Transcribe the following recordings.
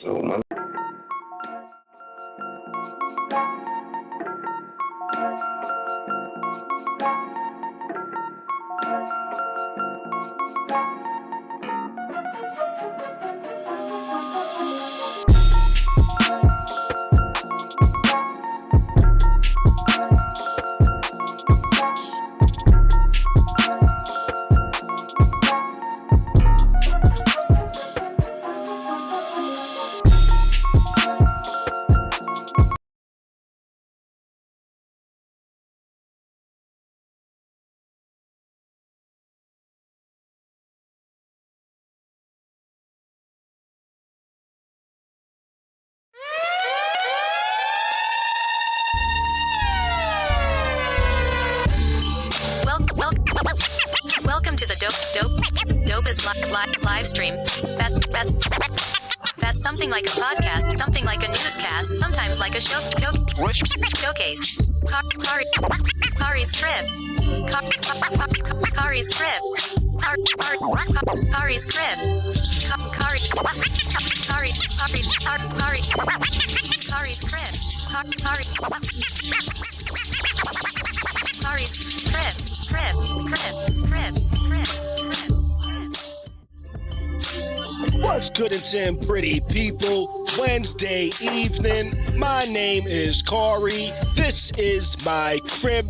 So my Welcome to the dopest live stream. That's something like a podcast, something like a newscast, sometimes like a showcase. Khary's crib. Khary's crib. Khary's crib. Khary's crib. What's good and Tim, pretty people? Wednesday evening. My name is Khary. This is my crib.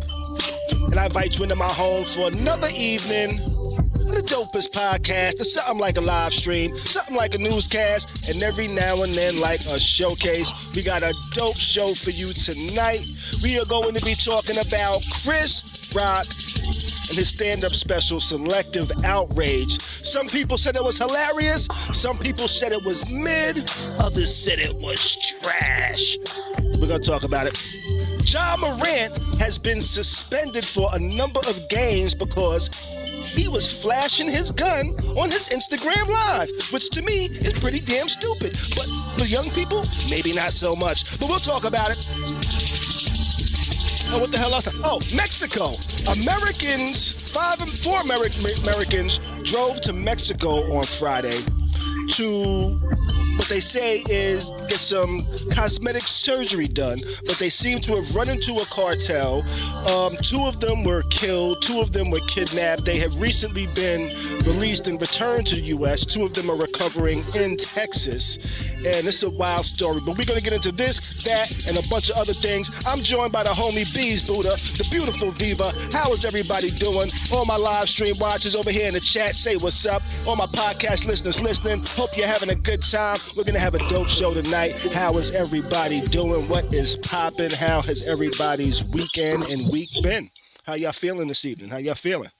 And I invite you into my home for another evening of the dopest podcast. It's something like a live stream, something like a newscast, and every now and then like a showcase. We got a dope show for you tonight. We are going to be talking about Chris Rock and his stand-up special, Selective, Outrage. Some people said it was hilarious. Some people said it was mid. Others said it was trash. We're going to talk about it. Morant has been suspended for a number of games because he was flashing his gun on his Instagram Live, which to me is pretty damn stupid. But for young people, maybe not so much. But we'll talk about it. Oh, what the hell else? Oh, Mexico. Four Americans drove to Mexico on Friday to what they say is get some cosmetic surgery done, but they seem to have run into a cartel. Two of them were killed, two of them were kidnapped. They have recently been released and returned to the U.S. Two of them are recovering in Texas, and it's a wild story. But we're going to get into this, that, and a bunch of other things. I'm joined by the homie Bees Buddha, the beautiful Viva. How is everybody doing? All my live stream watchers over here in the chat, say what's up. All my podcast listeners listening, hope you're having a good time. We're going to have a dope show tonight. How is everybody doing? What is popping? How has everybody's weekend and week been? How y'all feeling this evening? How y'all feeling?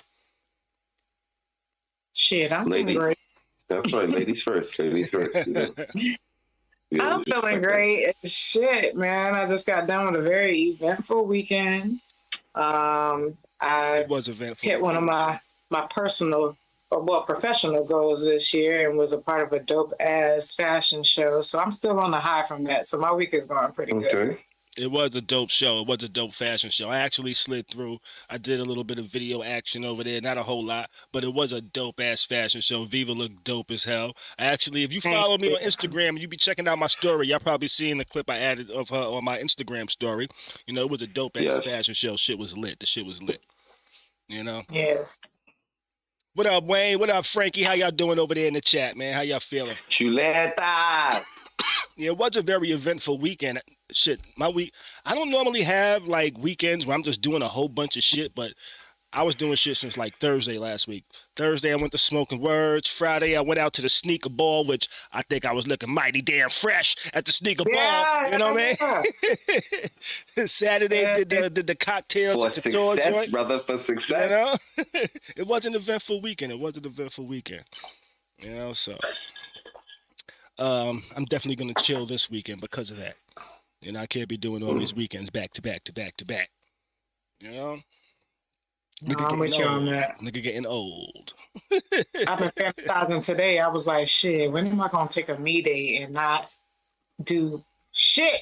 Shit, I'm feeling great. That's right, ladies first. Ladies first. I'm feeling great. Shit, man. I just got done with a very eventful weekend. It was eventful. Hit one of my professional goals this year and was a part of a dope-ass fashion show. So I'm still on the high from that. So my week is going pretty good. It was a dope show. It was a dope fashion show. I actually slid through. I did a little bit of video action over there. Not a whole lot, but it was a dope-ass fashion show. Viva looked dope as hell. If you follow me on Instagram, you be checking out my story. Y'all probably seen the clip I added of her on my Instagram story. You know, it was a dope-ass fashion show. Shit was lit. The shit was lit. You know? Yes. What up, Wayne? What up, Frankie? How y'all doing over there in the chat, man? How y'all feeling? Chuleta. Yeah, it was a very eventful weekend. Shit, my week, I don't normally have like weekends where I'm just doing a whole bunch of shit, but I was doing shit since like Thursday last week. Thursday, I went to Smoking Words. Friday, I went out to the sneaker ball, which I think I was looking mighty damn fresh at the sneaker ball. You know what I mean? Saturday, did the cocktails for at the door success, joint. brother, for success. You know? It was an eventful weekend. You know, so I'm definitely going to chill this weekend because of that. You know, I can't be doing all these weekends back to back to back to back. You know? I'm with you on that. Nigga getting old. I've been fantasizing today. I was like, shit, when am I going to take a me day and not do shit?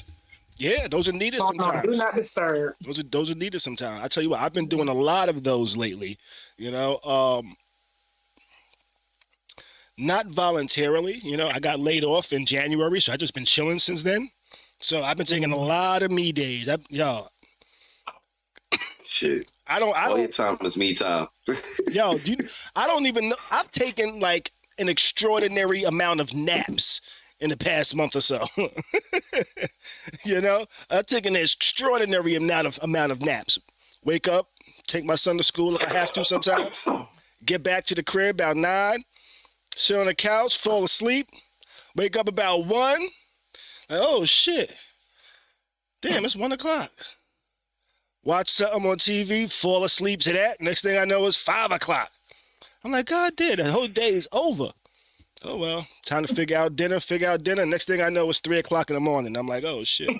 Yeah, those are needed sometimes. Do not disturb. Those are needed sometimes. I tell you what, I've been doing a lot of those lately. You know, not voluntarily. You know, I got laid off in January, so I just been chilling since then. So I've been taking a lot of me days. Yo, Shit. I All your don't, time is me time. yo, I don't even know. I've taken like an extraordinary amount of naps in the past month or so. You know, I've taken an extraordinary amount of naps. Wake up, take my son to school if I have to sometimes. Get back to the crib about 9. Sit on the couch, fall asleep. Wake up about 1. Like, oh shit! Damn, it's 1 o'clock. Watch something on TV, fall asleep to that. Next thing I know, it's 5 o'clock. I'm like, God damn, the whole day is over. Oh well, time to figure out dinner. Next thing I know, it's 3 o'clock in the morning. I'm like, oh shit.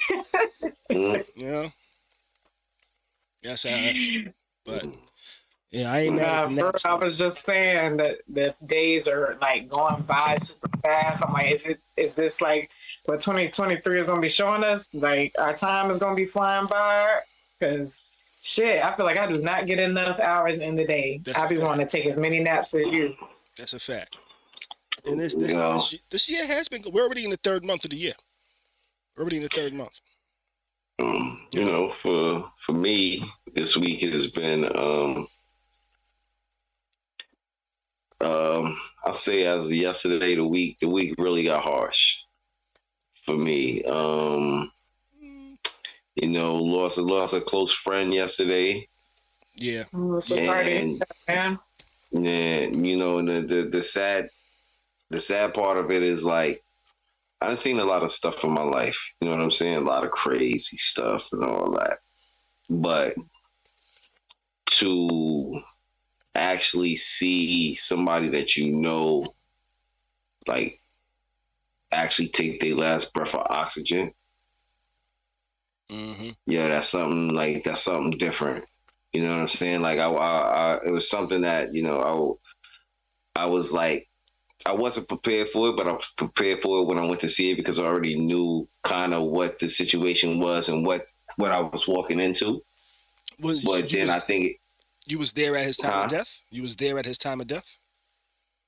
You know? That's how. But yeah, I ain't mad at the Bro, naps. I was just saying that the days are like going by super fast. I'm like, is this like what 2023 is gonna be showing us? Like our time is gonna be flying by? Because shit, I feel like I do not get enough hours in the day. I be wanting to take as many naps as you. That's a fact. And this year has been. We're already in the 3rd month of the year. We're already in the 3rd month. You know, for me, this week has been I'll say as of yesterday, the week really got harsh for me. You know, lost a close friend yesterday. Yeah. So sorry, man. Yeah, you know, the sad part of it is like I've seen a lot of stuff in my life. You know what I'm saying? A lot of crazy stuff and all that. But to actually see somebody that you know, like, actually take their last breath of oxygen, yeah, that's something different. You know what I'm saying? Like, I it was something that, you know, I was like, I wasn't prepared for it, but I was prepared for it when I went to see it because I already knew kind of what the situation was and what I was walking into. I think you was there at his time of death. You was there at his time of death.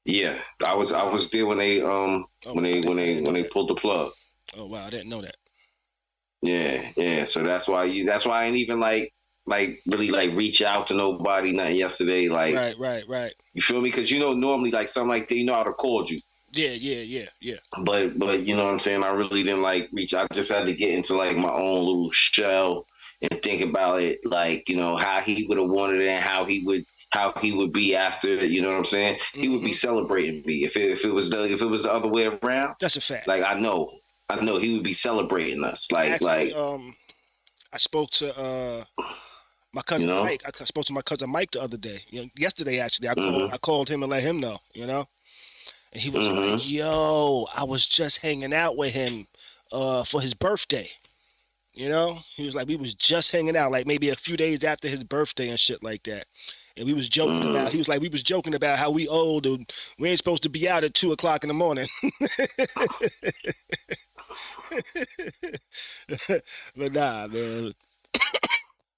Yeah, I was there when they when they pulled the plug. Oh wow, I didn't know that. Yeah. So that's why I ain't even like really like reach out to nobody. Not yesterday. Like right. You feel me? Because you know normally like something like they know how to call you. Yeah. But you know what I'm saying? I really didn't like reach. I just had to get into like my own little shell and think about it, like, you know, how he would have wanted it and how he would be after. You know what I'm saying? He would be celebrating me if it was the other way around. That's a fact. Like I know he would be celebrating us. Actually, I spoke to my cousin Mike. I spoke to my cousin Mike the other day. You know, yesterday actually, I called him and let him know. You know, and he was like, "Yo, I was just hanging out with him for his birthday." You know, he was like, we was just hanging out, like maybe a few days after his birthday and shit like that. And we was joking about. He was like, we was joking about how we old and we ain't supposed to be out at 2 o'clock in the morning. But nah, man.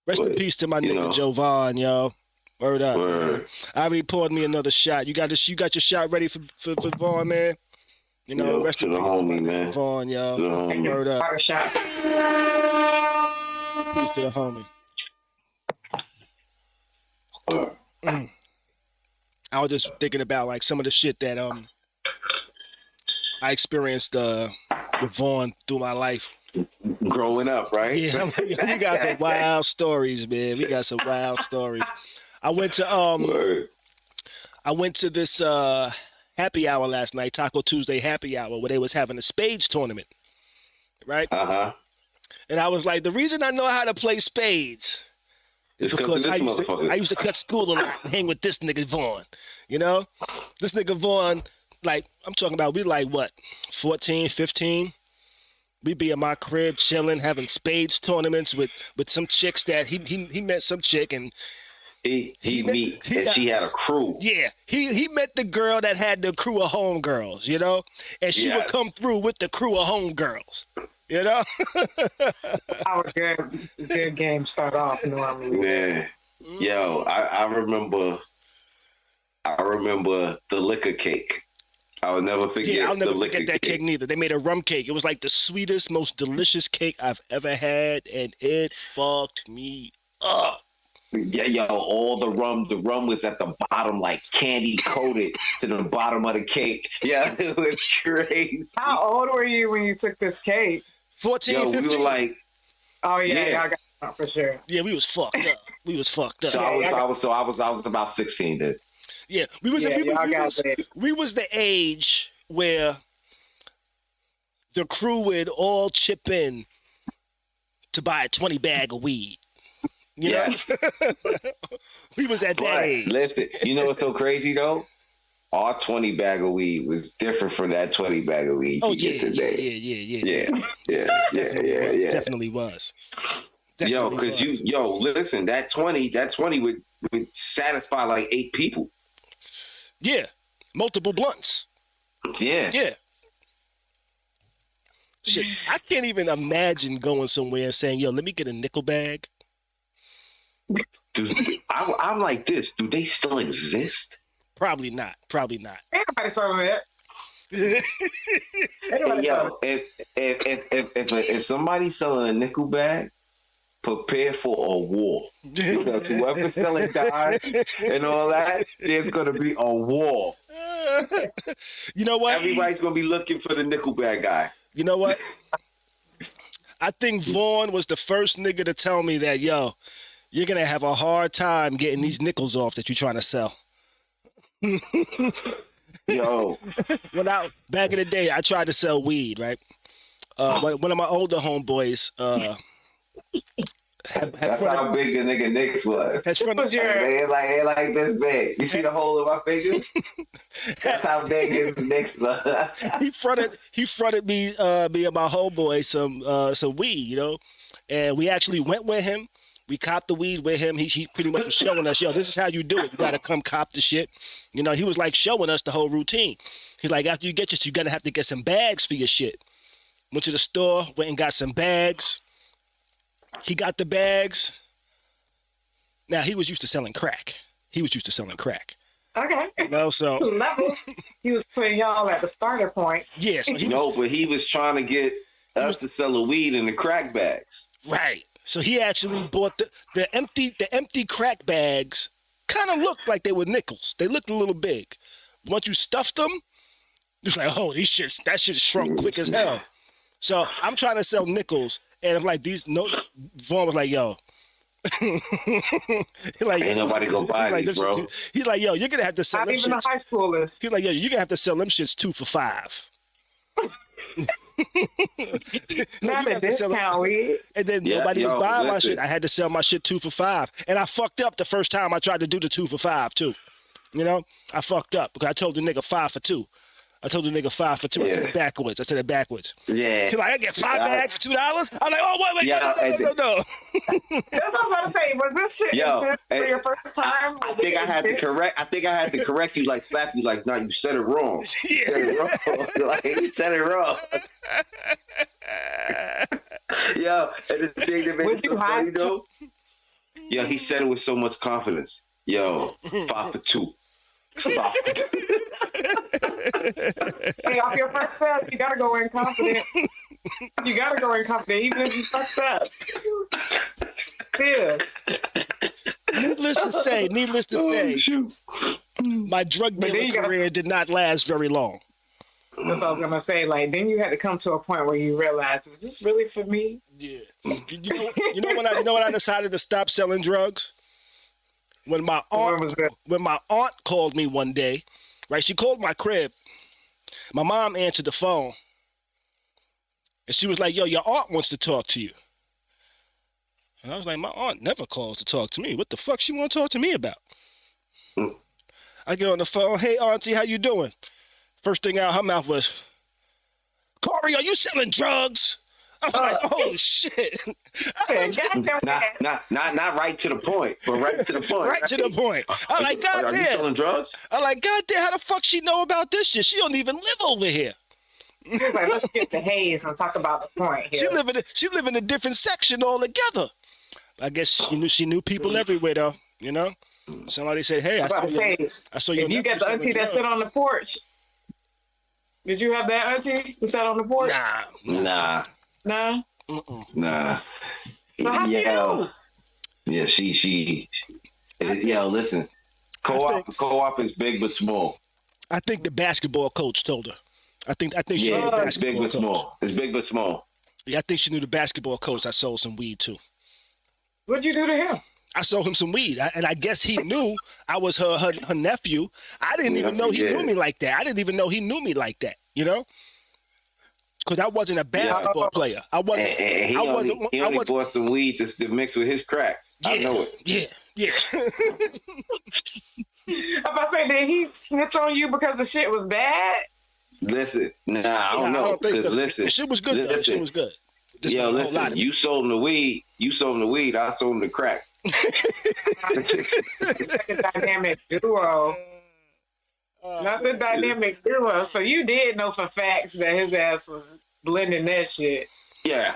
Rest in peace to my nigga Jovan, yo. Word up. Man. I already poured me another shot. You got your shot ready for Vaughn, man. You know, rest in peace, homie, man. Vaughn, yo. Word up. Shot. Peace to the homie. I was just thinking about like some of the shit that I experienced with Vaughn through my life. Growing up, right? Yeah, we got some wild stories, man. We got some wild stories. I went to this happy hour last night, Taco Tuesday happy hour, where they was having a spades tournament, right? And I was like, the reason I know how to play spades is because I used to cut school and hang with this nigga Vaughn. You know? This nigga Vaughn, like, I'm talking about, we like, what, 14, 15? We be in my crib chilling, having spades tournaments with some chicks that he met some chick and she had a crew. Yeah, he met the girl that had the crew of homegirls, you know, and she would come through with the crew of homegirls, you know. How a good game start off normally. Yeah, yo, I remember the liquor cake. I will never forget. Yeah, I'll never the liquor forget that cake neither. They made a rum cake. It was like the sweetest, most delicious cake I've ever had, and it fucked me up. Yeah, yo, all the rum was at the bottom, like candy coated to the bottom of the cake. Yeah, it was crazy. How old were you when you took this cake? 14, Yo, 15. we were like, Oh yeah, Yeah. I got that for sure. Yeah, we was fucked up. We was fucked up. so I was about 16 then. Yeah, we was the age where the crew would all chip in to buy a 20 bag of weed. You know? We was at that But age. listen, you know what's so crazy though? Our 20 bag of weed was different from that 20 bag of weed Oh you yeah, get today. Yeah. Definitely was. Yo, Definitely because was. listen, that 20 would satisfy like 8 people. Yeah, multiple blunts. Yeah. Yeah. Shit, I can't even imagine going somewhere and saying, "Yo, let me get a nickel bag." Dude, I'm like this. Do they still exist? Probably not. Probably not. Ain't nobody selling that. Hey, yo, if somebody's selling a nickel bag, prepare for a war. Because whoever's selling dimes and all that, there's gonna be a war. You know what? Everybody's gonna be looking for the nickel bag guy. You know what? I think Vaughn was the first nigga to tell me that, yo, you're gonna have a hard time getting these nickels off that you're trying to sell. Yo, Back in the day, I tried to sell weed, right? One of my older homeboys that's how big the nigga Nick's was. has front Was your They like this big. You see the hole in my finger? That's how big his Nick's was. he fronted me and my homeboy some weed, you know, and we actually went with him. We copped the weed with him. He pretty much was showing us, yo, this is how you do it. You gotta come cop the shit. You know, he was like showing us the whole routine. He's like, after you get this, you're gonna have to get some bags for your shit. Went to the store, went and got some bags. He got the bags. Now he was used to selling crack. okay. You know, so Levels. He was putting y'all at the starter point. yeah, so But he was trying to get us to sell the weed in the crack bags. right. So he actually bought the empty crack bags. Kind of looked like they were nickels. They looked a little big. Once you stuffed them, it's like, oh, that shit shrunk quick as hell. So I'm trying to sell nickels, and I'm like, Vaughn was like, yo. Like, Ain't nobody gonna buy these, bro. He's like, yo, you're gonna have to sell Not them even shits. the high schoolers. He's like, yo, you're gonna have to sell them shits 2 for $5. Not a discount weed. And then nobody was buying my listen. shit. I had to sell my shit 2 for $5. And I fucked up the first time I tried to do the 2 for $5 too. You know, I fucked up because I told the nigga 5 for 2. I told the nigga 5 for 2. I said it backwards. Yeah. He's like, I get 5 bags for $2. I'm like, oh wait, Yeah, no. That's what I'm about to say. Was this shit for your first time? I think I had to correct you, like slap you, like, no, you said it wrong. You said it wrong. Like, you said it wrong. Yo, and the thing that made it so funny though, yo, he said it with so much confidence. Yo, 5 for 2. 5 for 2. Hey, off your first step, you gotta go in confident. Even if you fucked up. Yeah. Needless to say, my drug dealing career did not last very long. That's what I was gonna say. Like, then you had to come to a point where you realized, is this really for me? Yeah. You know when I decided to stop selling drugs? When my aunt called me one day, right? She called my crib. My mom answered the phone. And she was like, yo, your aunt wants to talk to you. And I was like, my aunt never calls to talk to me. What the fuck she want to talk to me about? I get on the phone. Hey, auntie, how you doing? First thing out her mouth was, Khary, are you selling drugs? I was like, oh shit. Not right to the point, but right to the point. Right to the point. I'm like, God Are you damn. selling drugs? I'm like, God damn, how the fuck she know about this shit? She don't even live over here. Like, let's get the haze and talk about the point here. She live in a different section altogether. I guess she knew people everywhere though, you know? Somebody said, hey, I saw you. If you got the auntie that sit on the porch, Did you have that, Auntie? Was that on the porch? Nah. So how she know? Yeah, she. Listen. Co-op is big but small. I think the basketball coach told her. I think she knew the it's big basketball but coach. small. It's big but small. Yeah, I think she knew the basketball coach. I sold some weed too. What'd you do to him? I sold him some weed, and I guess he knew I was her nephew. I didn't even know he knew me like that. I didn't even know he knew me like that. You know, because I wasn't a basketball player. I wasn't. He only bought some weed to mix with his crack. Yeah, I know it. Yeah. I'm about to say, did he snitch on you because the shit was bad? Listen, I don't know. I don't think so. Listen, the shit was good. Though. The shit was good. Listen. You sold him the weed. I sold him the crack. Dynamic duo. Not the dynamic duo. So you did know for facts that his ass was blending that shit. Yeah.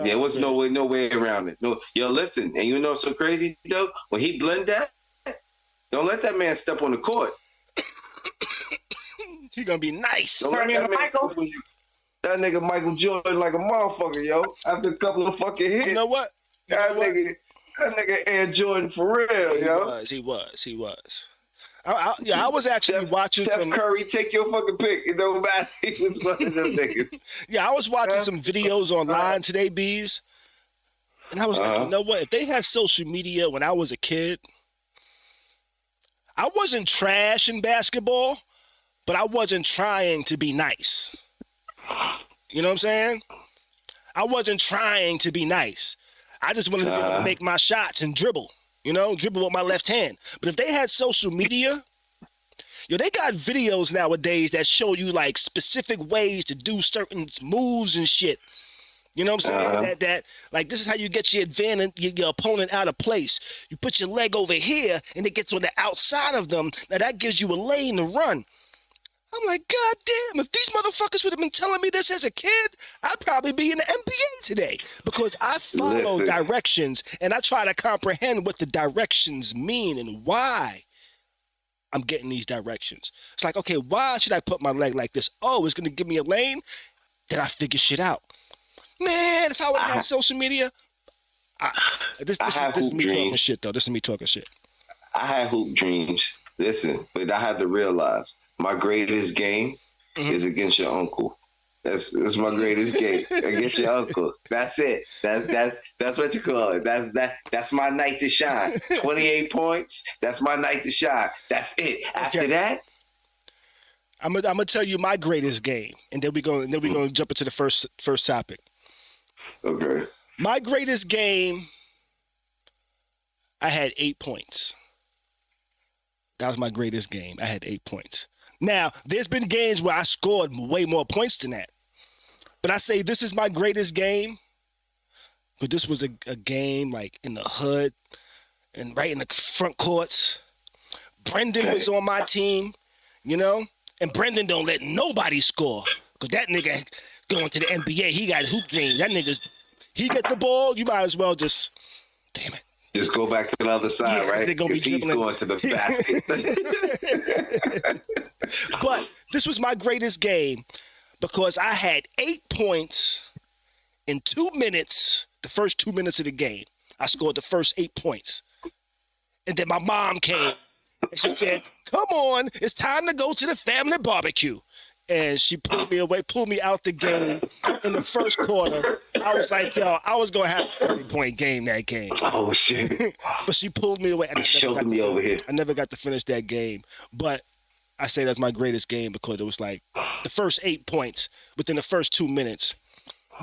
There was no way around it. No, listen, and you know what's so crazy though? When he blend that, don't let that man step on the court. He gonna be nice. Turn into Michael. That nigga Michael Jordan like a motherfucker, yo. After a couple of fucking hits. You know what? That nigga Air Jordan for real, yo. He was. I was actually watching Steph some Curry, take your fucking pick. It don't matter. He was one of them niggas. Yeah, I was watching some videos online today, Bees. And I was like, you know what? If they had social media when I was a kid, I wasn't trash in basketball, but I wasn't trying to be nice. You know what I'm saying? I wasn't trying to be nice. I just wanted to be able to make my shots and dribble. Dribble with my left hand. But if they had social media, they got videos nowadays that show you like specific ways to do certain moves and shit. You know what I'm saying? That like this is how you get your advantage, your opponent out of place. You put your leg over here and it gets on the outside of them. Now that gives you a lane to run. I'm like, God damn, if these motherfuckers would have been telling me this as a kid, I'd probably be in the NBA today. Because I follow directions and I try to comprehend what the directions mean and why I'm getting these directions. It's like, okay, why should I put my leg like this? Oh, it's going to give me a lane? Then I figure shit out. Man, if I would have had social media, this is me talking shit, though. This is me talking shit. I had hoop dreams. Listen, but I had to realize my greatest game is against your uncle. That's my greatest game against your uncle. That's it. That's what you call it. That's my night to shine. 28 points. That's my night to shine. That's it. After that, I'm gonna tell you my greatest game, and then we're gonna jump into the first topic. Okay. My greatest game, I had 8 points. That was my greatest game. I had 8 points. Now, there's been games where I scored way more points than that. But I say this is my greatest game. But this was a game like in the hood and right in the front courts. Brendan was on my team, and Brendan don't let nobody score. Because that nigga going to the NBA, he got hoop dreams. That he get the ball, you might as well just, damn it. Just go back to the other side, right? Because he's going to the basket. But this was my greatest game because I had 8 points in 2 minutes, the first 2 minutes of the game. I scored the first 8 points. And then my mom came and she said, come on, it's time to go to the family barbecue. And she pulled me out the game in the first quarter. I was like, yo, I was going to have a 30-point game that game. Oh, shit. But she pulled me away. Choking me over here. I never got to finish that game. But I say that's my greatest game because it was like the first 8 points within the first 2 minutes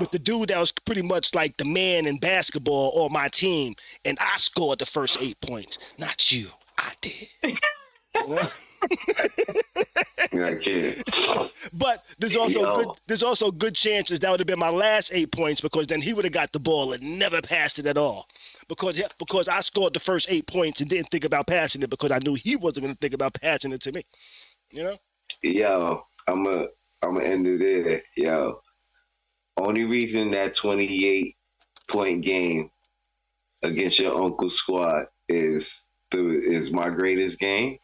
with the dude that was pretty much like the man in basketball on my team. And I scored the first 8 points. Not you. I did. I can't. But there's also good chances that would have been my last 8 points because then he would have got the ball and never passed it at all. Because I scored the first 8 points and didn't think about passing it because I knew he wasn't going to think about passing it to me. Yo, I'm gonna end it there. Yo, only reason that 28-point game against your uncle's squad is my greatest game.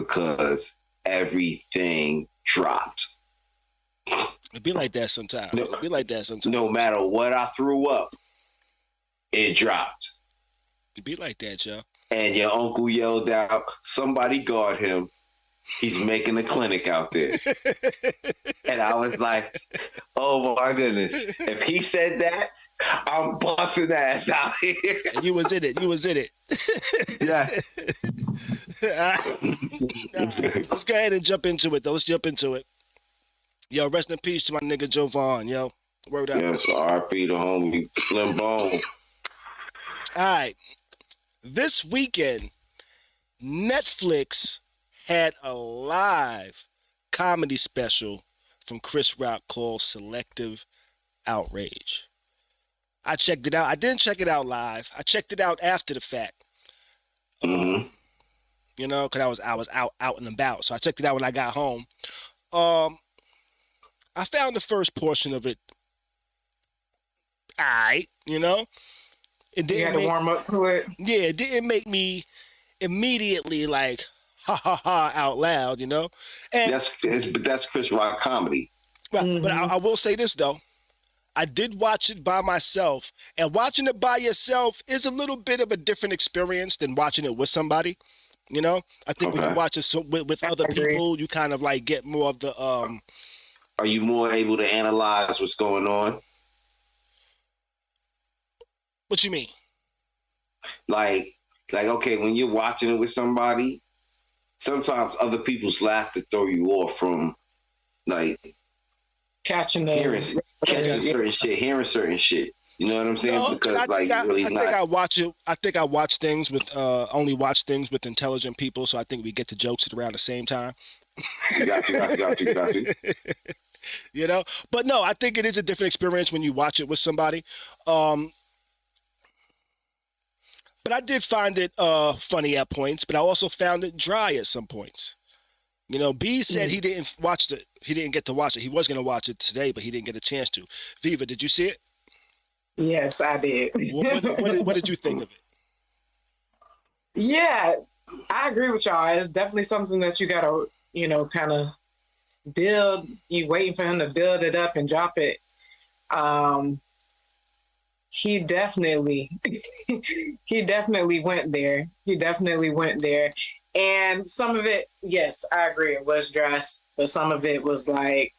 because everything dropped. It be like that sometimes. It be like that sometimes. No matter what I threw up, it dropped. It be like that, yo. And your uncle yelled out, "Somebody guard him. He's making a clinic out there." And I was like, oh my goodness. If he said that, I'm busting ass out here. And you was in it. Yeah. Let's go ahead and jump into it, though. Let's jump into it. Yo, rest in peace to my nigga Jovan, yo. Word up. Yes, RP the homie Slim Bone. All right. This weekend, Netflix had a live comedy special from Chris Rock called Selective, Outrage. I checked it out. I didn't check it out live. I checked it out after the fact. Mm-hmm. You know, because I was out and about. So I checked it out when I got home. I found the first portion of it. All right, you know. It didn't. You had to warm up to it. Yeah, it didn't make me immediately like ha ha ha out loud, you know. And that's Chris Rock comedy. but I will say this though, I did watch it by myself, and watching it by yourself is a little bit of a different experience than watching it with somebody. You know, I think when you watch it with other people, you kind of like get more of the. Are you more able to analyze what's going on? What you mean? Like, okay, when you're watching it with somebody, sometimes other people's laughter throw you off from, like, catching certain shit, hearing certain shit. You know what I'm saying? No, because I think I watch things with only watch things with intelligent people, so I think we get the jokes at around the same time. Got you. You know, but no, I think it is a different experience when you watch it with somebody. But I did find it funny at points, but I also found it dry at some points. You know, B said he didn't watch it. He didn't get to watch it. He was going to watch it today, but he didn't get a chance to. Viva, did you see it? Yes, I did. What did you think of it? Yeah, I agree with y'all. It's definitely something that you got to, you know, kind of build. You waiting for him to build it up and drop it. He definitely went there. And some of it, yes, I agree, it was dressed, but some of it was like,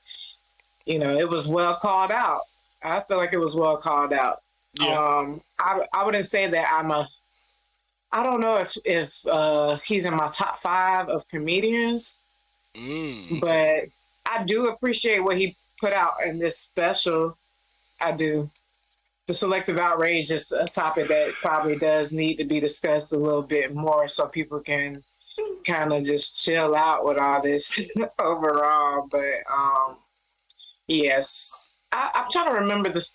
you know, it was well called out. I feel like it was well called out. Yeah. I wouldn't say that I don't know if he's in my top 5 of comedians, but I do appreciate what he put out in this special. I do. The selective outrage is a topic that probably does need to be discussed a little bit more so people can kind of just chill out with all this overall. But yes, I'm trying to remember this.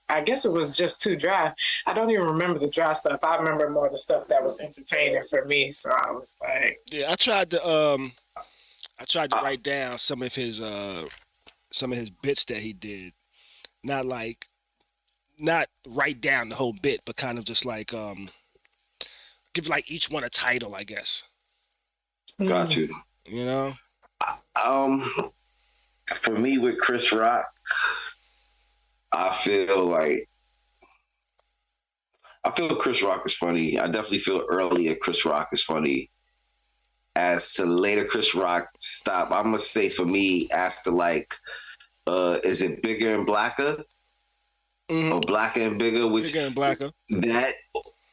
I guess it was just too dry. I don't even remember the dry stuff. I remember more the stuff that was entertaining for me. So I was like, yeah, I tried to write down some of his bits that he did. Not write down the whole bit, but kind of just like give like each one a title, I guess. Got you. You know? For me with Chris Rock, I feel Chris Rock is funny. I definitely feel earlier Chris Rock is funny. As to later Chris Rock stop, I must say for me, after like, is it Bigger and Blacker? Mm-hmm. Or Blacker and Bigger? Bigger and Blacker. That,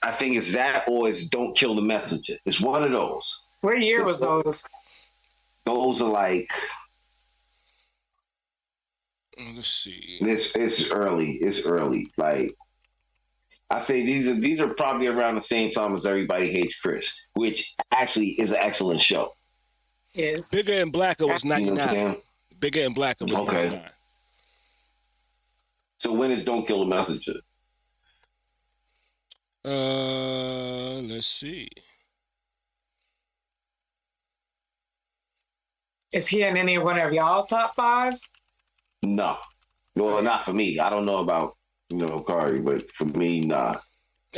I think it's that or it's Don't Kill the Messenger. It's one of those. What year was those? Those are like... Let's see. It's early. Like, I say these are probably around the same time as Everybody Hates Chris, which actually is an excellent show. Yes. Bigger and Blacker was 99. You know Bigger and Blacker was 99. So when is Don't Kill the Messenger? Let's see. Is he in any one of y'all's top 5s? No. Well, not for me. I don't know about, Khary, but for me, nah.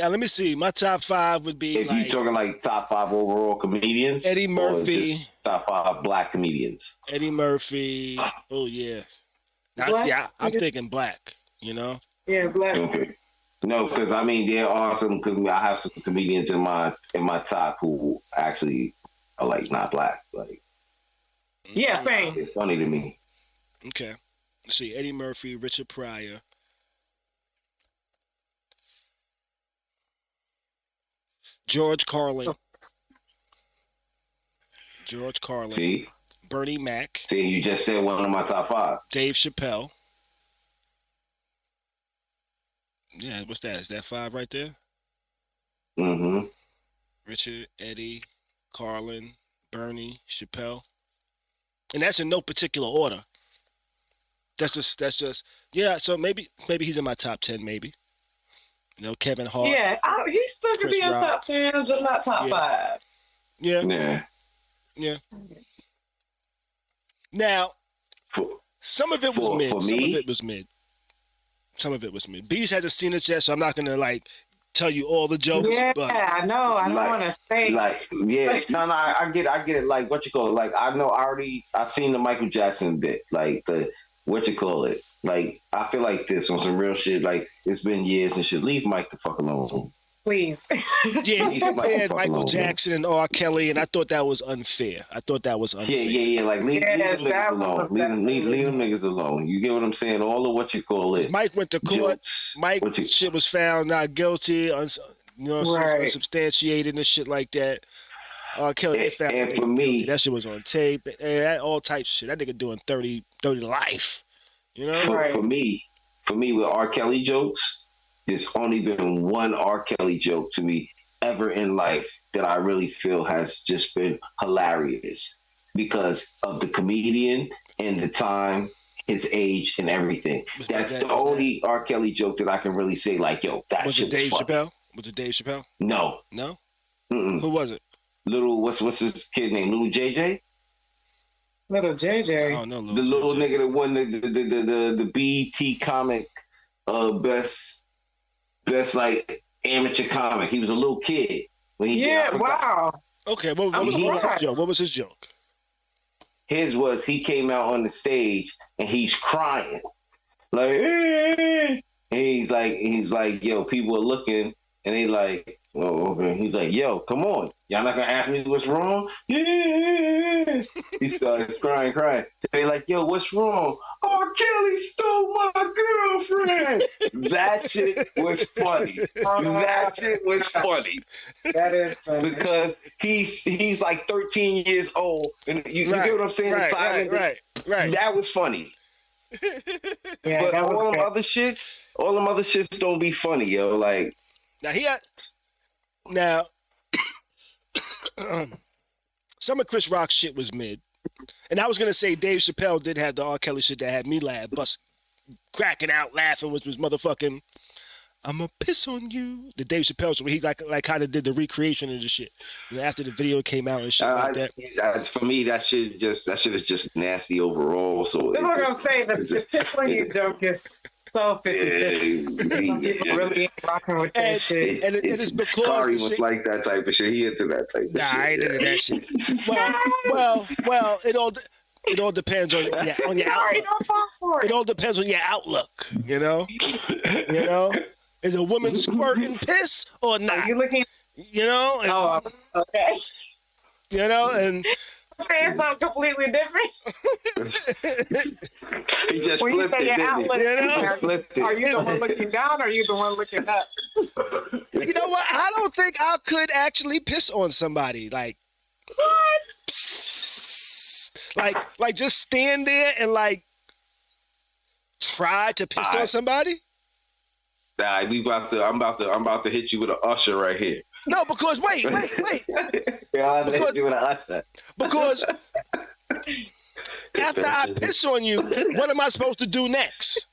Now, let me see. My top 5 would be If like you're talking like top 5 overall comedians, Eddie or Murphy. just top 5 black comedians. Eddie Murphy. Oh yeah. Black? I'm thinking black. You know. Yeah, black. Okay. No, because I mean there are some. I have some comedians in my top who actually are like not black. Like, Yeah, same. it's funny to me. Okay. Let's see. Eddie Murphy, Richard Pryor. George Carlin. See, Bernie Mac. see, you just said one of my top 5. Dave Chappelle. Yeah, what's that? Is that 5 right there? Mm-hmm. Richard, Eddie, Carlin, Bernie, Chappelle. And that's in no particular order. That's just yeah, so maybe he's in my top 10, maybe. You know, Kevin Hart. Yeah, he still could Chris be in Rock. top 10, just not top 5. Yeah. Yeah. Yeah. Now, some of it was mid. For Some me? of it was mid. Bees hasn't seen it yet, so I'm not gonna like tell you all the jokes. Yeah, But I know. I don't Like- want to say. Like, yeah, no, I get it. Like, what you call it? Like, I know I seen the Michael Jackson bit. Like what you call it? Like, I feel like this on some real shit. Like, it's been years and shit. Leave Mike the fuck alone. Please. yeah, he compared Fuck Michael alone, Jackson and R. Kelly, and I thought that was unfair. Yeah. Like, leave them Yes, that niggas alone. was Leave them niggas alone. You get what I'm saying? All of what you call it. Mike went to court. Jokes. Mike shit was found not guilty, Right. unsubstantiated and shit like that. Kelly, they found And that for nigga me- guilty. That shit was on tape. All types of shit. That nigga doing 30 to life. You know? Right. For me, with R. Kelly jokes, there's only been one R. Kelly joke to me ever in life that I really feel has just been hilarious because of the comedian and the time, his age, and everything. That's the only R. Kelly joke that I can really say, like, yo, that Was shit it Dave was funny. Chappelle? Was it Dave Chappelle? No. No? Mm-mm. Who was it? Little, what's his kid name? Little JJ? Little I JJ. don't know. The little nigga that won the BET comic best like amateur comic. He was a little kid when he Yeah, I forgot. wow. Okay, what was his joke? What was his joke? His was he came out on the stage and he's crying. Like, and he's like, yo, people are looking and they like, oh, okay. He's like, yo, come on. Y'all not gonna ask me what's wrong? Yeah. He starts crying. They like, yo, what's wrong? Oh, Kelly stole my girlfriend. That shit was funny. That shit was funny. That is funny. Because he's like 13 years old. And you get what I'm saying? Right. That was funny. Yeah, But that was all them good. other shits don't be funny, yo. Like, Now some of Chris Rock's shit was mid. And I was gonna say Dave Chappelle did have the R. Kelly shit that had me cracking out laughing, which was motherfucking I'ma piss on you. The Dave Chappelle show where he like kind of did the recreation of the shit. You know, after the video came out and shit like that. for me, that shit is just nasty overall. So That's what I'm gonna say. The piss on you joke is so 50-50. Some people really ain't rocking with that shit. And it's because Khary the was shit- like that type of shit. He into that type of shit. Nah, I ain't into that shit. Well, it all depends on your Sorry, outlook. don't fall for It it. all depends on your outlook, you know? Is a woman squirting piss or Are not? you looking? You know? And, Oh, okay. you know, and Saying something completely different. He just When you flipped say it, your didn't outlook, he? You know? He flipped it. are you the one looking down or are you the one looking up? you know what? I don't think I could actually piss on somebody. Like, like just stand there and like try to piss on somebody? Nah, I'm about to hit you with an usher right here. No, because wait. Yeah, I'm gonna hit you with an usher. Because after I piss on you, what am I supposed to do next?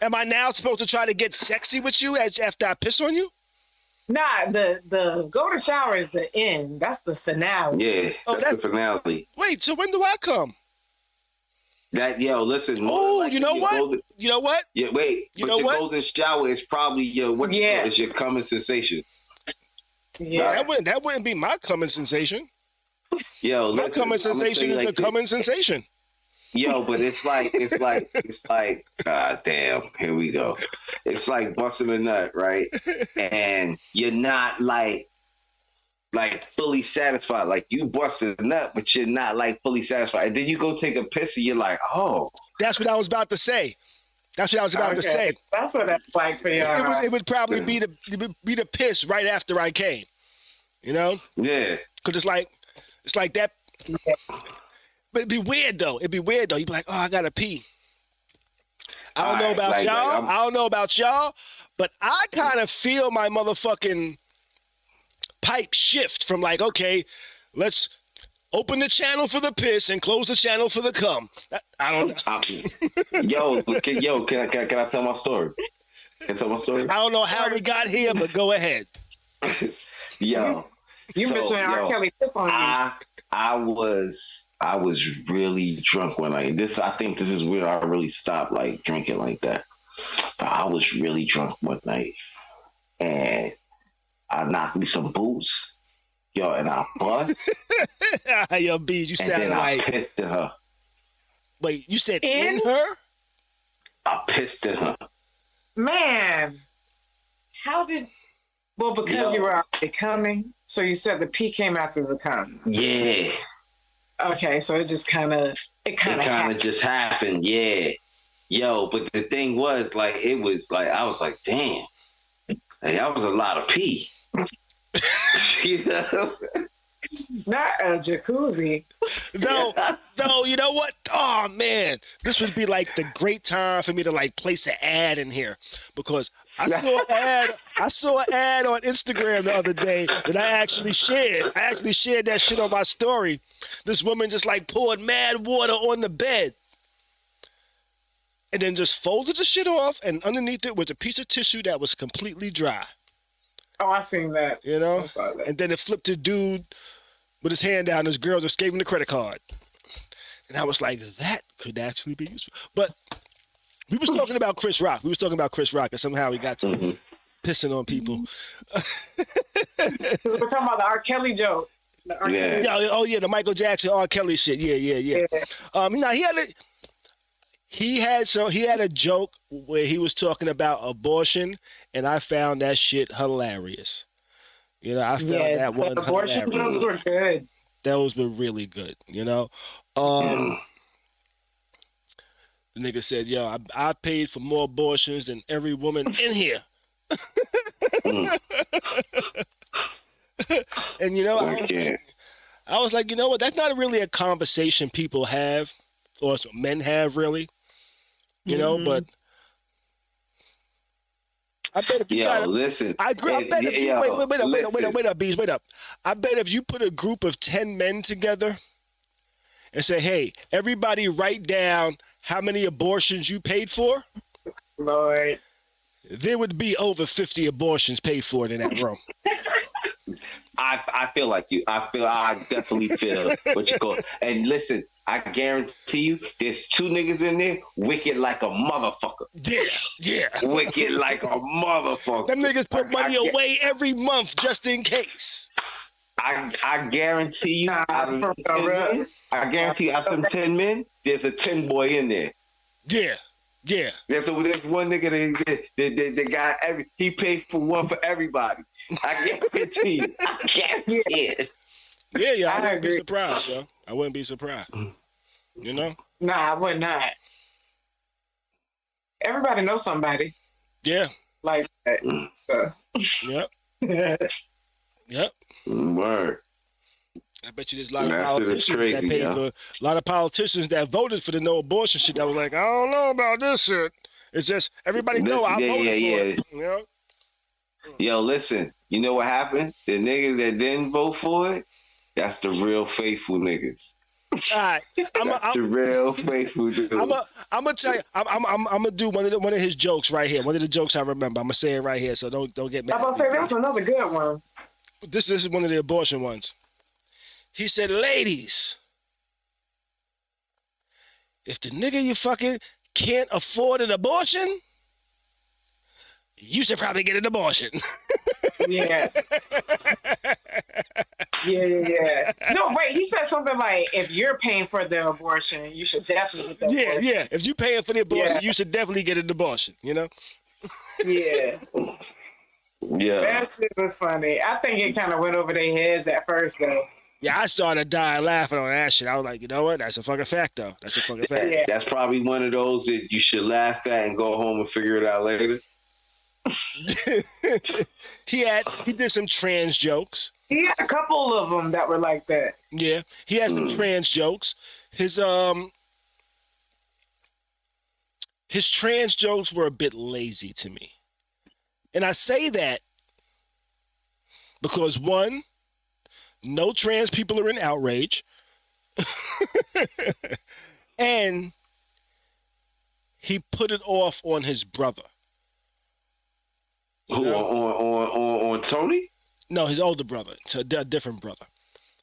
Am I now supposed to try to get sexy with you after I piss on you? Nah, the go to shower is the end. That's the finale. Yeah, Oh, that's the finale. Wait, so when do I come? That listen. Oh, like you know what? You know what? Yeah, wait. You but know your what? golden shower is probably is your common sensation. Yeah. That wouldn't be my common sensation. Yo, My listen, common sensation is the common sensation. Yo, but it's like, god damn, here we go. It's like busting a nut, right? And you're not like fully satisfied. Like you busted a nut, but you're not like fully satisfied. And then you go take a piss and you're like, oh. That's what I was about to say. That's what I was about to say. That's what that's like for y'all. It would probably be the piss right after I came. You know? Yeah. Because it's like that. Yeah. But it'd be weird though. You'd be like, oh, I gotta pee. I don't know about y'all. I don't know about y'all, but I kind of feel my motherfucking pipe shift from like, okay, let's open the channel for the piss and close the channel for the cum. I don't know. Can I tell my story? Can I tell my story? I don't know how we got here, but go ahead. You mentioned R. Kelly piss on you. I was really drunk when I think this is where I really stopped like drinking like that. But I was really drunk one night and I knocked me some boots. Yo, and I bust. Yo, B, you sounded like I pissed at her. Wait, you said in her? I pissed at her. Man. How did because you were already coming, so you said the pee came after the cum. Yeah. Okay, so it kind of just happened, yeah. Yo, but the thing was, like, it was like I was like, damn, that was a lot of pee. You know? Not a jacuzzi. No, you know what? Oh man, this would be like the great time for me to like place an ad in here because I saw an ad on Instagram the other day that I actually shared. I actually shared that shit on my story. This woman just like poured mad water on the bed and then just folded the shit off, and underneath it was a piece of tissue that was completely dry. Oh, I seen that. You know? I saw that. And then it flipped a dude with his hand down. His girl just gave him the credit card. And I was like, that could actually be useful. But we was talking about Chris Rock. And somehow he got to pissing on people. Because we're talking about the R. Kelly joke. The Michael Jackson, R. Kelly shit. Yeah. He had a joke where he was talking about abortion, and I found that shit hilarious. You know, I found that one abortion jokes were good. Those were really good. You know, the nigga said, "Yo, I paid for more abortions than every woman in here." And you know, I was like, you know what? That's not really a conversation people have, or men have, really. You know, but I bet if you listen. Wait up, bees, wait up. I bet if you put a group of 10 men together and say, hey, everybody write down how many abortions you paid for, Lord, there would be over 50 abortions paid for in that room. I feel like you. I definitely feel what you call. And listen, I guarantee you, there's two niggas in there wicked like a motherfucker. Yeah. Wicked like a motherfucker. Them niggas put money away every month just in case. I guarantee you, I guarantee you, out of them 10 men, there's a 10 boy in there. Yeah. There's one nigga that got he paid for one for everybody. I guarantee you. it. Yeah, I wouldn't be surprised, yo. I wouldn't be surprised. You know? Nah, I would not. Everybody knows somebody. Yeah. Like that. So. Yep. Word. I bet you there's a lot of politicians that paid for a lot of politicians that voted for the no abortion shit that was like, I don't know about this shit. It's just everybody know I voted for it. You know? Yo, listen, you know what happened? The niggas that didn't vote for it, that's the real faithful niggas. All right, I'm the real faithful dude. I'm gonna tell you. I'm gonna do one of his jokes right here. One of the jokes I remember. I'm gonna say it right here, so don't get mad. I'm gonna say there's another good one. This is one of the abortion ones. He said, "Ladies, if the nigga you fucking can't afford an abortion, you should probably get an abortion. Yeah. Yeah. No, wait, he said something like, if you're paying for the abortion, you should definitely get the abortion. Yeah. If you paying for the abortion, you should definitely get an abortion, you know? Yeah. Yeah. That shit was funny. I think it kind of went over their heads at first, though. Yeah, I started dying laughing on that shit. I was like, you know what? That's a fucking fact, though. That's a fucking fact. Yeah. That's probably one of those that you should laugh at and go home and figure it out later. He did some trans jokes. He had a couple of them that were like that. Yeah, he had some trans jokes. His trans jokes were a bit lazy to me. And I say that because one, no trans people are in Outrage. And he put it off on his brother. Who, on Tony? No, his older brother. It's a different brother.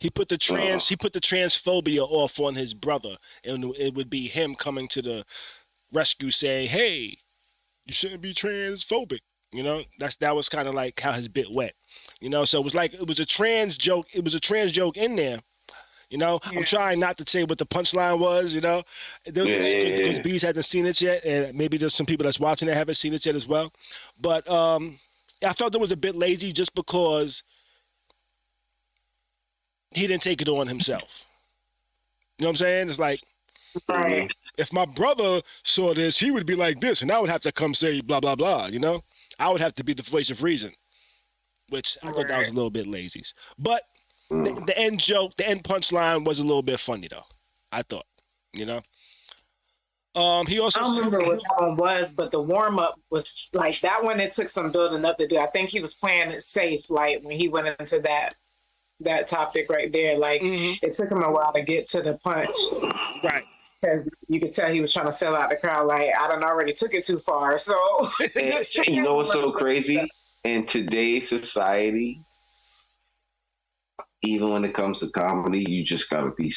He put the transphobia off on his brother, and it would be him coming to the rescue saying, "Hey, you shouldn't be transphobic." You know, that was kind of like how his bit went. You know, so it was a trans joke. It was a trans joke in there. You know, yeah. I'm trying not to say what the punchline was. You know, because Bees hasn't seen it yet, and maybe there's some people that's watching that haven't seen it yet as well. But I felt it was a bit lazy just because he didn't take it on himself. You know what I'm saying? It's like, if my brother saw this, he would be like this, and I would have to come say blah, blah, blah, you know? I would have to be the voice of reason, which I thought that was a little bit lazy. But the end joke, the end punchline was a little bit funny, though, I thought, you know? He also. I don't remember what that one was, but the warm up was like that one. It took some building up to do. I think he was playing it safe, like when he went into that topic right there. Like it took him a while to get to the punch, right? Because you could tell he was trying to fill out the crowd. Like I done already took it too far. So and you know what's so crazy in today's society? Even when it comes to comedy, you just gotta be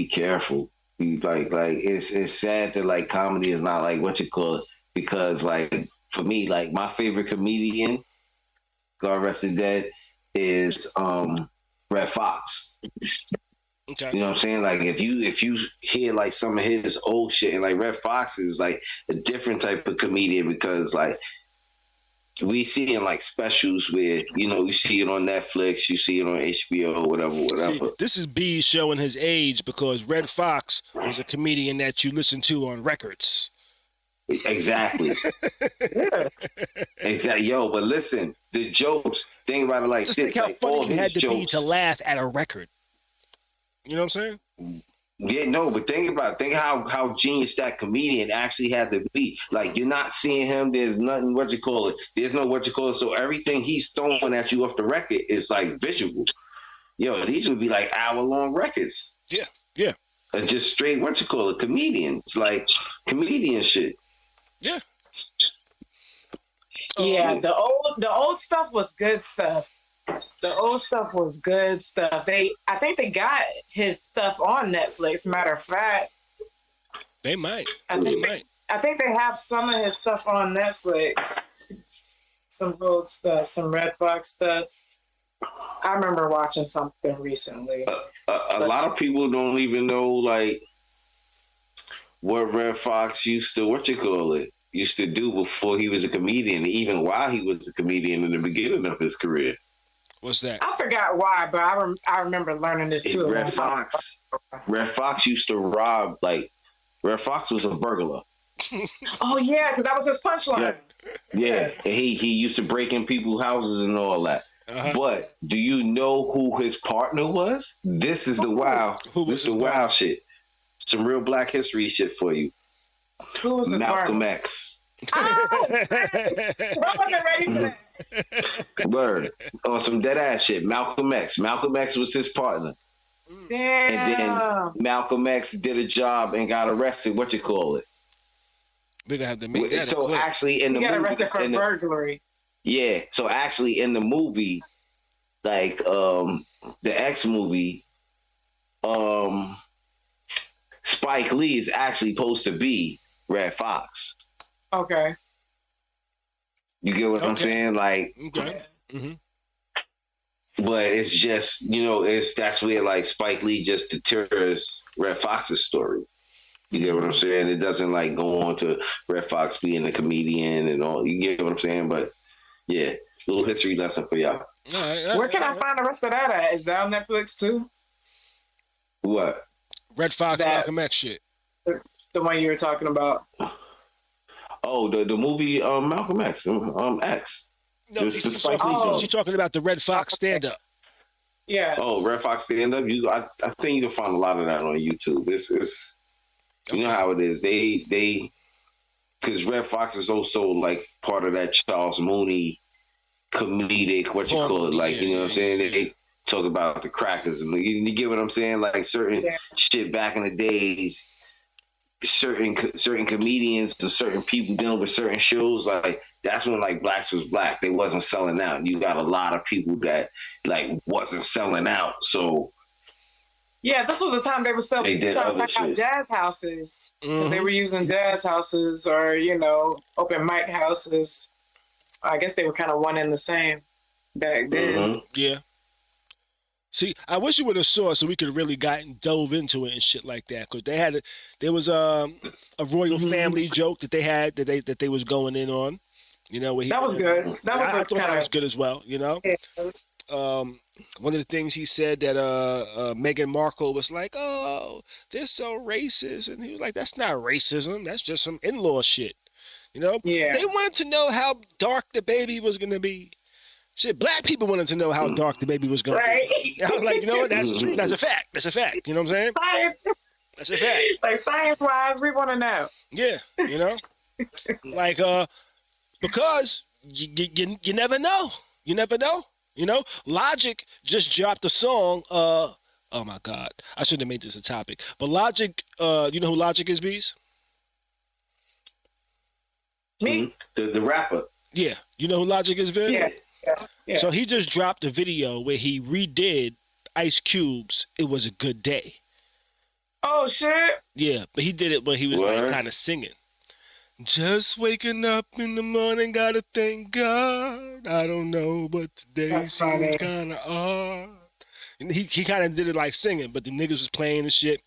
careful. Like it's sad that like comedy is not like what you call it, because like for me, like my favorite comedian, God rest his dead, is Red Fox. Okay. You know what I'm saying? Like if you hear like some of his old shit, and like Red Fox is like a different type of comedian, because like we see in like specials where, you know, you see it on Netflix, you see it on HBO, whatever. This is B showing his age, because Red Fox was a comedian that you listen to on records. Exactly. Exactly. Yo, but listen, the jokes, think about it like just this. Think how like, funny you had to jokes, be to laugh at a record. You know what I'm saying? Yeah, no, but think how genius that comedian actually had to be. Like, you're not seeing him. There's nothing, there's no so everything he's throwing at you off the record is like visual. Yo, these would be like hour-long records. Yeah. And just straight comedians, like comedian shit. Yeah. Yeah, the old stuff was good stuff. The old stuff was good stuff. I think they got his stuff on Netflix. Matter of fact, they might. I think they have some of his stuff on Netflix. Some old stuff, some Red Fox stuff. I remember watching something recently. A lot of people don't even know like what Red Fox used to do before he was a comedian, even while he was a comedian in the beginning of his career. What's that? I forgot why, but I remember learning this too. Red Fox used to rob, like, Red Fox was a burglar. Oh yeah, because that was his punchline. Yeah. And he used to break in people's houses and all that. But do you know who his partner was? This is the wild shit. Some real Black history shit for you. Who was his Malcolm partner? X. Oh, I wasn't ready for that. Word. On some dead ass shit. Malcolm X. Malcolm X was his partner. Damn. And then Malcolm X did a job and got arrested. What you call it? We're gonna have to make that. So actually, in the movie, got arrested for burglary. Yeah. So actually, in the movie, like the X movie, Spike Lee is actually supposed to be Red Fox. Okay. You get what I'm saying? Like, okay. but it's just, that's where like Spike Lee just deters Red Fox's story. You get what I'm saying? It doesn't like go on to Red Fox being a comedian and all. You get what I'm saying? But yeah, little history lesson for y'all. All right, Where can I find the rest of that at? Is that on Netflix too? What? Red Fox, Malcolm X shit. The one you were talking about. Oh, the movie Malcolm X, X. No, she's talking about the Red Fox stand-up. Yeah. Oh, Red Fox stand-up. I think you can find a lot of that on YouTube. It's you know how it is. They because Red Fox is also like part of that Charles Mooney comedic, what you call it, like, you know what I'm saying? They talk about the crackers and you get what I'm saying? Like certain shit back in the days, certain comedians and certain people dealing with certain shows, like that's when like blacks was black. They wasn't selling out. You got a lot of people that like wasn't selling out. So yeah, this was the time they were still trying to back out shit. jazz houses. They were using jazz houses or, open mic houses. I guess they were kind of one and the same back then. Yeah. See, I wish you would have saw it so we could have really dove into it and shit like that. Because there was a royal family joke that they had that they was going in on. Where that was good. I thought that was good as well. Yeah, one of the things he said that Meghan Markle was like, "Oh, they're so racist," and he was like, "That's not racism. That's just some in-law shit." Yeah. They wanted to know how dark the baby was gonna be. Shit, black people wanted to know how dark the baby was gonna be. I was like, what? That's true. That's a fact. That's a fact. You know what I'm saying? Science. That's a fact. Like science-wise, we want to know. Yeah. Like because you never know. You never know. Logic just dropped a song. Oh my God, I shouldn't have made this a topic. But Logic, you know who Logic is, Bees? Me? The rapper. Yeah, you know who Logic is, Vin? Yeah. So he just dropped a video where he redid Ice Cube's "It Was a Good Day." Oh shit! Yeah, but he did it when he was like kind of singing. Just waking up in the morning, gotta thank God. I don't know, but today seems kind of odd. And he kind of did it like singing, but the niggas was playing and shit.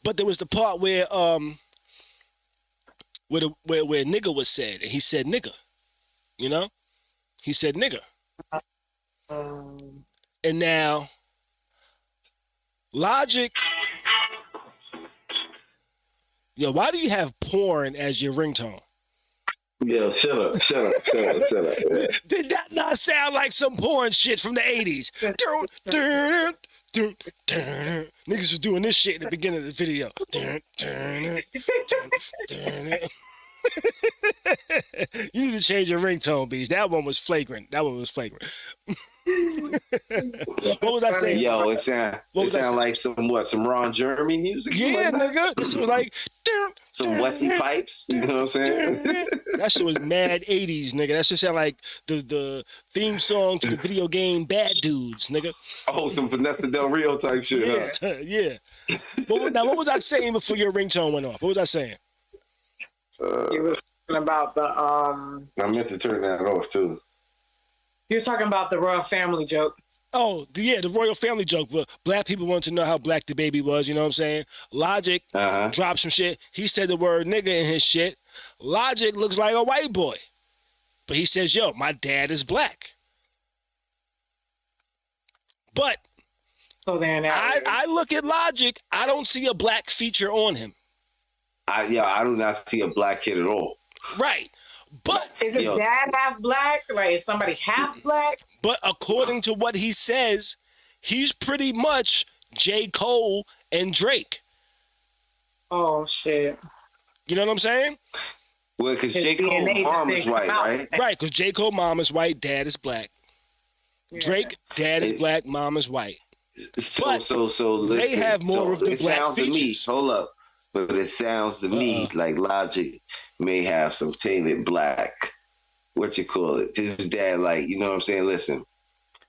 But there was the part where nigga was said, and he said nigga. He said nigga. And now Logic. Yo, why do you have porn as your ringtone? Yo, shut up. Did that not sound like some porn shit from the 80s? Niggas was doing this shit in the beginning of the video. You need to change your ringtone, Beach. That one was flagrant. What was I saying? Yo, it sound like some Ron Jeremy music? Yeah, nigga. This was like some Wesley Pipes. You know what I'm saying? That shit was mad 80s, nigga. That shit sound like the theme song to the video game Bad Dudes, nigga. Oh, some Vanessa Del Rio type shit. Yeah, yeah. Now, what was I saying before your ringtone went off? What was I saying? You was talking about the I meant to turn that off too. You're talking about the royal family joke. Oh, the royal family joke. But black people want to know how black the baby was. You know what I'm saying? Logic dropped some shit. He said the word nigga in his shit. Logic looks like a white boy, but he says, "Yo, my dad is black." But so then I look at Logic. I don't see a black feature on him. I do not see a black kid at all. Right. But is his dad half black? Like, is somebody half black? But according to what he says, he's pretty much J. Cole and Drake. Oh, shit. You know what I'm saying? Well, because J. Cole's mom is white, right? Right, because J. Cole mom is white, dad is black. Yeah. Drake, dad is black, mom is white. So listen, they have more of the black features. Hold up. But it sounds to me like Logic may have some tainted black, his dad, like, you know what I'm saying? Listen,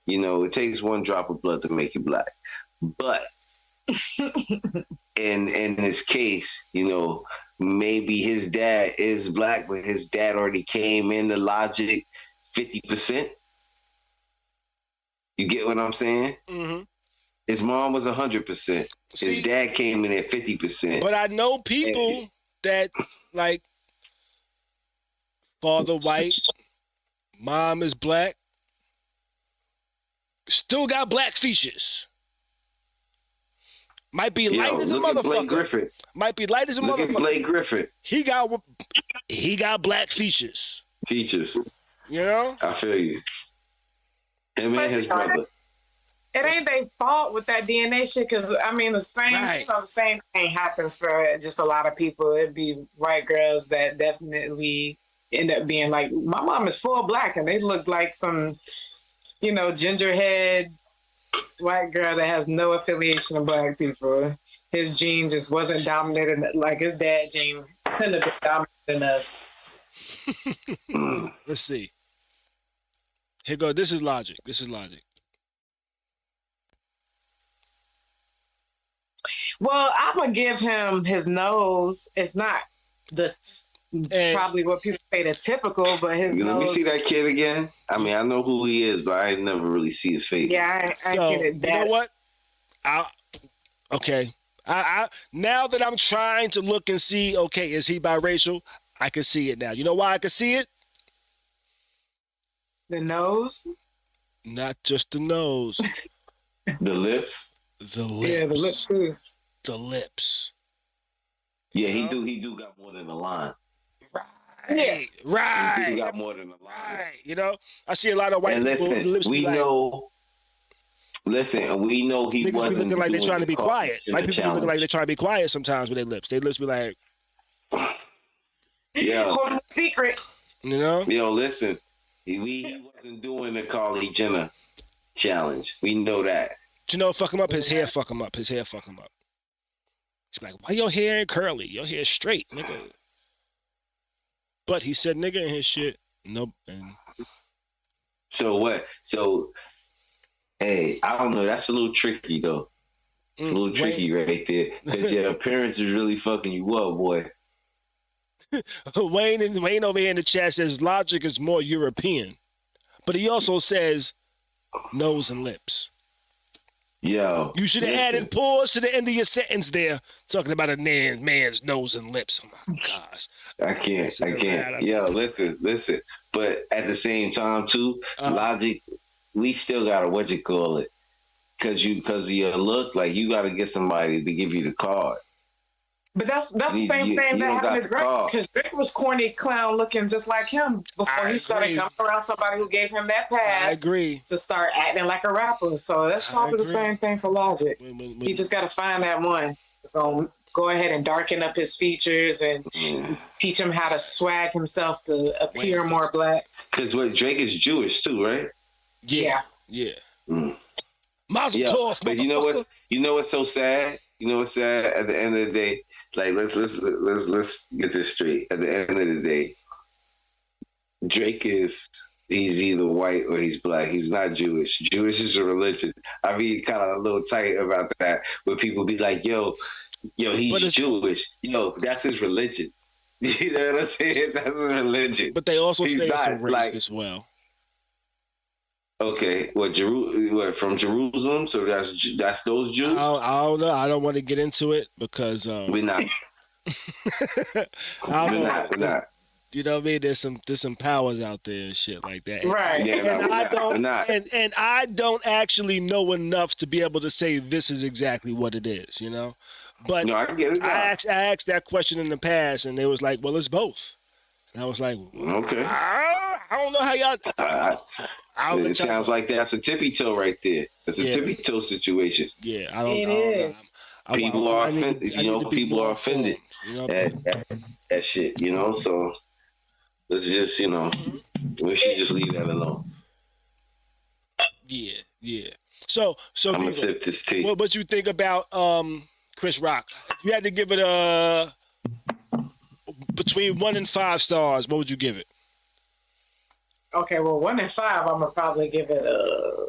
it takes one drop of blood to make you black. But in his case, maybe his dad is black, but his dad already came in the logic 50%. You get what I'm saying? Mm-hmm. His mom was 100%. His dad came in at 50%. But I know people that like father white, mom is black, still got black features. Might be light as a motherfucker. Might be light as a motherfucker. Look at Blake Griffin. He got black features. Features. You know? I feel you. Him and his brother. It ain't their fault with that DNA shit, because I mean the same thing happens for just a lot of people. It'd be white girls that definitely end up being like, my mom is full black, and they look like some, gingerhead white girl that has no affiliation with black people. His gene just wasn't dominated like his dad gene couldn't have been dominant enough. Let's see. Here go. This is logic. Well, I'm gonna give him his nose. It's not probably what people say the typical, but his nose. Let me see that kid again. I mean, I know who he is, but I never really see his face. Yeah, I get it. You know what? Okay. I now that I'm trying to look and see, okay, is he biracial? I can see it now. You know why I can see it? The nose? Not just the nose. The lips? The lips. Yeah, the lips too. The lips. Yeah, he do got more than a line. Right. Right. He do got more than a line. Right. I see a lot of white people. Lips we know he niggas wasn't be looking like they're trying to be quiet. White people be looking like they're trying to be quiet sometimes with their lips. Their lips be like, yeah. Hold secret. Yo, listen. He wasn't doing the Kylie Jenner challenge. We know that. You know what fuck him up? His hair fuck him up. He's like, why your hair ain't curly? Your hair straight, nigga. But he said nigga in his shit. Nope. And so what? So, hey, I don't know. That's a little tricky, though. It's a little tricky right there. Because your appearance is really fucking you up, boy. Wayne over here in the chat says logic is more European. But he also says nose and lips. Yo. You should have added pause to the end of your sentence there, talking about a man's nose and lips. Oh my gosh. I can't. Yo, listen. But at the same time, too, logic, we still got to, what you call it? Because of your look, like, you got to get somebody to give you the card. But that's the same thing that happened to Drake, because Drake was corny clown looking just like him before he started coming around somebody who gave him that pass. I agree. To start acting like a rapper. So that's probably the same thing for Logic. He just got to find that one. So go ahead and darken up his features and teach him how to swag himself to appear more black. Because Drake is Jewish too, right? Yeah. Mazel tov, but you know what? You know what's so sad? You know what's sad? At the end of the day, like let's get this straight. At the end of the day, Drake he's either white or he's black. He's not Jewish. Jewish is a religion. I mean, kind of a little tight about that, where people be like, yo, he's Jewish. That's his religion. You know what I'm saying? That's his religion. But they also say it's a race as well. Okay, from Jerusalem? So that's those Jews? I don't know. I don't want to get into it because we're not. We're not. You know what I mean? There's some powers out there and shit like that. Right. And I don't actually know enough to be able to say this is exactly what it is, But no, I get it. I asked that question in the past, and they was like, "Well, it's both." And I was like, "Okay." I don't know how y'all. It sounds like that's a tippy toe right there. It's a tippy toe situation. Yeah, I don't. It is. People are offended. People are offended at shit. So let's just we should just leave that alone. Yeah. So I'm gonna sip this tea. What you think about Chris Rock? If you had to give it between 1 and 5 stars, what would you give it? Okay, well, 1 and 5, I'm gonna probably give it a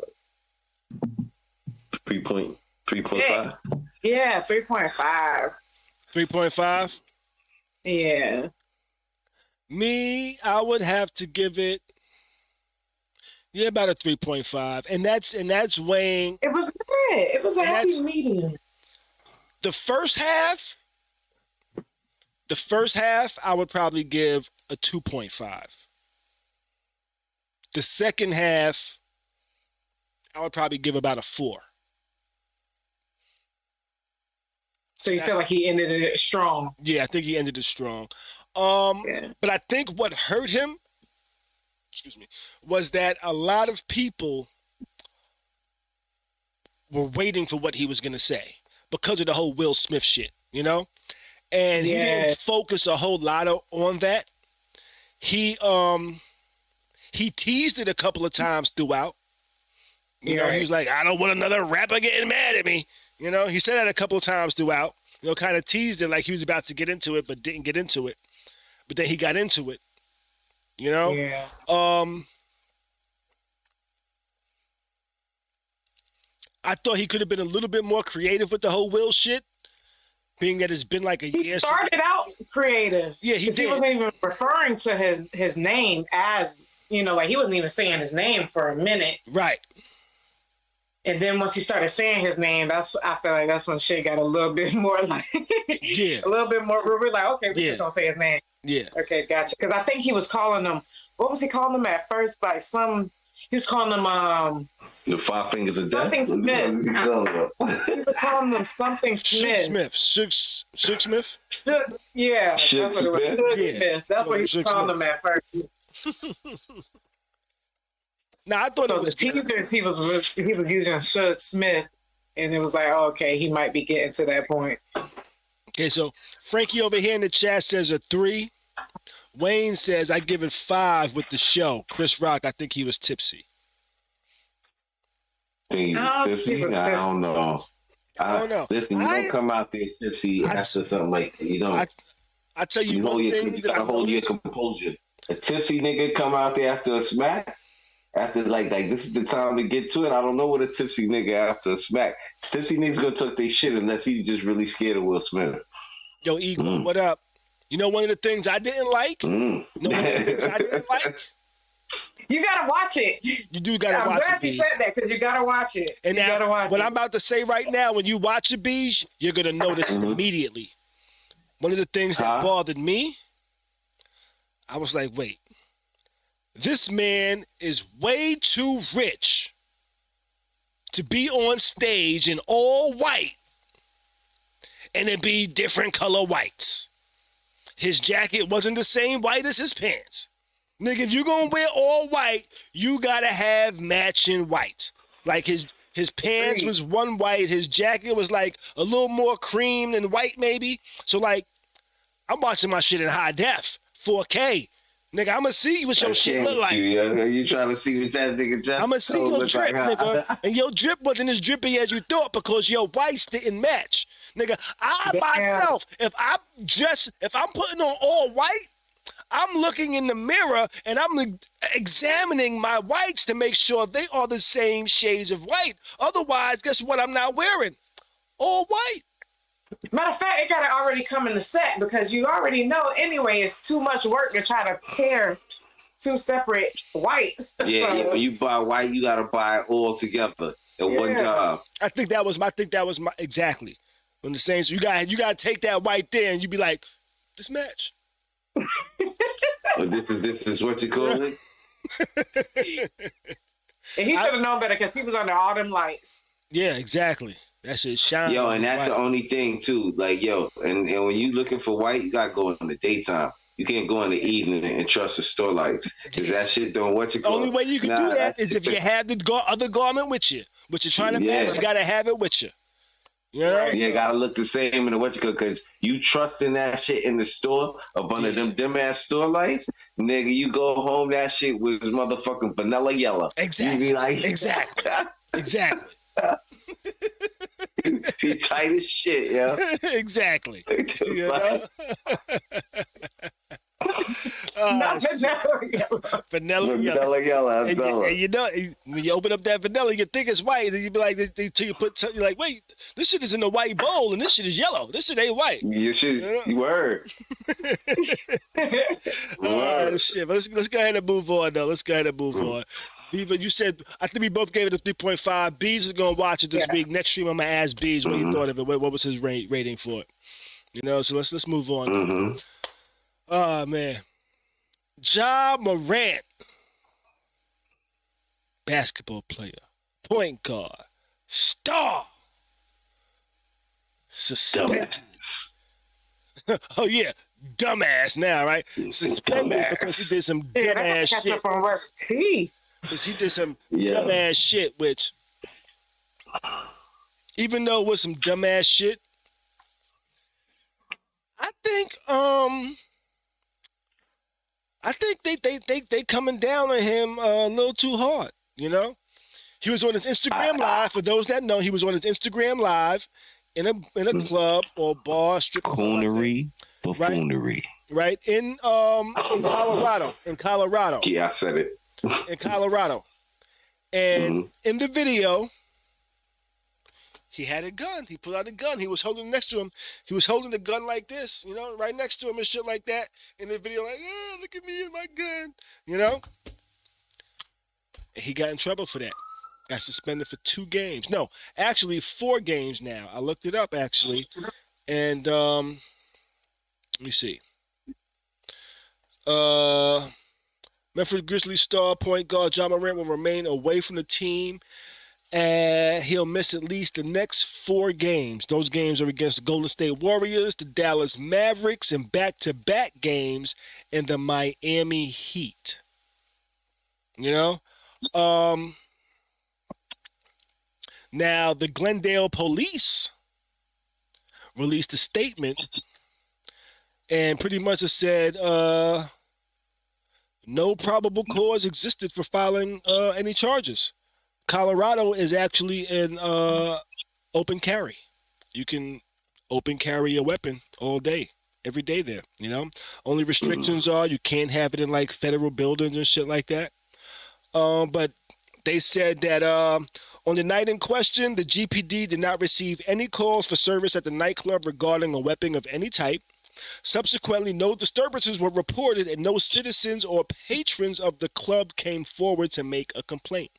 3.5. Yeah, 3.5. 3.5? Yeah. Me, I would have to give it about a 3.5. And that's weighing It was good. It was a happy medium. the first half. The first half, I would probably give a 2.5. The second half, I would probably give about a 4. So you feel like he ended it strong? Yeah, I think he ended it strong. Yeah. But I think what hurt him, was that a lot of people were waiting for what he was going to say because of the whole Will Smith shit, you know? And he didn't focus a whole lot on that. He teased it a couple of times throughout. You know, he was like, I don't want another rapper getting mad at me. You know, he said that a couple of times throughout. You know, kind of teased it like he was about to get into it, but didn't get into it. But then he got into it. You know? Yeah. I thought he could have been a little bit more creative with the whole Will shit, being that it's been like a year. He started out creative. Yeah, he did. He wasn't even referring to his name as, you know, like he wasn't even saying his name for a minute. Right. And then once he started saying his name, I feel like that's when shit got a little bit more like, yeah, a little bit more. We're like, okay, we're just gonna say his name. Yeah. Okay, gotcha. Because I think he was calling them. What was he calling them at first? Like he was calling them the 5 fingers of death. Something Smith. He was calling them something Smith. Shook Smith. Yeah, Shook that's what it was. Smith? Smith. That's what he was calling them at first. Now I thought so it was the teasers he was using Shook Smith, and it was like, oh, okay, he might be getting to that point. Okay, so Frankie over here in the chat says a 3. Wayne says I give it 5 with the show. Chris Rock, I think he was tipsy. I don't know. I don't know. Listen, you don't come out there tipsy after something like, you know. I tell you one thing you gotta hold your composure. A tipsy nigga come out there after a smack. After like this is the time to get to it. I don't know what a tipsy nigga after a smack. Tipsy niggas gonna talk their shit unless he's just really scared of Will Smith. Yo, Eagle, what up? You know one of the things I didn't like? You know one of the things I didn't like? You gotta watch it. You do gotta watch it. I'm glad you said that because you gotta watch it. And you now, gotta watch what it. I'm about to say right now, when you watch it, Beej, you're gonna notice it immediately. One of the things that bothered me, I was like, wait. This man is way too rich to be on stage in all white and it be different color whites. His jacket wasn't the same white as his pants. Nigga, if you gonna wear all white, you gotta have matching white. Like his pants was one white, his jacket was like a little more cream than white maybe. So like, I'm watching my shit in high def, 4K. Nigga, I'ma see what your shit look like. You trying to see what that nigga drip? I'ma see your drip, nigga. And your drip wasn't as drippy as you thought because your whites didn't match. Nigga, myself, if I'm putting on all white, I'm looking in the mirror and I'm examining my whites to make sure they are the same shades of white. Otherwise, guess what I'm not wearing? All white. Matter of fact, it gotta already come in the set because you already know anyway it's too much work to try to pair two separate whites. Yeah, when you buy white, you gotta buy it all together in one job. I think that was my exactly. When the same, so you gotta take that white there and you be like, this match. This is what you call it? And he should have known better because he was under all them lights. Yeah, exactly. That shit shine. Yo, and that's the only thing too. Like, yo, and when you looking for white, you gotta go in the daytime. You can't go in the evening and trust the store lights. Because that shit don't what you call. The only way you can do that is if you have the other garment with you. What you're trying to match, you gotta have it with you. You know? Yeah, gotta look the same in the what you call, because you trusting that shit in the store up under them ass store lights, nigga, you go home, that shit was motherfucking vanilla yellow. Exactly. You be like, exactly. He tight as shit, yo. Exactly. You know? Not vanilla yellow. Vanilla yellow. Vanilla yellow. And you know, when you open up that vanilla, you think it's white, and you be like, till you put, you're like, wait, this shit is in a white bowl, and this shit is yellow. This shit ain't white. You should. You word. Shit. But let's go ahead and move on, though. Let's go ahead and move on. Viva, you said, I think we both gave it a 3.5. Bees is going to watch it this week. Next stream, I'm going to ask Bees what he thought of it. What was his rating for it? You know, so let's move on. Oh, man. Ja Morant. Basketball player. Point guard. Star. Suspended. Oh, yeah. Dumbass now, right? Suspended because he did some dumbass shit. Catch up on Russ T. Because he did some dumbass shit, which, even though it was some dumbass shit, I think they coming down on him a little too hard, you know? He was on his Instagram live. For those that know, he was on his Instagram live in a club or bar, strip club. Coonery, buffoonery. Right? In Colorado. In Colorado. Yeah, I said it. In Colorado. And in the video, he had a gun. He pulled out a gun. He was holding it next to him. He was holding the gun like this, you know, right next to him and shit like that. In the video, like, yeah, look at me and my gun, you know? And he got in trouble for that. Got suspended for 2 games. No, actually 4 games now. I looked it up, actually. And, let me see. Memphis Grizzlies star point guard Ja Morant will remain away from the team, and he'll miss at least the next 4 games. Those games are against the Golden State Warriors, the Dallas Mavericks, and back-to-back games in the Miami Heat. You know? Now, the Glendale police released a statement and pretty much it said no probable cause existed for filing any charges. Colorado is actually an open carry. You can open carry a weapon all day, every day there, you know? Only restrictions are you can't have it in like federal buildings and shit like that. But they said that on the night in question, the GPD did not receive any calls for service at the nightclub regarding a weapon of any type. Subsequently, no disturbances were reported and no citizens or patrons of the club came forward to make a complaint.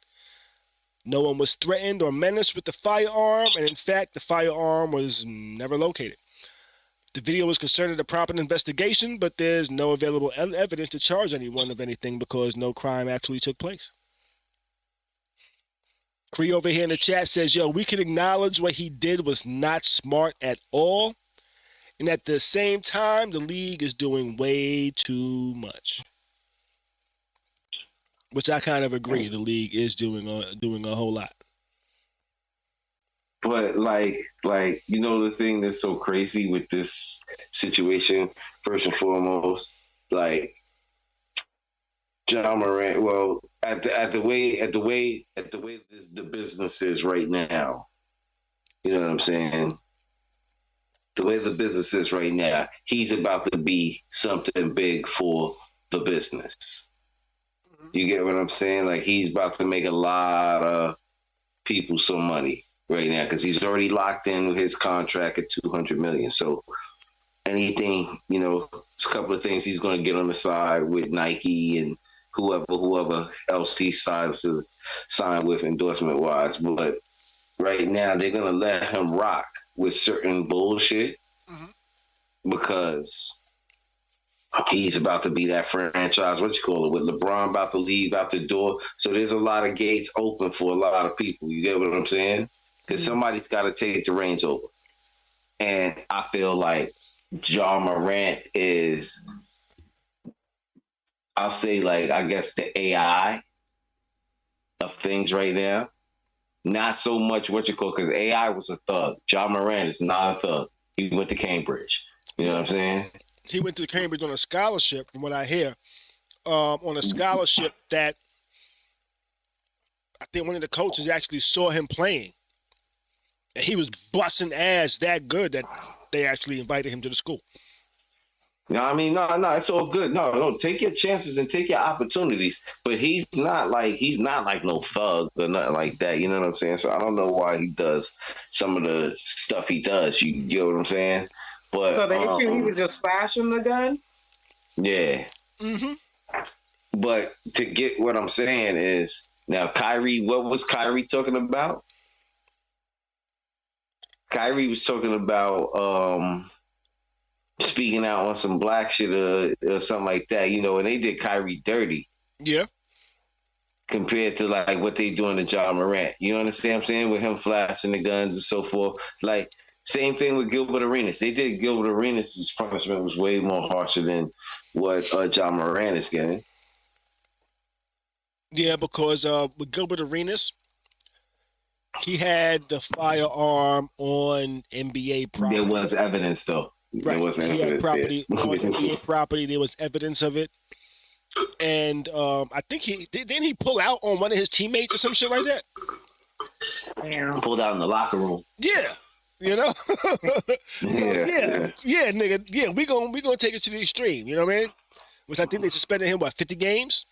No one was threatened or menaced with the firearm, and in fact, the firearm was never located. The video was concerning a proper investigation, but there's no available evidence to charge anyone of anything because no crime actually took place. Khary over here in the chat says, yo, we can acknowledge what he did was not smart at all. And at the same time, the league is doing way too much. Which I kind of agree. The league is doing a whole lot. But like you know, the thing that's so crazy with this situation, first and foremost, like Ja Morant. Well, at the way the business is right now, you know what I'm saying? The way the business is right now, he's about to be something big for the business. You get what I'm saying? Like, he's about to make a lot of people some money right now because he's already locked in with his contract at $200 million. So anything, you know, there's a couple of things he's going to get on the side with Nike and whoever else he decides to sign with endorsement-wise. But right now, they're going to let him rock with certain bullshit because he's about to be that franchise, what you call it, with LeBron about to leave out the door. So there's a lot of gates open for a lot of people. You get what I'm saying? Because somebody's got to take the reins over. And I feel like Ja Morant is, I'll say, like, I guess the AI of things right now. Not so much what you call, because AI was a thug. Ja Morant is not a thug. He went to Cambridge. You know what I'm saying? He went to Cambridge on a scholarship, from what I hear, on a scholarship that I think one of the coaches actually saw him playing. And he was busting ass that good that they actually invited him to the school. No, I mean, no, it's all good. No, take your chances and take your opportunities. But he's not like no thug or nothing like that. You know what I'm saying? So I don't know why he does some of the stuff he does. You get what I'm saying? But So the issue, he was just flashing the gun. yeah. Mm-hmm. But to get what I'm saying is now Khary. What was Khary talking about? Khary was talking about speaking out on some black shit or something like that, you know, and they did Khary dirty. Yeah. Compared to like what they doing to John Morant. You understand what I'm saying? With him flashing the guns and so forth. Like, same thing with Gilbert Arenas. They did Gilbert Arenas' punishment was way more harsher than what John Morant is getting. Yeah, because with Gilbert Arenas, he had the firearm on NBA property. There was evidence, though. Right. There was evidence. He had property on NBA property. There was evidence of it. And I think didn't he pull out on one of his teammates or some shit like that? Damn. Pulled out in the locker room. Yeah. You know? Yeah, nigga. Yeah, we gonna take it to the extreme, you know what I mean? Which I think they suspended him, 50 games?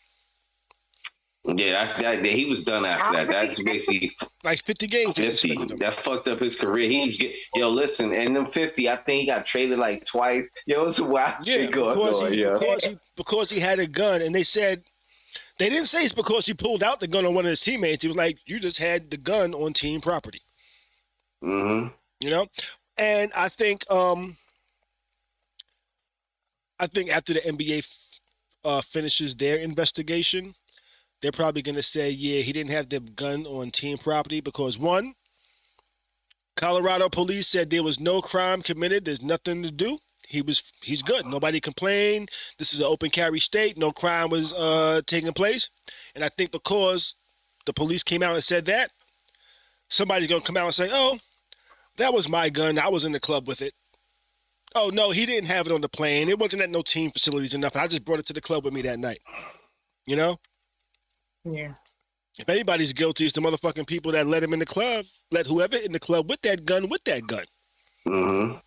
Yeah, that he was done after that. That's basically like 50 games. 50. That fucked up his career. He was listen, and them 50, I think he got traded like twice. Yo, it's a wild shit going on. Because he had a gun, and they said they didn't say it's because he pulled out the gun on one of his teammates. He was like, you just had the gun on team property. Mm-hmm. You know, and I think after the NBA finishes their investigation, they're probably going to say, yeah, he didn't have the gun on team property because, one, Colorado police said there was no crime committed. There's nothing to do. He's good. Nobody complained. This is an open carry state. No crime was taking place. And I think because the police came out and said that, somebody's going to come out and say, oh, that was my gun. I was in the club with it. Oh, no, he didn't have it on the plane. It wasn't at no team facilities or nothing. I just brought it to the club with me that night. You know? Yeah. If anybody's guilty, it's the motherfucking people that let him in the club, let whoever in the club with that gun. Mm-hmm.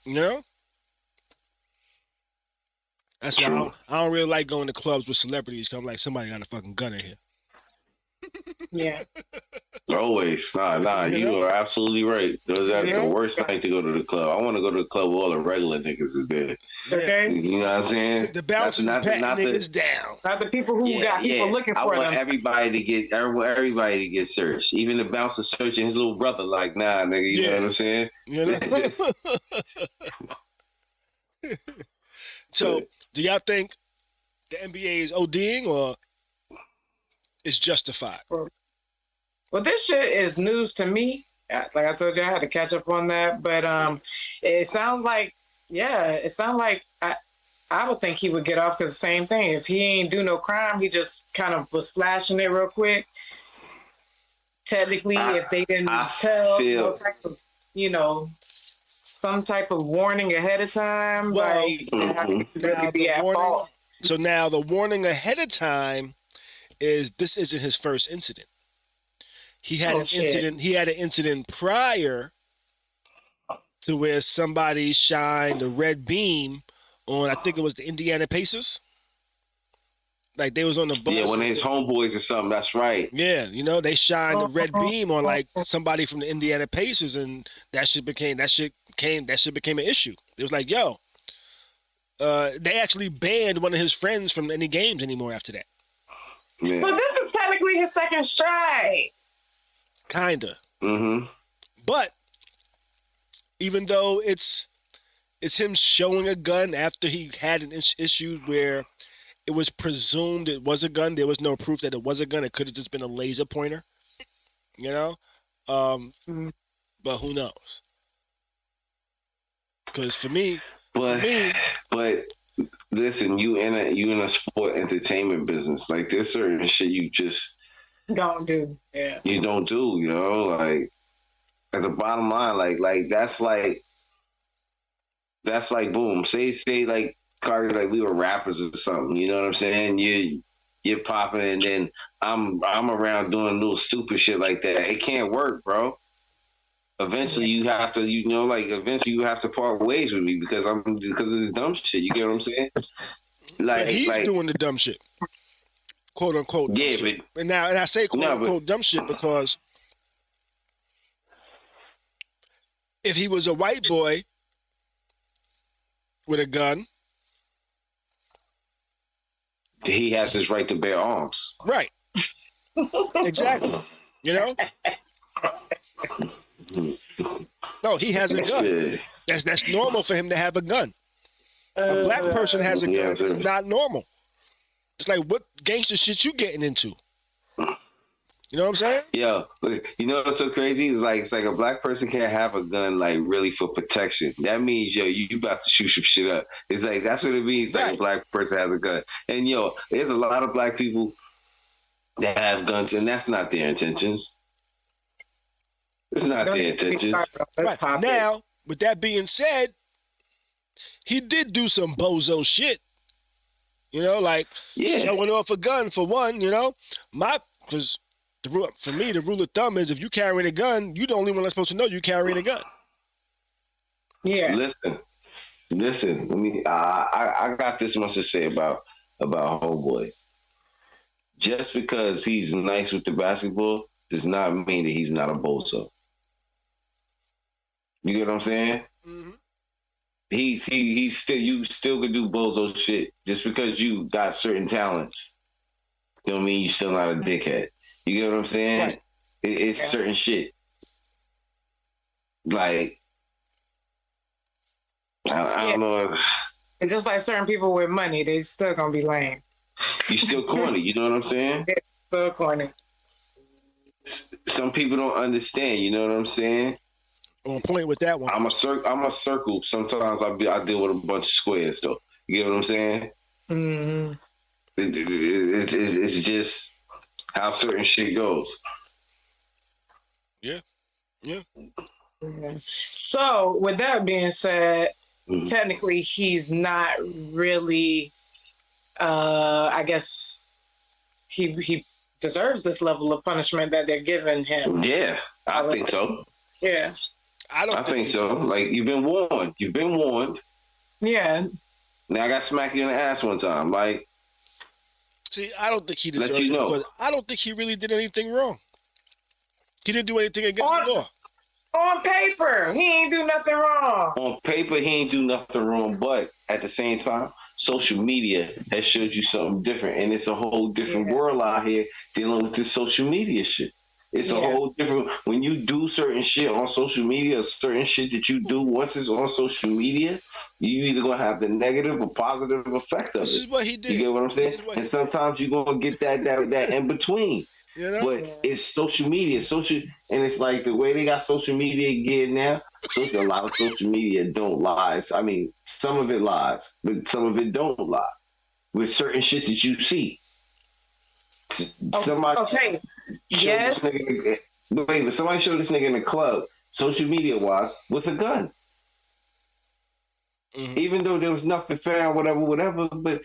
You know? That's why I don't really like going to clubs with celebrities because I'm like, somebody got a fucking gun in here. Yeah. Always. Nah, you are absolutely right. That's the worst night to go to the club. I want to go to the club where all the regular niggas is there. Okay. You know what I'm saying? The bouncers patting niggas down. Not the people who got people looking for them. I want everybody to get searched. Even the bouncer searching his little brother like, nah, nigga, you know what I'm saying? You know? So, do y'all think the NBA is ODing or is justified? Well, this shit is news to me. Like I told you, I had to catch up on that. But it sounds like, I would think he would get off because the same thing. If he ain't do no crime, he just kind of was flashing it real quick. Technically, if they didn't tell no type of, some type of warning ahead of time, be at fault. So now the warning ahead of time is this isn't his first incident. He had incident. He had an incident prior to where somebody shined a red beam on. I think it was the Indiana Pacers. Like they was on the bus. Yeah, one of his homeboys or something. That's right. Yeah, they shined a red beam on like somebody from the Indiana Pacers, and that shit became an issue. It was like, yo, they actually banned one of his friends from any games anymore after that. Yeah. So this is technically his second strike. Kinda. Mm-hmm. But even though it's him showing a gun after he had an issue where it was presumed it was a gun, there was no proof that it was a gun. It could have just been a laser pointer, But who knows? Because for me, listen, you in a sport entertainment business. Like there's certain shit you just don't do. Yeah. You don't do, like at the bottom line, like that's like boom. Say like Khary, like we were rappers or something, you know what I'm saying? You're popping and then I'm around doing little stupid shit like that. It can't work, bro. eventually you have to, eventually you have to part ways with me because of the dumb shit. You get what I'm saying? But he's doing the dumb shit, quote unquote. Dumb Yeah, shit. And I say quote unquote dumb shit because if he was a white boy with a gun, he has his right to bear arms. Right. Exactly. You know? No, he has a gun. That's normal for him to have a gun. A black person has a gun. It's not normal. It's like, what gangster shit you getting into? You know what I'm saying? Yeah, you know what's so crazy? It's like a black person can't have a gun like really for protection. That means you about to shoot some shit up. It's like that's what it means. Like a black person has a gun, and there's a lot of black people that have guns, and that's not their intentions. It's not their intentions. Right. Now, with that being said, he did do some bozo shit. You know, like showing off a gun for one. You know, because. For me, the rule of thumb is if you carrying a gun, you the only one that's supposed to know you carrying a gun. Yeah. Listen. I got this much to say about homeboy. Just because he's nice with the basketball does not mean that he's not a bozo. You get what I'm saying? Mm-hmm. He's still, you still can do bozo shit just because you got certain talents. Don't mean you're still not a dickhead. You get what I'm saying? Right. It's certain shit. Like, I don't know. It's just like certain people with money, they still gonna be lame. You still corny, you know what I'm saying? They're still corny. Some people don't understand, you know what I'm saying? On point with that one. I'm a circle. Sometimes I deal with a bunch of squares, though. You get what I'm saying? Mm-hmm. It's just how certain shit goes. Yeah. So, with that being said, technically he's not really, I guess he deserves this level of punishment that they're giving him. Yeah, I think so. Yeah. I think so. Like, you've been warned. Yeah. Now I got smacked you in the ass one time. Like, see, I don't think he deserves it because I don't think he really did anything wrong. He didn't do anything against the law. On paper, he ain't do nothing wrong. On paper, he ain't do nothing wrong, but at the same time, social media has showed you something different, and it's a whole different world out here dealing with this social media shit. It's a whole different, when you do certain shit on social media, certain shit that you do once it's on social media, you either gonna have the negative or positive effect of it. This is what he did. You get what I'm saying? And sometimes you're gonna get that in between. You know? But it's social media, and it's like the way they got social media geared now. A lot of social media don't lie. I mean, some of it lies, but some of it don't lie. With certain shit that you see. Somebody yes. But somebody showed this nigga in the club, social media wise, with a gun. Mm-hmm. Even though there was nothing found, whatever, but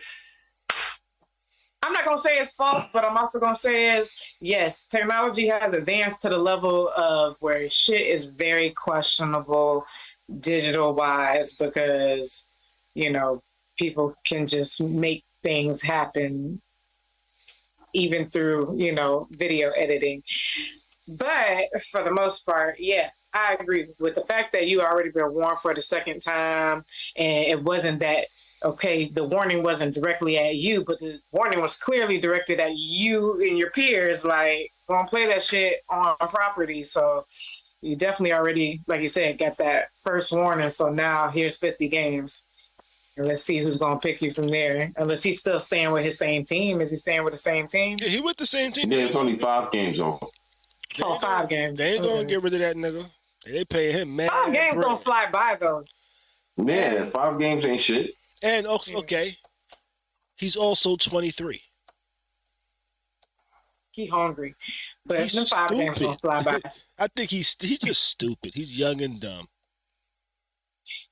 I'm not gonna say it's false, but I'm also gonna say is yes, technology has advanced to the level of where shit is very questionable digital wise because, people can just make things happen even through, video editing. But for the most part, I agree with the fact that you already been warned for the second time, and it wasn't that, the warning wasn't directly at you, but the warning was clearly directed at you and your peers, like, don't play that shit on property. So you definitely already, like you said, got that first warning. So now here's 50 games. And let's see who's going to pick you from there. Unless he's still staying with his same team. Is he staying with the same team? Yeah, he with the same team. Yeah, it's only 5 games on. 5 games. They ain't going to get rid of that nigga. They pay him, man. 5 games going to fly by, though. Yeah, 5 games ain't shit. And, he's also 23. He hungry. But he's 5 games going to fly by. I think he's just stupid. He's young and dumb.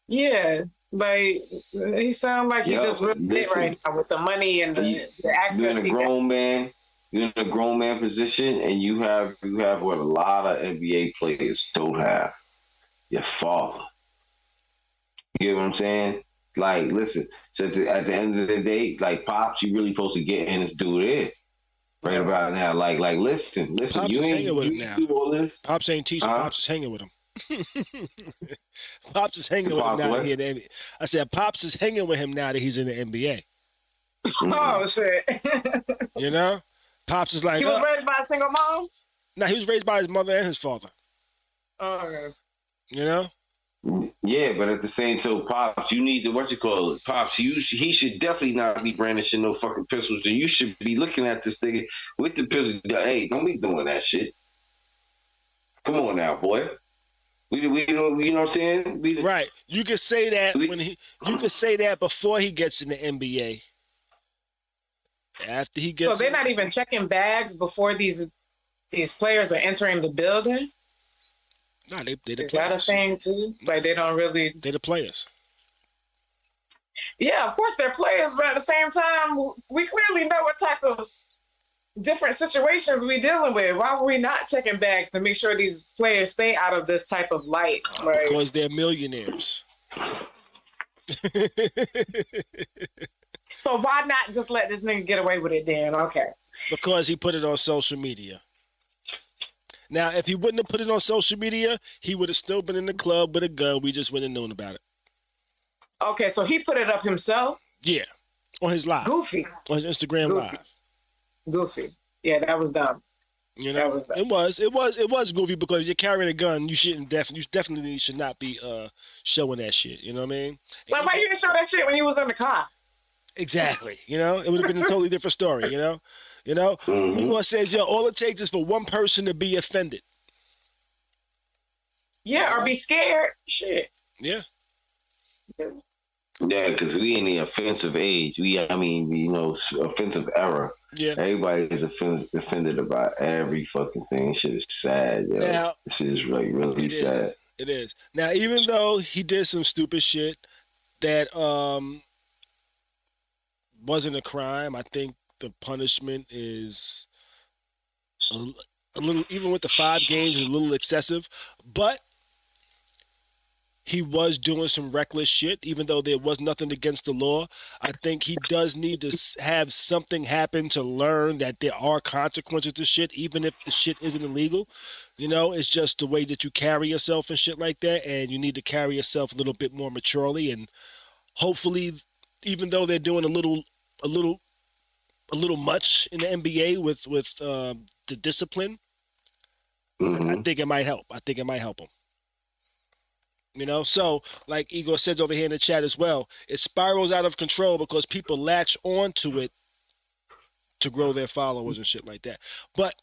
Yeah. Like, he sounds like he just really lit right now with the money and the access. You're in a grown man position, and you have what a lot of NBA players don't have. your father. You get what I'm saying? Like, listen. So at the end of the day, like, Pops, you really supposed to get in this dude here right about now. Like, listen. Pops You is ain't hanging with him now. do all this. Pops ain't teaching. Pops is hanging with him. Pops is hanging with him now that he's in the NBA. I said Pops is hanging with him now that he's in the NBA. Oh shit! You know, Pops is like he was raised by a single mom. No, he was raised by his mother and his father. Oh, okay. You know. Yeah, but at the same time, Pops, you need to Pops, he should definitely not be brandishing no fucking pistols, and you should be looking at this thing with the pistol. Hey, don't be doing that shit. Come on now, boy. We don't, you know what I'm saying? Right. You could say that you could say that before he gets in the NBA. After he gets, so they're not even checking bags before these players are entering the building. No, they the Is players. that a thing too? Like they don't really. They're the players. Yeah, of course they're players, but at the same time, we clearly know what type of different situations we dealing with. Why were we not checking bags to make sure these players stay out of this type of light? Like, because they're millionaires. So why not just let this nigga get away with it then? Okay. Because he put it on social media. Now, if he wouldn't have put it on social media, he would have still been in the club with a gun. We just wouldn't have known about it. Okay, so he put it up himself? Yeah. On his live. Goofy. On his Instagram live. Goofy. Yeah, that was dumb. You know, it was goofy because if you're carrying a gun, you definitely should not be showing that shit. You know what I mean? Like, why you didn't show that shit when you was in the car? Exactly. You know, it would have been a totally different story. You know. He says, yo, all it takes is for one person to be offended. Yeah, or be scared. Shit. Yeah. Yeah, because we in the offensive age. Offensive era. Yeah. Everybody is offended about every fucking thing. Shit is sad, yo. Now, this shit is like really sad. It is. Now, even though he did some stupid shit that wasn't a crime, I think the punishment is a little, even with the 5 games, is a little excessive. But he was doing some reckless shit, even though there was nothing against the law. I think he does need to have something happen to learn that there are consequences to shit, even if the shit isn't illegal. You know, it's just the way that you carry yourself and shit like that, and you need to carry yourself a little bit more maturely. And hopefully, even though they're doing a little much in the NBA with the discipline, I think it might help. I think it might help him. You know, so like Igor says over here in the chat as well, it spirals out of control because people latch onto it to grow their followers and shit like that. But,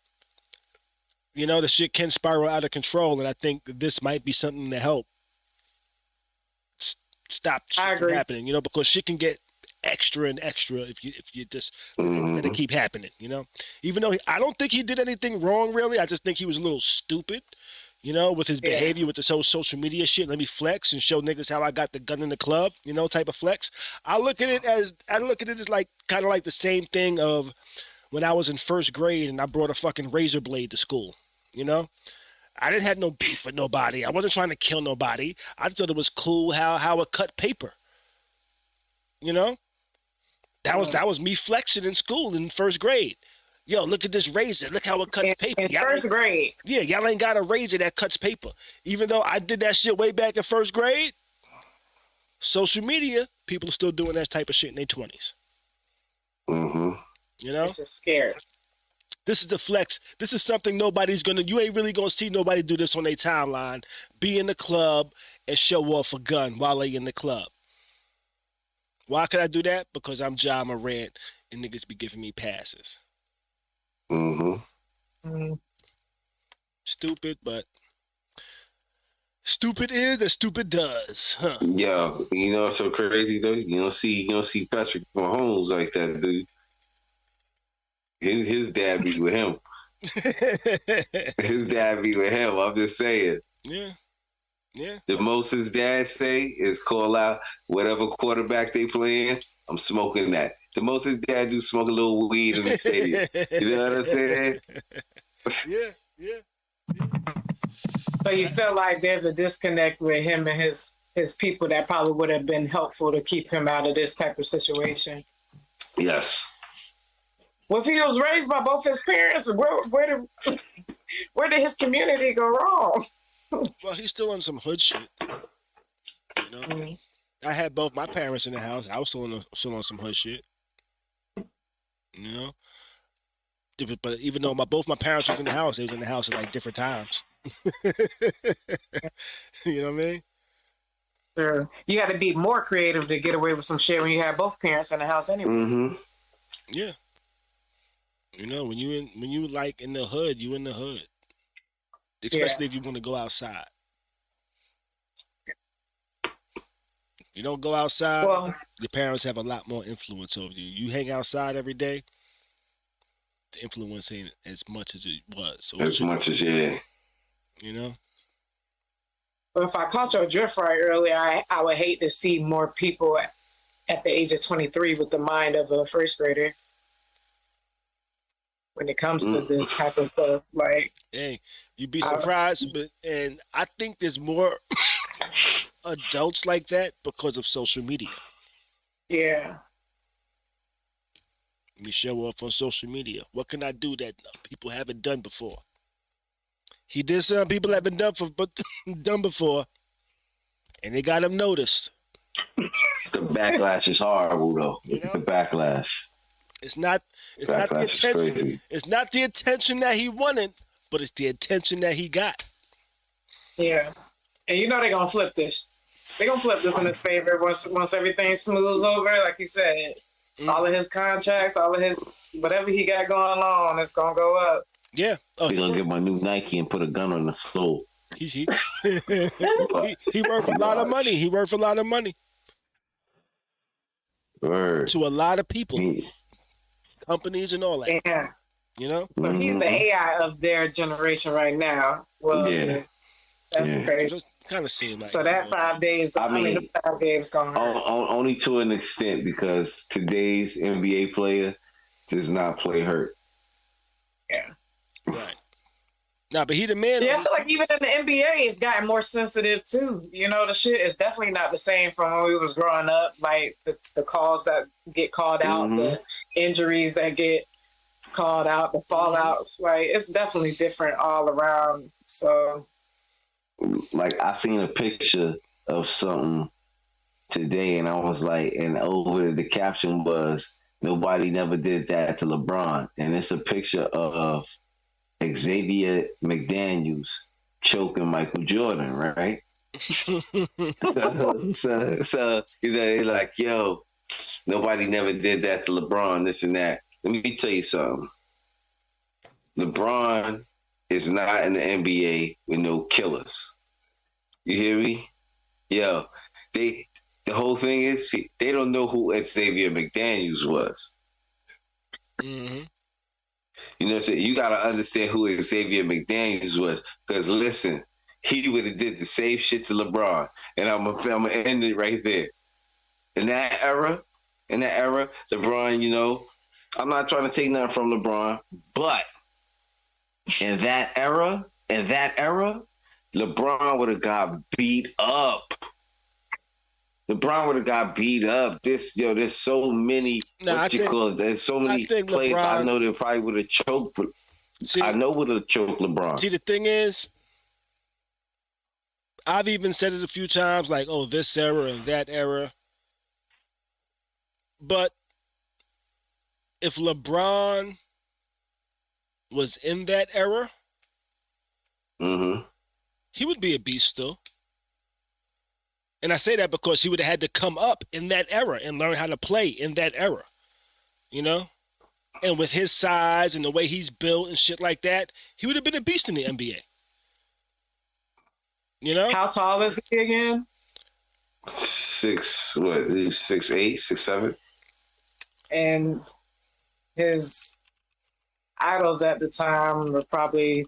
you know, the shit can spiral out of control, and I think this might be something to help stop shit from happening, you know, because shit can get extra and extra if you just let it keep happening, you know. Even though I don't think he did anything wrong, really. I just think he was a little stupid. You know, with his behavior, with this whole social media shit. Let me flex and show niggas how I got the gun in the club, you know, type of flex. I look at it as like kind of like the same thing of when I was in first grade and I brought a fucking razor blade to school. You know, I didn't have no beef with nobody. I wasn't trying to kill nobody. I thought it was cool how it cut paper. You know, that was me flexing in school in first grade. Yo, look at this razor. Look how it cuts paper. In first grade. Yeah, y'all ain't got a razor that cuts paper. Even though I did that shit way back in first grade, social media, people are still doing that type of shit in their 20s. You know? It's just scared. This is the flex. This is something you ain't really gonna see nobody do this on their timeline. Be in the club and show off a gun while they in the club. Why could I do that? Because I'm Ja Morant and niggas be giving me passes. Stupid, but stupid is that stupid does. Huh? Yo, you know what's so crazy though? You don't see Patrick Mahomes like that, dude. His dad be with him. His dad be with him. I'm just saying. Yeah. The most his dad say is call out whatever quarterback they playing. I'm smoking that. The most his dad do smoke a little weed in the stadium. You know what I'm saying? Yeah. So you feel like there's a disconnect with him and his people that probably would have been helpful to keep him out of this type of situation. Yes. Well, if he was raised by both his parents, where did his community go wrong? Well, he's still on some hood shit. You know, I had both my parents in the house. I was still on some hood shit. You know, but even though both my parents was in the house, they was in the house at like different times. You know what I mean? Sure. You got to be more creative to get away with some shit when you have both parents in the house anyway. Mm-hmm. Yeah. You know, when you like in the hood, you in the hood. Especially if you want to go outside. You don't go outside, your parents have a lot more influence over you. You hang outside every day, the influence ain't as much as it was. So as much as, yeah. You know? But if I caught your drift right earlier, I would hate to see more people at the age of 23 with the mind of a first grader when it comes to this type of stuff. Like, hey, you'd be surprised, and I think there's more adults like that because of social media. Yeah. We show off on social media. What can I do that people haven't done before? He did something people haven't done before, and they got him noticed. The backlash is horrible, though. You know? The backlash. It's not the attention. It's not the attention that he wanted, but it's the attention that he got. Yeah, and you know they're gonna flip this. They're gonna flip this in his favor once everything smooths over. Like you said, all of his contracts, all of his whatever he got going on, it's gonna go up. Yeah. Oh, he's gonna get my new Nike and put a gun on the sole. He worth a lot of money. He worth a lot of money. Word. To a lot of people, companies and all that. Yeah. You know? So he's the AI of their generation right now. Well, yeah. That's crazy. It kind of seemed like so that 5 days. I mean, the 5 days gonna hurt. Only to an extent, because today's NBA player does not play hurt. Yeah. Right. Nah, but he the man. Yeah, I feel like even in the NBA, it's gotten more sensitive too. You know, the shit is definitely not the same from when we was growing up. Like the calls that get called out, the injuries that get called out, the fallouts. Like it's definitely different all around. So, like I seen a picture of something today, and I was like, and over the caption was, "Nobody never did that to LeBron," and it's a picture of Xavier McDaniels choking Michael Jordan, right? so you know, like, yo, nobody never did that to LeBron, this and that. Let me tell you something. LeBron is not in the NBA with no killers. You hear me? Yo, the whole thing is, see, they don't know who Xavier McDaniels was. Mm-hmm. You know what I'm saying? You got to understand who Xavier McDaniels was. Because, listen, he would have did the same shit to LeBron. And I'm going to end it right there. In that era, LeBron, you know, I'm not trying to take nothing from LeBron, but in that era, LeBron would have got beat up. There's so many. There's so many players I know that probably would have choked. Would have choked LeBron. See, the thing is, I've even said it a few times, like, oh, this era and that era. But if LeBron was in that era, he would be a beast still. And I say that because he would have had to come up in that era and learn how to play in that era, you know? And with his size and the way he's built and shit like that, he would have been a beast in the NBA. You know? How tall is he again? 6'8", 6'7". And his idols at the time were probably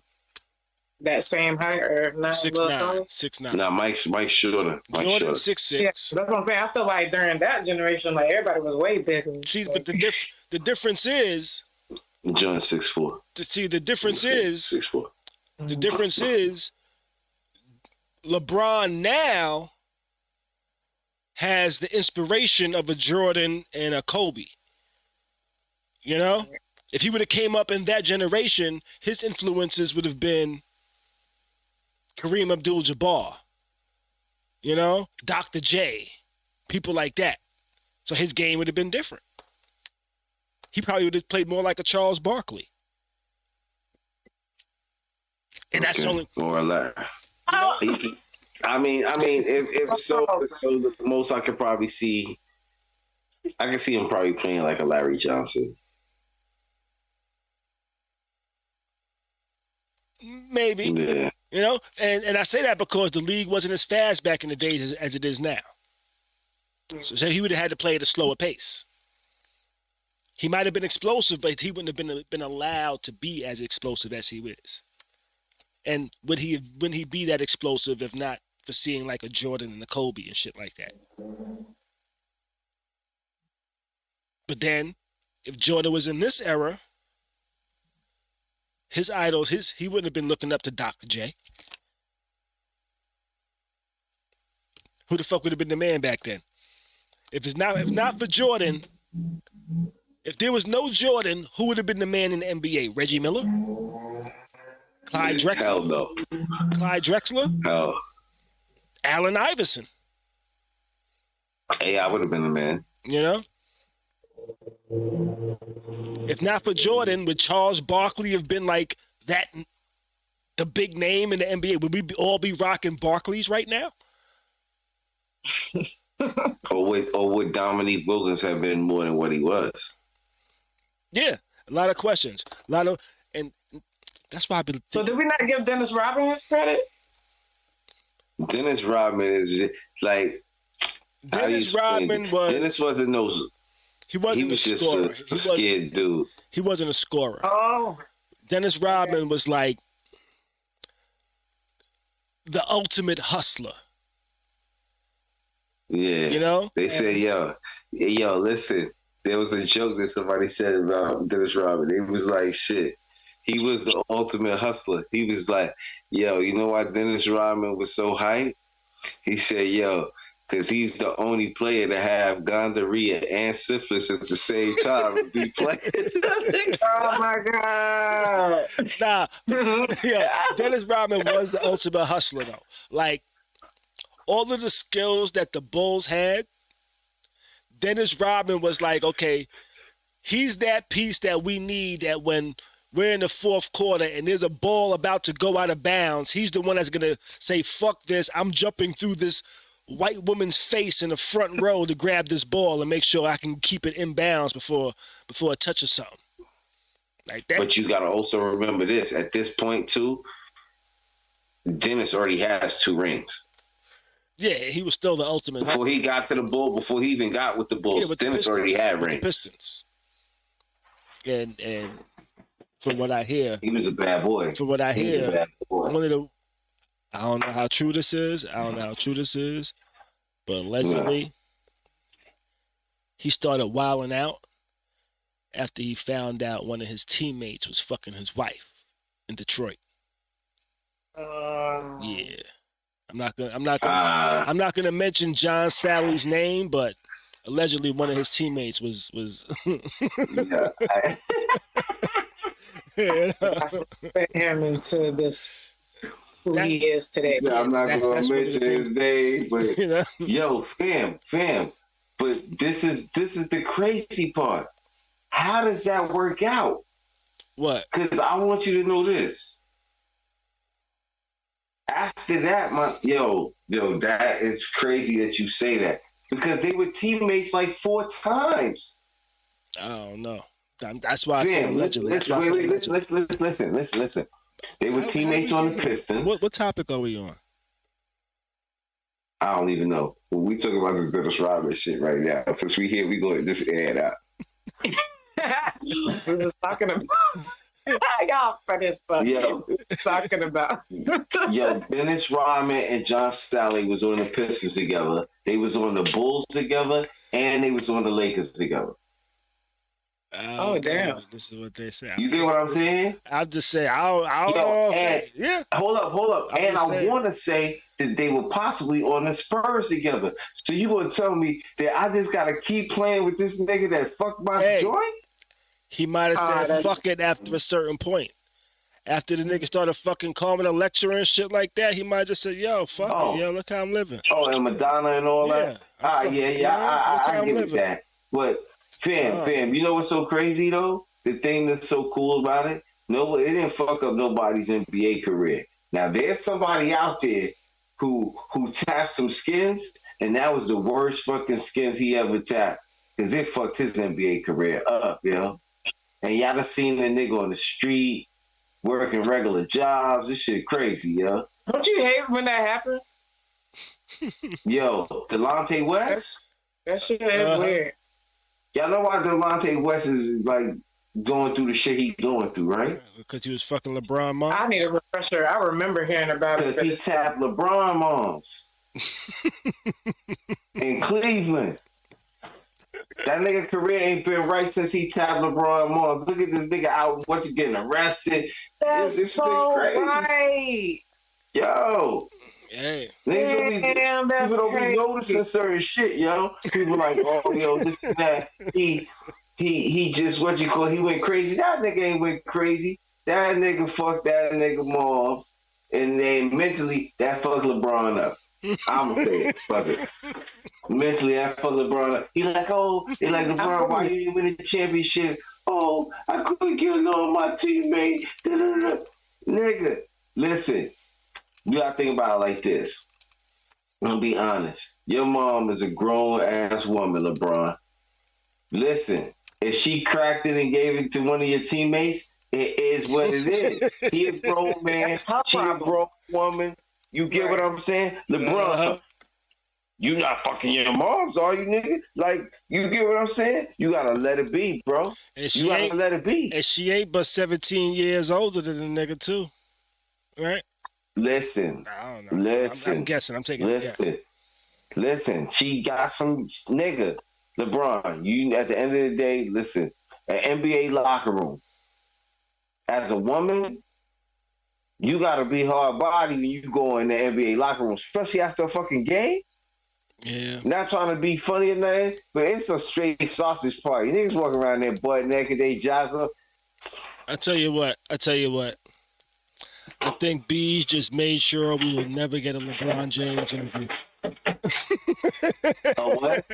that same height or not? 6'9". No, Mike's shorter. Jordan 6'6". Yeah, that's what I'm saying. I feel like during that generation, like everybody was way bigger. See, but the difference is Jordan 6'4". See, the difference is 6'4". The difference is LeBron now has the inspiration of a Jordan and a Kobe. You know? If he would have came up in that generation, his influences would have been Kareem Abdul-Jabbar. You know? Dr. J. People like that. So his game would have been different. He probably would have played more like a Charles Barkley. And that's only or less. I mean, if so the most I could probably see, I can see him probably playing like a Larry Johnson. Maybe. Yeah. You know, and I say that because the league wasn't as fast back in the days as it is now. So he would have had to play at a slower pace. He might have been explosive, but he wouldn't have been allowed to be as explosive as he is. And would he be that explosive if not for seeing like a Jordan and a Kobe and shit like that? But then, if Jordan was in this era, his idols, he wouldn't have been looking up to Dr. J. Who the fuck would have been the man back then? If not for Jordan, if there was no Jordan, who would have been the man in the NBA? Reggie Miller? Clyde Drexler? Hell no. Clyde Drexler? Hell. Allen Iverson? Hey, I would have been the man. You know? If not for Jordan, would Charles Barkley have been like that, the big name in the NBA? Would we all be rocking Barkleys right now? or would Dominique Wilkins have been more than what he was? Yeah, a lot of questions. And that's why I've been... So did we not give Dennis Rodman his credit? Dennis Rodman is like... Dennis Rodman was... Dennis wasn't no... He wasn't a scorer. Just a scared dude. He wasn't a scorer. Oh. Dennis Rodman was like the ultimate hustler. Yeah. You know? They said, yo, listen. There was a joke that somebody said about Dennis Rodman. It was like, shit. He was the ultimate hustler. He was like, yo, you know why Dennis Rodman was so hyped? He said, yo, because he's the only player to have gonorrhea and syphilis at the same time and be playing. Oh my God. Nah, yeah, Dennis Rodman was the ultimate hustler though. Like all of the skills that the Bulls had, Dennis Rodman was like, okay, he's that piece that we need that when we're in the fourth quarter and there's a ball about to go out of bounds, he's the one that's going to say, fuck this, I'm jumping through this white woman's face in the front row to grab this ball and make sure I can keep it in bounds before it touches something. Like that. But you got to also remember this. At this point, too, Dennis already has 2 rings. Yeah, he was still the ultimate. Before he got to the Bull, before he even got with the Bulls, with Dennis already had rings. The Pistons. And from what I hear, he was a bad boy. From what I hear, one of the, I don't know how true this is. But allegedly, he started wilding out after he found out one of his teammates was fucking his wife in Detroit. Yeah, I'm not gonna mention John Sally's name, but allegedly one of his teammates was. That's what put him into this. Who he is today. I'm not going to mention his name, but you know? Yo, fam. But this is the crazy part. How does that work out? What? Because I want you to know this. After that, that is crazy that you say that because they were teammates like 4 times. I don't know. That's why I said allegedly. Listen. They were teammates on the Pistons. What topic are we on? I don't even know. We talking about this Dennis Rodman shit right now. Since we here, we go to just air it out. We was talking about y'all funny as fuck. Yo, talking about Dennis Rodman and John Sally was on the Pistons together. They was on the Bulls together, and they was on the Lakers together. Oh, damn. This is what they say. You get what I'm saying? I'll just say I don't know. And Yeah. hold up. And I saying. want to say that they were possibly on the Spurs together. So you gonna tell me that I just gotta keep playing with this nigga that fucked my joint? He might have said fuck it after a certain point. After the nigga started fucking calling a lecture and shit like that, he might just say, yo, fuck it, yo, look how I'm living. Oh, and Madonna and all that? I get it that. But fam, you know what's so crazy though? The thing that's so cool about it, it didn't fuck up nobody's NBA career. Now there's somebody out there who tapped some skins, and that was the worst fucking skins he ever tapped. Cause it fucked his NBA career up, yo. And y'all done seen the nigga on the street, working regular jobs. This shit crazy, yo. Don't you hate when that happened? Yo, Delonte West? That shit is weird. Y'all know why Delonte West is like going through the shit he's going through, right? Because he was fucking LeBron moms. I need a refresher. I remember hearing about it. Because he tapped LeBron moms in Cleveland. That nigga career ain't been right since he tapped LeBron moms. Look at this nigga out, getting arrested. That's this so right. Yo. Hey. Damn, that's people don't crazy. be noticing certain shit, yo. People like, oh, yo, this and that. He just, he went crazy. That nigga ain't went crazy. That nigga fucked that nigga moms. And then mentally, that fucked LeBron up. I'm gonna say it. Fuck it. Mentally, that fucked LeBron up. He like, LeBron, why you didn't win the championship? Oh, I couldn't get along with my teammate. Da-da-da. Nigga, listen. You gotta think about it like this. I'm gonna be honest. Your mom is a grown-ass woman, LeBron. Listen, if she cracked it and gave it to one of your teammates, it is what it is. He a grown man, she a grown woman. You get what I'm saying? LeBron, you not fucking your moms, are you, nigga? Like, you get what I'm saying? You gotta let it be, bro. You gotta let it be. And she ain't but 17 years older than the nigga, too. Right? Listen. I don't know. Listen. I'm guessing. I'm taking a guess. Listen. She got some nigga. LeBron, you at the end of the day, listen, an NBA locker room. As a woman, you gotta be hard body when you go in the NBA locker room, especially after a fucking game. Yeah. Not trying to be funny or nothing, but it's a straight sausage party. Niggas walking around there butt naked, they jazz up. I tell you what. I think Bees just made sure we will never get a LeBron James interview. Oh, what?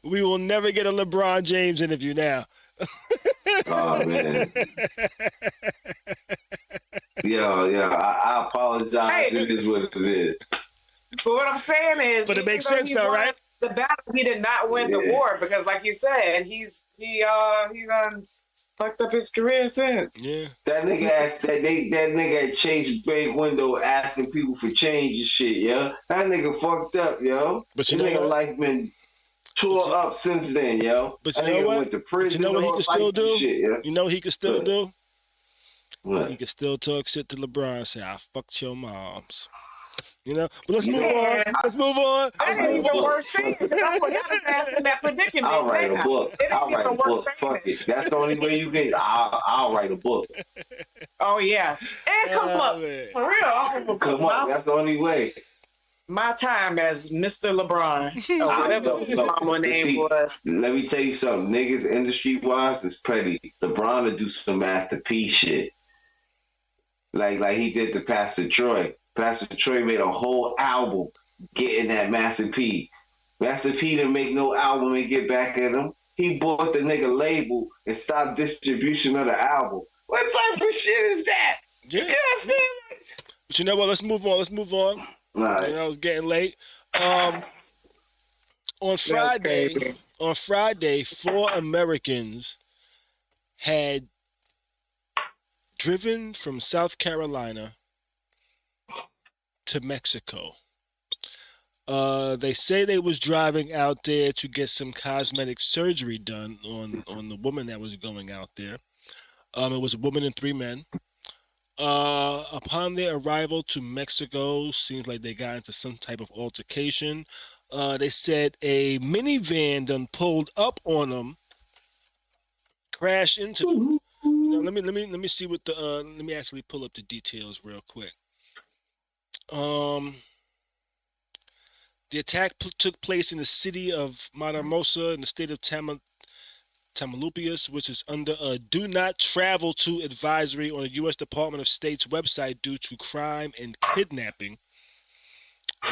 We will never get a LeBron James interview now. Oh, man. I apologize. Hey, it is what it is. But what I'm saying is, but it makes sense though, right? The battle, he did not win the war because, like you said, he fucked up his career since. Yeah. That nigga had changed bank window asking people for change and shit, yo. That nigga fucked up, yo. But you know nigga what? life been tore up since then, yo. But you know what? Went to prison, but you know what he can still do? Shit, yeah? You know what he can still do? What? He can still talk shit to LeBron and say, I fucked your moms. You know? But let's move on. Let's move on. That ain't the worst thing. That's what got his ass in that predicament. I'll write a book. Fuck it. That's the only way you get. I'll write a book. Oh, yeah. And come up. For real. Come on. That's the only way. My time as Mr. LeBron. Or whatever his mama name was. Let me tell you something. Niggas industry-wise is petty. LeBron will do some Master P shit. Like he did to Pastor Troy. Pastor Troy made a whole album getting that Master P. Master P didn't make no album and get back at him. He bought the nigga label and stopped distribution of the album. What type of shit is that? Yeah. But you know what? Let's move on. Right. You know, it's getting late. On Friday, 4 Americans had driven from South Carolina to Mexico. They say they was driving out there to get some cosmetic surgery done on the woman that was going out there. It was a woman and 3 men. Upon their arrival to Mexico, seems like they got into some type of altercation. They said a minivan done pulled up on them crash into them. Now, let me see what the let me actually pull up the details real quick. The attack took place in the city of Matamosa in the state of Tamaulipas, which is under a do not travel to advisory on the U.S. Department of State's website due to crime and kidnapping.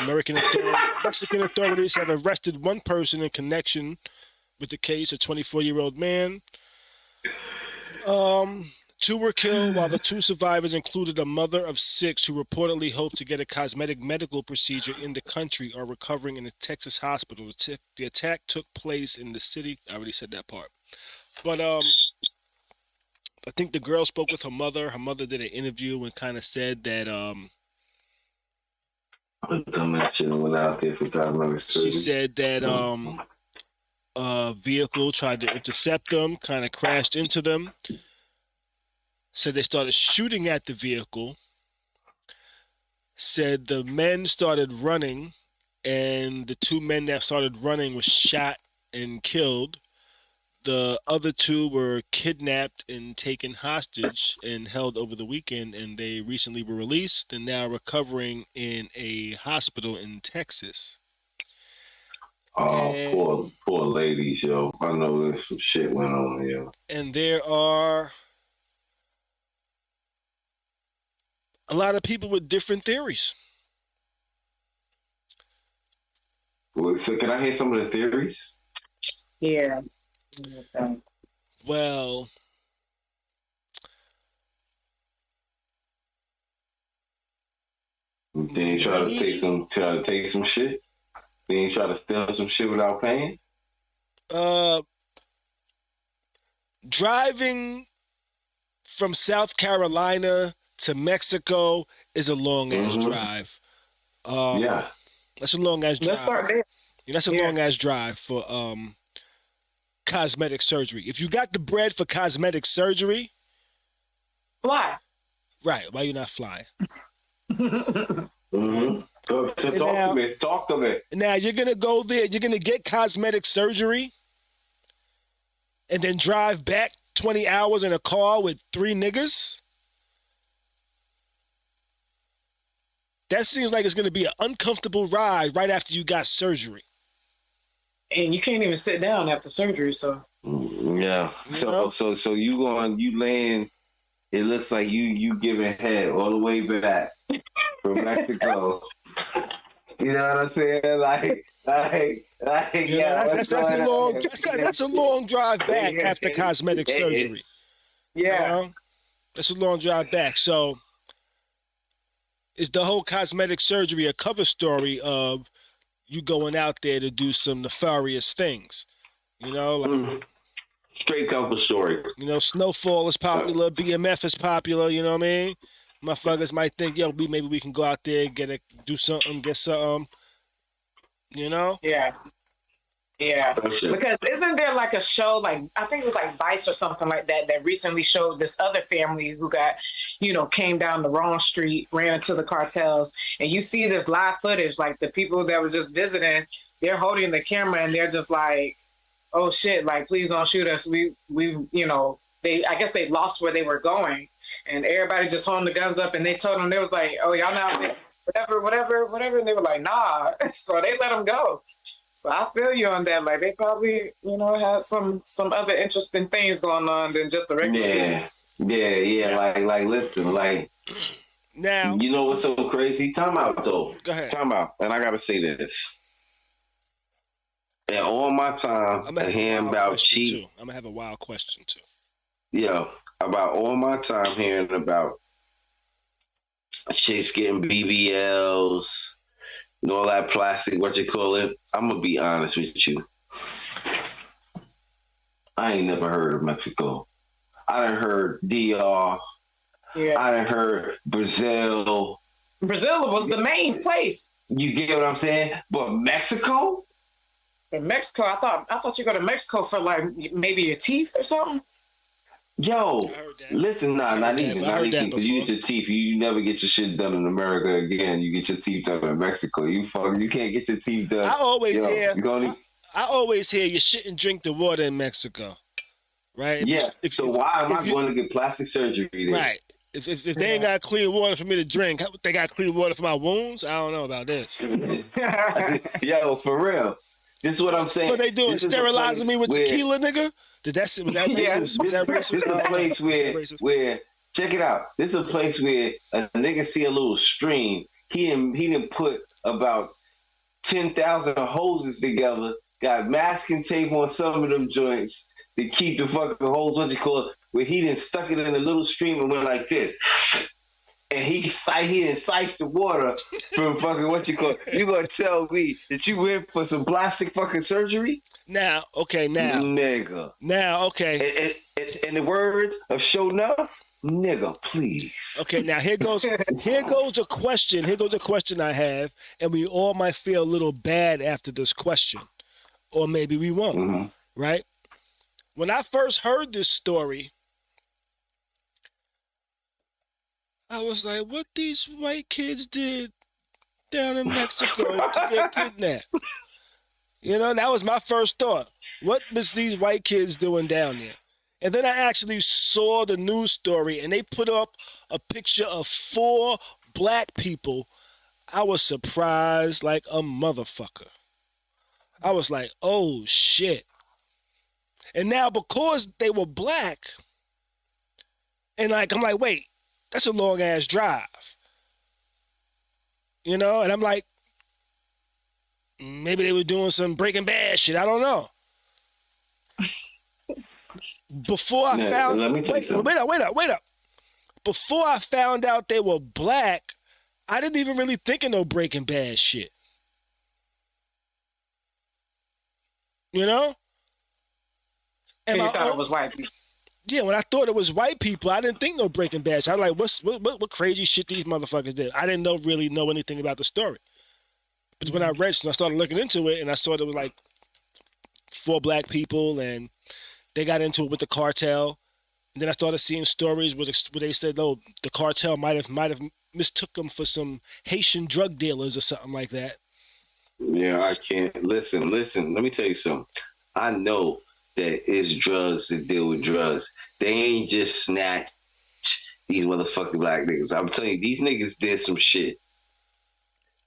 Mexican authorities have arrested one person in connection with the case, a 24-year-old man. Two were killed, while the two survivors included a mother of 6 who reportedly hoped to get a cosmetic medical procedure in the country are recovering in a Texas hospital. The attack took place in the city. I already said that part. But I think the girl spoke with her mother. Her mother did an interview and kind of said that she said that a vehicle tried to intercept them, kind of crashed into them. Said they started shooting at the vehicle. Said the men started running, and the 2 men that started running were shot and killed. The other 2 were kidnapped and taken hostage and held over the weekend, and they recently were released and now recovering in a hospital in Texas. Oh, poor ladies, yo. I know there's some shit went on, yo. And there are a lot of people with different theories. Well, so can I hear some of the theories? Yeah. Well, Then you try to take some shit. Then you try to steal some shit without paying. Driving from South Carolina to Mexico is a long ass drive. Yeah, that's a long ass drive. Let's start there. Yeah, that's a long ass drive for cosmetic surgery. If you got the bread for cosmetic surgery, fly. Right? Why you not flying? Talk to me. Now you're gonna go there. You're gonna get cosmetic surgery, and then drive back 20 hours in a car with 3 niggas. That seems like it's gonna be an uncomfortable ride right after you got surgery. And you can't even sit down after surgery, so. Yeah. So you laying. It looks like you giving head all the way back from Mexico. You know what I'm saying? Like that's a long drive back after cosmetic surgery. Yeah. You know? That's a long drive back. So is the whole cosmetic surgery a cover story of you going out there to do some nefarious things? You know, like straight cover story. You know, Snowfall is popular, BMF is popular, you know what I mean? Motherfuckers might think, yo, maybe we can go out there, do something, get something, you know? Yeah. Yeah. Because isn't there like a show, like, I think it was like Vice or something like that recently showed this other family who got, came down the wrong street, ran into the cartels, and you see this live footage, like the people that were just visiting, they're holding the camera and they're just like, oh shit, like, please don't shoot us. We I guess they lost where they were going. And everybody just holding the guns up, and they told them, they was like, oh, y'all not whatever. And they were like, nah. So they let them go. So I feel you on that. Like, they probably, had some other interesting things going on than just the regular. Yeah. Like, listen, like, now, you know what's so crazy? Time out, though. Go ahead. Time out. And I got to say this. And all my time hearing about cheap. I'm going to have a wild question, too. Yeah, about all my time hearing about chicks getting BBLs and all that plastic, what you call it. I'm going to be honest with you. I ain't never heard of Mexico. I done heard DR. Yeah. I done heard Brazil. Brazil was the main place. You get what I'm saying? But Mexico? In Mexico, I thought you go to Mexico for like maybe your teeth or something. Yo, listen, not easy. Because you use your teeth. You never get your shit done in America again. You get your teeth done in Mexico. You can't get your teeth done. I always hear you shouldn't drink the water in Mexico. right? So why am I going to get plastic surgery then? Right. If they ain't got clean water for me to drink, they got clean water for my wounds? I don't know about this. Yo, for real. This is what I'm saying. What they doing? Sterilizing me with tequila, nigga? Was that racist? Was that racist? This is a place where check it out. This is a place where a nigga see a little stream. He didn't put about 10,000 hoses together, got masking tape on some of them joints to keep the fucking hose, where he done stuck it in a little stream and went like this. And he didn't siphon the water from fucking You gonna tell me that you went for some plastic fucking surgery? Now. Nigga. Now, okay. In the words of Show Enough, nigga, please. Okay, now here goes a question. Here goes a question I have, and we all might feel a little bad after this question. Or maybe we won't, right? When I first heard this story, I was like, what these white kids did down in Mexico to get kidnapped? You know, that was my first thought. What was these white kids doing down there? And then I actually saw the news story, and they put up a picture of 4 black people. I was surprised like a motherfucker. I was like, oh, shit. And now because they were black, and I'm like, wait, that's a long-ass drive. You know? And I'm like, maybe they were doing some Breaking Bad shit. I don't know. Before I found... Wait up. Before I found out they were black, I didn't even really think of no Breaking Bad shit. You know? And you thought it was white people. Yeah, when I thought it was white people, I didn't think no Breaking Bad. I was like, what crazy shit these motherfuckers did? I didn't really know anything about the story. But when I started looking into it, and I saw there was like 4 black people, and they got into it with the cartel. And then I started seeing stories where they said, oh, the cartel might have mistook them for some Haitian drug dealers or something like that. Yeah, I can't. Listen. Let me tell you something. I know that it's drugs that deal with drugs. They ain't just snatch these motherfucking black niggas. I'm telling you, these niggas did some shit.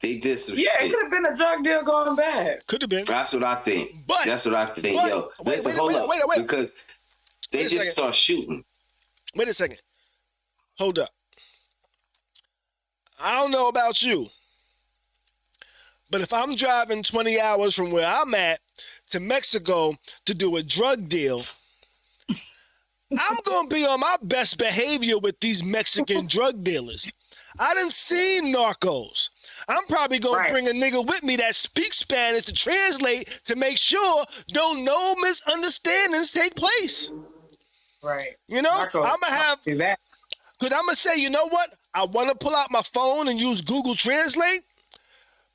They did some shit. Yeah, it could have been a drug deal going bad. Could have been. That's what I think. Yo, wait, hold up. Because they just second. start shooting. Wait a second. Hold up. I don't know about you, but if I'm driving 20 hours from where I'm at to Mexico to do a drug deal, I'm going to be on my best behavior with these Mexican drug dealers. I done seen Narcos. I'm probably going to bring a nigga with me that speaks Spanish to translate to make sure don't no misunderstandings take place. Right. You know, Narcos, I'm going to have... that. Because I'm going to say, you know what? I want to pull out my phone and use Google Translate,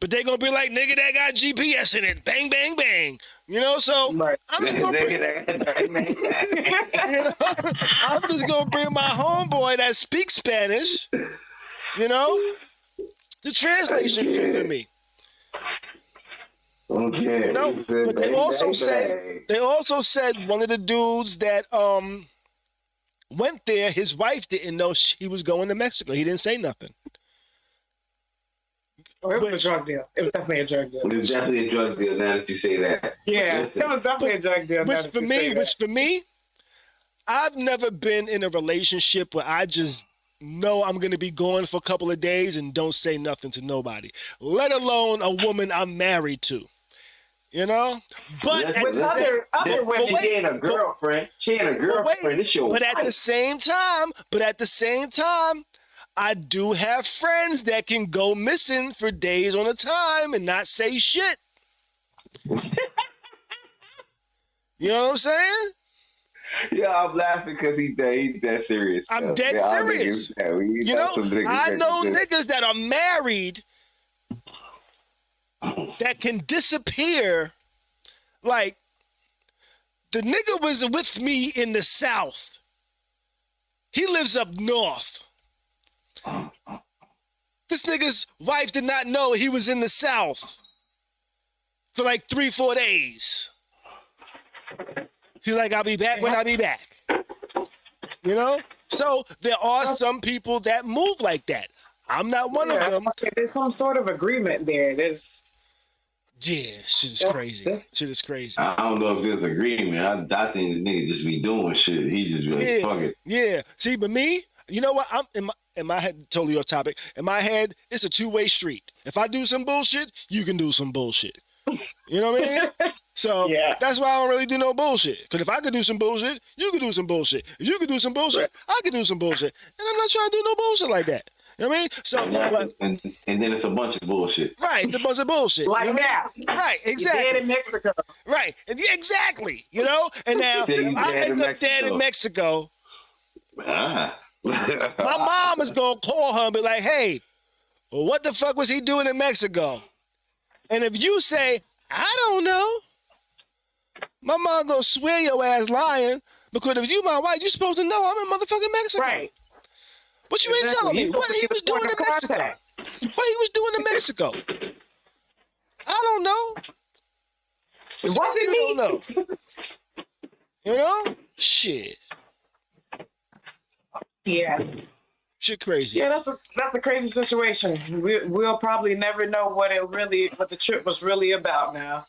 but they're going to be like, nigga, that got GPS in it. Bang, bang, bang. You know, so I'm just going to bring my homeboy that speaks Spanish, you know, the translation for me. Okay. You know, but they also said one of the dudes that went there, his wife didn't know he was going to Mexico. He didn't say nothing. Oh, it was a drug deal. It was definitely a drug deal. It was definitely a drug deal now that you say that. Yeah, it was definitely a drug deal. Which for me, I've never been in a relationship where I just know I'm going to be going for a couple of days and don't say nothing to nobody, let alone a woman I'm married to. You know? But with other women, she ain't a girlfriend. It's your wife. But at the same time, I do have friends that can go missing for days on a time and not say shit. You know what I'm saying? Yeah, I'm laughing because he's dead serious. I'm dead serious. You know, I know niggas that are married that can disappear. Like, the nigga was with me in the South. He lives up north. This nigga's wife did not know he was in the South for like 3-4 days. He's like, I'll be back when I be back. You know? So there are some people that move like that. I'm not one of them. There's some sort of agreement there. Yeah, shit is crazy. Shit is crazy. I don't know if there's agreement. I think the nigga just be doing shit. He just really fuck it. Yeah. See, but me, you know what? I'm in my head, totally off topic. In my head, it's a two-way street. If I do some bullshit, you can do some bullshit. You know what I mean? So that's why I don't really do no bullshit. Because if I could do some bullshit, you could do some bullshit. If you could do some bullshit, I could do some bullshit. And I'm not trying to do no bullshit like that. You know what I mean? So, and then it's a bunch of bullshit. Right, it's a bunch of bullshit. Like that. Right, exactly. You're dead in Mexico. Right, exactly. You know? And now, if I end up dead in Mexico, my mom is going to call her and be like, hey, well, what the fuck was he doing in Mexico? And if you say, I don't know, my mom going to swear your ass lying, because if you my wife, you supposed to know I'm in motherfucking Mexico. Right. But you ain't telling me what he was doing in Mexico. What he was doing in Mexico. I don't know. What did you don't know? You know? Shit. Yeah. Shit crazy. Yeah, that's a crazy situation. We'll probably never know what the trip was really about now.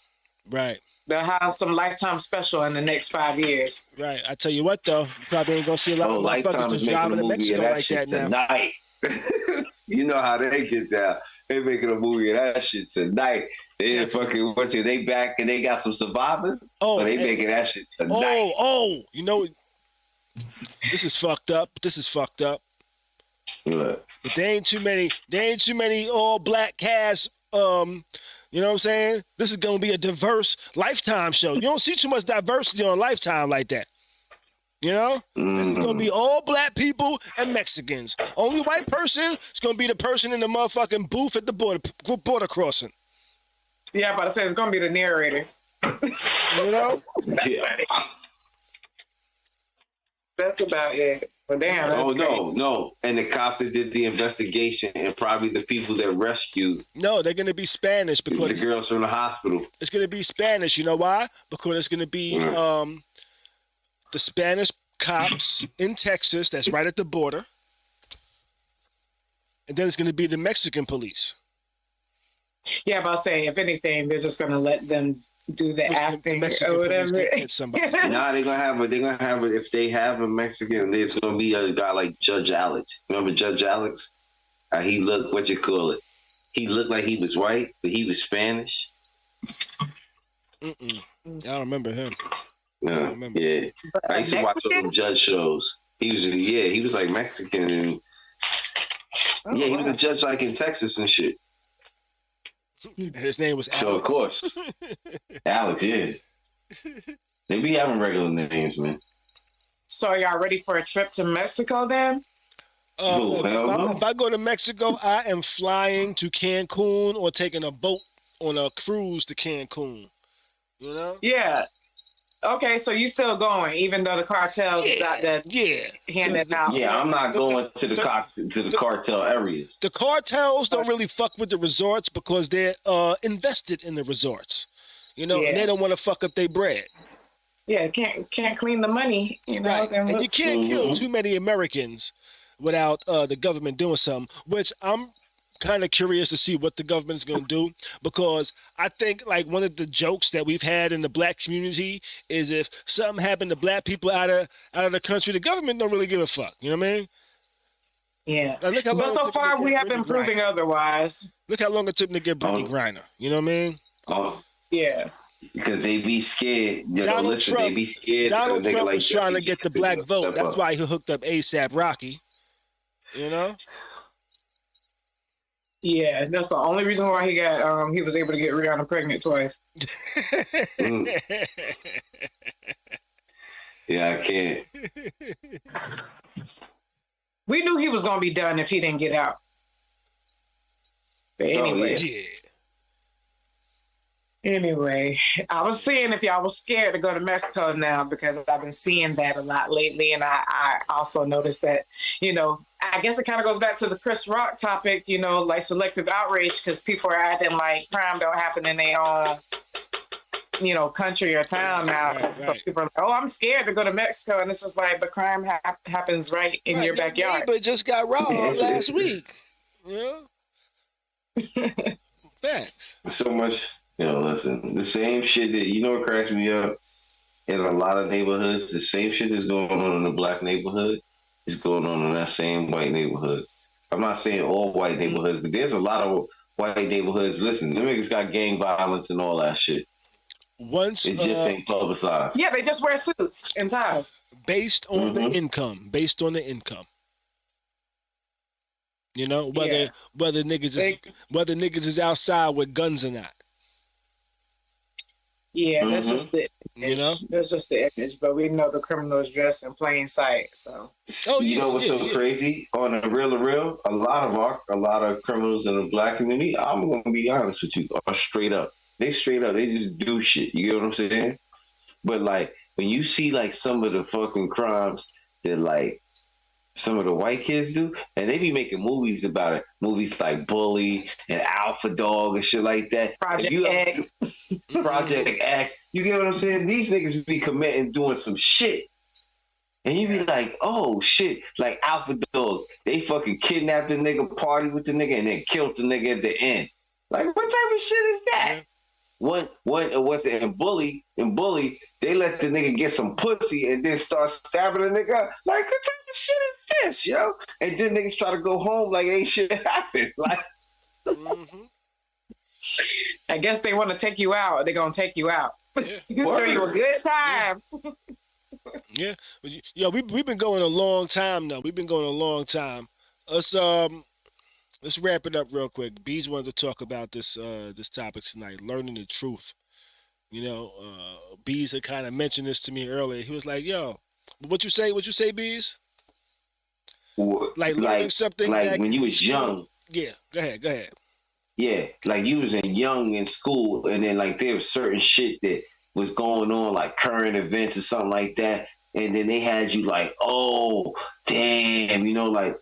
Right. They'll have some Lifetime special in the next 5 years. Right. I tell you what, though, you probably ain't gonna see a lot of motherfuckers just driving to Mexico like that now. Tonight. You know how they get down. They making a movie of that shit tonight. They fucking they back and they got some survivors. Oh, so they making that shit tonight. You know, this is fucked up. What? But there ain't too many all black cast. You know what I'm saying? This is going to be a diverse Lifetime show. You don't see too much diversity on Lifetime like that. You know? This is going to be all black people and Mexicans. Only white person is going to be the person in the motherfucking booth at the border crossing. Yeah, I'm about to say it's going to be the narrator. You know? Yeah. That's about it. Well, damn. No. And the cops that did the investigation and probably the people that rescued. No, they're going to be Spanish because the girls from the hospital. It's going to be Spanish. You know why? Because it's going to be the Spanish cops in Texas that's right at the border. And then it's going to be the Mexican police. Yeah, but I'll say, if anything, they're just going to let them do the acting or whatever. Nah, they're gonna have it. If they have a Mexican, there's gonna be a guy like Judge Alex. Remember Judge Alex? He looked, what you call it? He looked like he was white, but he was Spanish. I don't remember him. Yeah. I used to watch those judge shows. He was like Mexican, and he was a judge like in Texas and shit. His name was Alex. So, of course. Alex, yeah. They be having regular names, man. So, are y'all ready for a trip to Mexico then? If I go to Mexico, I am flying to Cancun or taking a boat on a cruise to Cancun. You know? Yeah. Okay, so you still going, even though the cartels got that handed out. Yeah, I'm not going to the cartel areas. The cartels don't really fuck with the resorts because they're invested in the resorts. You know, and they don't want to fuck up their bread. Yeah, can't clean the money, you know. Right. And you can't kill too many Americans without the government doing something, which I'm kind of curious to see what the government is going to do, because I think like one of the jokes that we've had in the black community is if something happened to black people out of the country, the government don't really give a fuck. You know what I mean? Yeah. But so far we have been proving otherwise. Look how long it took them to get Brittany Griner. You know what I mean? Yeah. Because they be scared. Donald Trump, they be scared. Donald Trump was trying to get the black vote. That's why he hooked up ASAP Rocky. You know? Yeah, that's the only reason why he was able to get Rihanna pregnant twice. Yeah, I can't. We knew he was gonna be done if he didn't get out. But anyway. Anyway, I was seeing if y'all was scared to go to Mexico now, because I've been seeing that a lot lately. And I also noticed that, you know, I guess it kind of goes back to the Chris Rock topic, you know, like selective outrage, because people are acting like crime don't happen in their own country or town now. Right, So right. people are like, oh, I'm scared to go to Mexico. And it's just like, but crime happens right in your backyard. But just got robbed Yeah, last week. You know? Facts. So much, listen, the same shit that, what cracks me up in a lot of neighborhoods, the same shit that's going on in the black neighborhood is going on in that same white neighborhood. I'm not saying all white neighborhoods, but there's a lot of white neighborhoods. Listen, them niggas got gang violence and all that shit. Once It just ain't publicized. Yeah, they just wear suits and ties. Based on the income. Based on the income. You know, whether niggas is outside with guns or not. Yeah, that's just the image. You know? That's just the image. But we know the criminals dressed in plain sight. So You know what's crazy? On the real, a lot of criminals in the black community, I'm gonna be honest with you, are straight up. They straight up, they just do shit. You get what I'm saying? But like when you see like some of the fucking crimes that like some of the white kids do, and they be making movies about it. Movies like Bully and Alpha Dog and shit like that. Project X. Project X. You get what I'm saying? These niggas be committing doing some shit. And you be like, oh shit, like Alpha Dogs. They fucking kidnapped the nigga, party with the nigga, and then killed the nigga at the end. Like, what type of shit is that? Yeah. What was it in Bully, they let the nigga get some pussy and then start stabbing the nigga. Like, what type of shit is this, yo? And then niggas try to go home like ain't shit happened. Like, I guess they want to take you out. They're gonna take you out. Yeah. Show you a good time. Yeah. We've been going a long time now. We've been going a long time. Let's wrap it up real quick. Bees wanted to talk about this topic tonight, learning the truth. You know, Bees had kind of mentioned this to me earlier. He was like, "Yo, what you say? Bees? Like learning something like when you was young." Yeah, go ahead. Yeah, like you was young in school, and then like there was certain shit that was going on, like current events or something like that, and then they had you like, oh damn, like.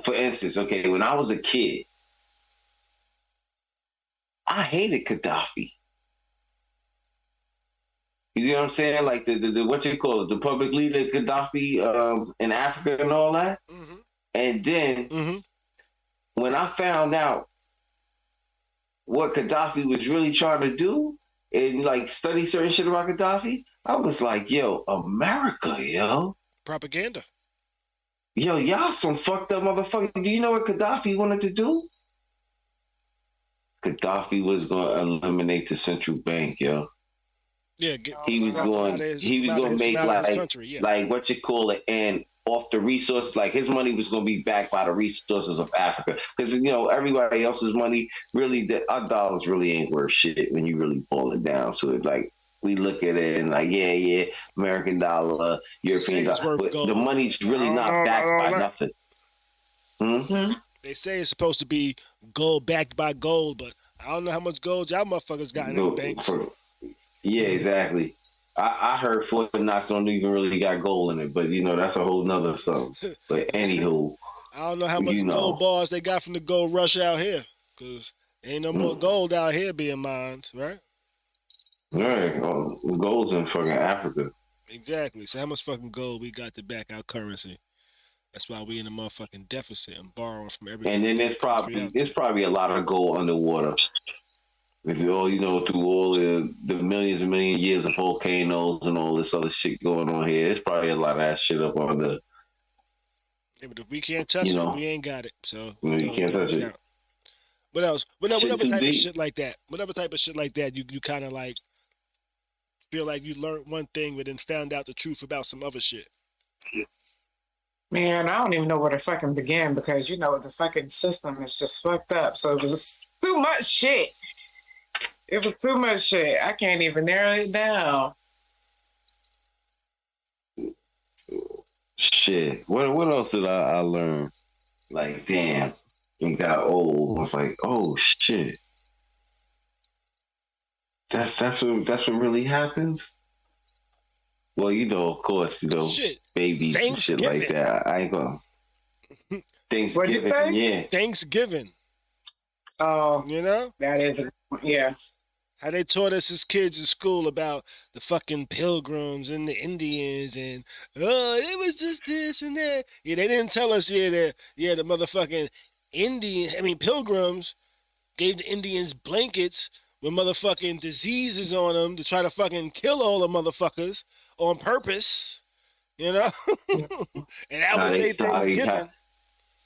For instance, okay, when I was a kid, I hated Gaddafi. You know what I'm saying? Like the what you call it, the public leader Gaddafi in Africa and all that. Mm-hmm. And then when I found out what Gaddafi was really trying to do and like study certain shit about Gaddafi, I was like, yo, America, yo. Propaganda. Yo, y'all some fucked up motherfuckers. Do you know what Gaddafi wanted to do? Gaddafi was going to eliminate the central bank, yo. Yeah, he was going to make like what you call it, and off the resources, like his money was going to be backed by the resources of Africa, because everybody else's money really, our dollars really ain't worth shit when you really boil it down. So it like. We look at it and like, yeah, American dollar, European dollar, but the money's really not backed by nothing. They say it's supposed to be gold backed by gold, but I don't know how much gold y'all motherfuckers got in the banks. Yeah, exactly. I heard Fort Knox don't even really got gold in it, but that's a whole nother something. But anywho, I don't know how much gold bars they got from the gold rush out here, because ain't no more gold out here being mined, right? Right, gold's in fucking Africa. Exactly. So how much fucking gold we got to back our currency? That's why we in a motherfucking deficit and borrowing from everybody. And then there's probably a lot of gold underwater. It's all through all the millions and million years of volcanoes and all this other shit going on here. There's probably a lot of that shit up on the. Yeah, but if we can't touch it, we ain't got it. So you can't touch it. What else? Whatever type of shit like that. Whatever type of shit like that, you kind of like. Feel like you learned one thing but then found out the truth about some other shit. Man, I don't even know where to fucking begin, because the fucking system is just fucked up. So it was too much shit. It was too much shit. I can't even narrow it down. Shit. What else did I learn? Like, damn, it got old. I was like, oh shit. That's what really happens. Well, of course, babies and shit like that. I ain't gonna. Thanksgiving, yeah. Thanksgiving. Oh, that is yeah. How they taught us as kids in school about the fucking pilgrims and the Indians and it was just this and that. Yeah, they didn't tell us the motherfucking pilgrims gave the Indians blankets with motherfucking diseases on them to try to fucking kill all the motherfuckers on purpose, you know? And that was their Thanksgiving.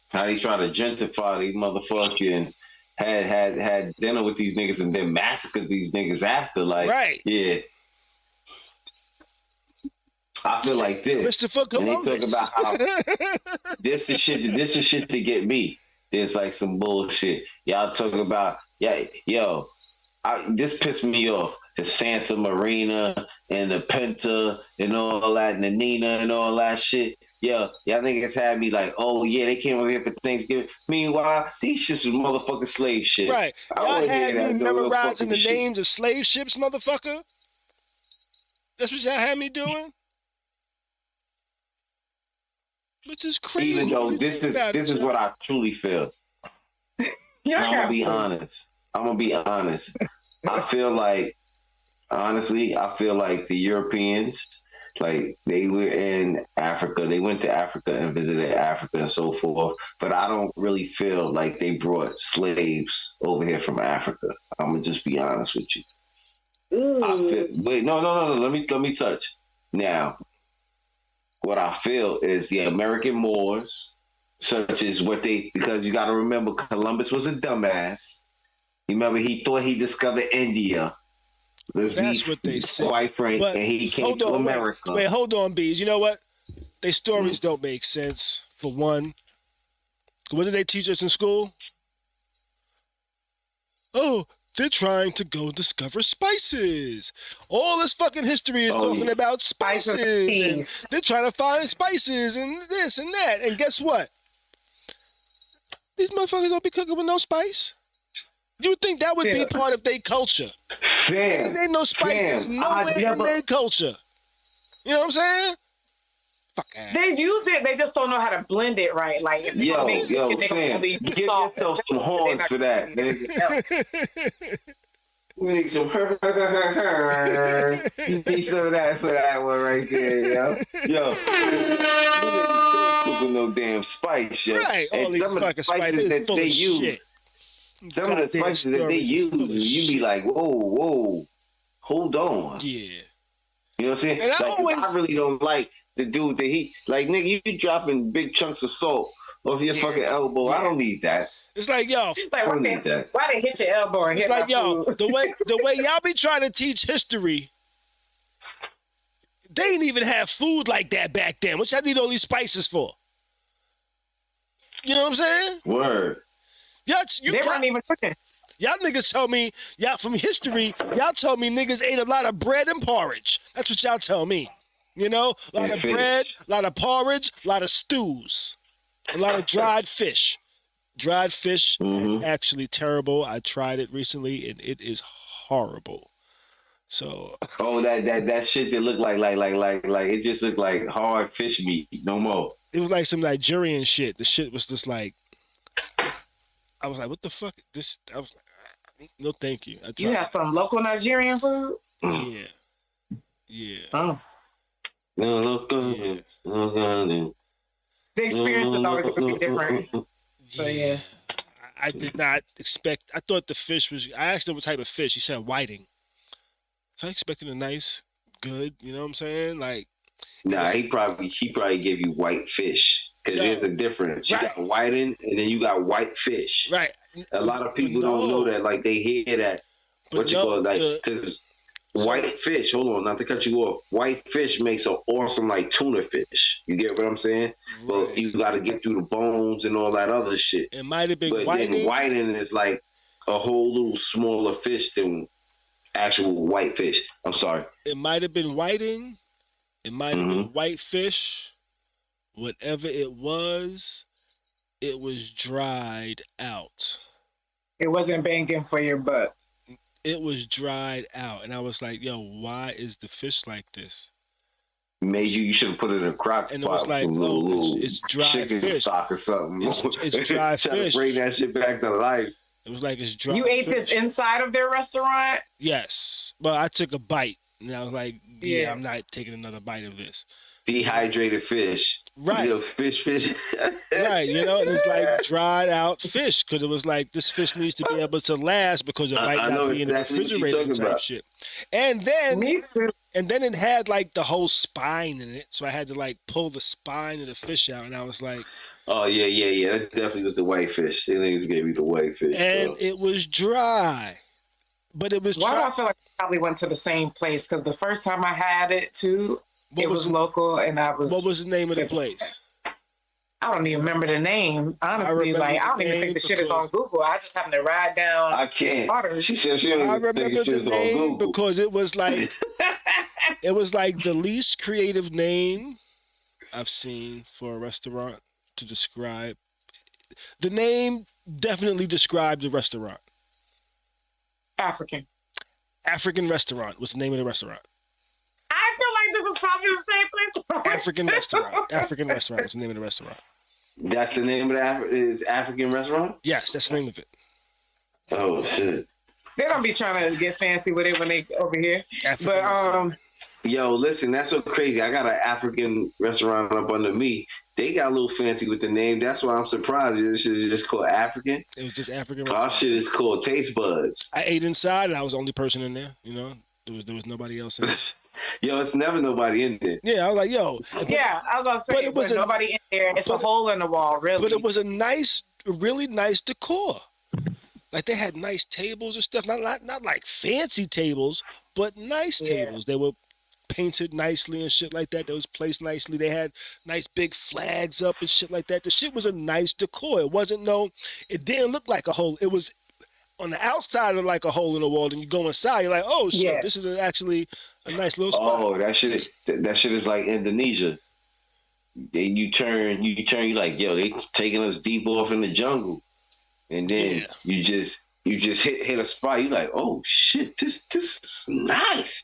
How they try to gentrify these motherfucking had dinner with these niggas and then massacred these niggas after. Like, right. Yeah. I feel like this. Christopher Columbus. And they talk about how this is shit to get me. It's like some bullshit. Y'all talking about, this pissed me off. The Santa Marina and the Penta and all that and the Nina and all that shit. Y'all niggas had me like, oh yeah, they came over here for Thanksgiving. Meanwhile, these shits was motherfucking slave shit. Right. Y'all had me memorizing the names of slave ships, motherfucker. That's what y'all had me doing? Which is crazy. Even though this is what I truly feel. I'm gonna be honest. I feel like the Europeans, like, they were in Africa. They went to Africa and visited Africa and so forth. But I don't really feel like they brought slaves over here from Africa. I'm gonna just be honest with you. No. Let me touch. Now, what I feel is the American Moors, such as because you got to remember, Columbus was a dumbass. You remember, he thought he discovered India. That's what they said. Quite frank, and he came to America. Wait, hold on, Bees. You know what? Their stories don't make sense, for one. What did they teach us in school? Oh, they're trying to go discover spices. All this fucking history is talking about spices. And they're trying to find spices and this and that. And guess what? These motherfuckers don't be cooking with no spice. You would think that would be part of their culture. There ain't no spices nowhere in their culture. You know what I'm saying? Fuck ass. They use it, they just don't know how to blend it right. Like, if they Sam, give yourself some horns for that. You need some you need some of that for that one right there, yo. Cooking no damn spice, yo. Right, all these fucking spices that they use. Shit. Some of the spices that they use, you be like, whoa, hold on. Yeah. You know what I'm saying? And I really don't like the dude that like, nigga, you dropping big chunks of salt off your fucking elbow. I don't need that. It's like, yo, I don't need that. Why they hit your elbow and hit my food? the way y'all be trying to teach history, they didn't even have food like that back then. What y'all need all these spices for? You know what I'm saying? Word. They weren't even cooking. Y'all niggas tell me, from history, y'all tell me niggas ate a lot of bread and porridge. That's what y'all tell me. You know? A lot of bread, a lot of porridge, a lot of stews, a lot of dried fish. Dried fish is actually terrible. I tried it recently, and it is horrible. So. That shit that looked like it just looked like hard fish meat. No more. It was like some Nigerian shit. The shit was just like, I was like, what the fuck? I was like, no, thank you. You have some local Nigerian food? Yeah. Oh. No, local. Yeah. The experience is always going to be different. So, yeah. I did not expect, I thought the fish was, I asked him what type of fish. He said whiting. So I expected a nice, good, you know what I'm saying? Like. Nah, he probably gave you white fish. Because there's a difference. You got whiting and then you got white fish. Right. A lot of people don't know that. Like, they hear that. Because white fish, hold on, not to cut you off. White fish makes an awesome, like, tuna fish. You get what I'm saying? Right. But you got to get through the bones and all that other shit. It might have been whiting. Then whiting is like a whole little smaller fish than actual white fish. I'm sorry. It might have been whiting. It might have been white fish. Whatever it was dried out. It wasn't banking for your butt. It was dried out. And I was like, yo, why is the fish like this? Maybe you should have put it in a crock pot. And it was like, it's dry chicken fish. Stock or something. It's dry fish. Trying to bring that shit back to life. It was like it's dry. You ate fish. this inside of their restaurant? Yes, but I took a bite, and I was like, Yeah. I'm not taking another bite of this. Dehydrated fish. Right. You know, fish. Right, and it's like dried out fish because it was like this fish needs to be able to last because it might I not know be in the exactly what you're refrigerator talking type about. shit. And then Me too. it had like the whole spine in it, so I had to like pull the spine of the fish out, and I was like, Oh, yeah. That definitely was the white fish. They niggas gave me the white fish. and it was dry, but it was Why do dry. I feel like I probably went to the same place? Because the first time I had it too, What it was was local, and I was. What was the name of the place? I don't even remember the name. Honestly, remember like I the don't even name think the shit is because- on Google. I just happened to ride down. I can't. Otters. She said she don't I even think remember it the shit's on name Google. because it was like the least creative name I've seen for a restaurant to describe. The name definitely described the restaurant. African. African Restaurant was the name of the restaurant. I feel like this is probably the same place. I went African to. Restaurant. African Restaurant was the name of the restaurant. That's the name of the African restaurant? Yes, that's the name of it. Oh, shit. They don't be trying to get fancy with it when they over here. African But Restaurant. Yo, listen, that's so crazy. I got an African restaurant up under me. They got a little fancy with the name. That's why I'm surprised. This shit is just called African. It was just African Our Restaurant. shit is called Taste Buds. I ate inside and I was the only person in there. There was nobody else in there. Yo, it's never nobody in there. Yeah, I was like, yo. yeah, I was about to say, But it was but nobody in there. It's a hole in the wall, really. But it was a really nice decor. Like they had nice tables and stuff. Not like fancy tables, but nice tables. They were painted nicely and shit like that. They was placed nicely. They had nice big flags up and shit like that. The shit was a nice decor. It didn't look like a hole. It was on the outside of like a hole in the wall, and you go inside, you're like, oh shit, this is actually a nice little spot. Oh, that shit is like Indonesia. Then you turn, you like, yo, they taking us deep off in the jungle, and then you just hit a spot. You like, oh shit, this is nice.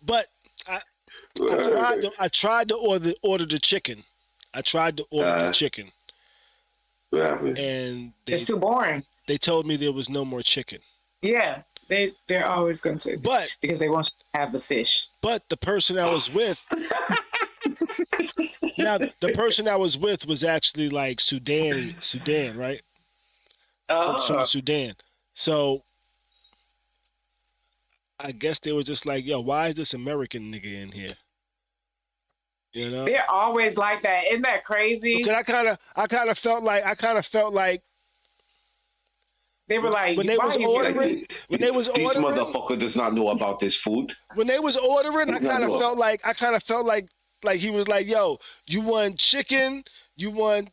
But I tried to order the chicken. I tried to order the chicken, and it's too boring. They told me there was no more chicken. Yeah, they're always going to, because they want you to have the fish. But the person I was with, the person I was with was actually like Sudan, right? From Sudan. So I guess they were just like, yo, why is this American nigga in here? They're always like that. Isn't that crazy? Because I kind of felt like they were like, when they was ordering, this motherfucker does not know about this food. When they was ordering, I kind of felt like he was like, yo, you want chicken, you want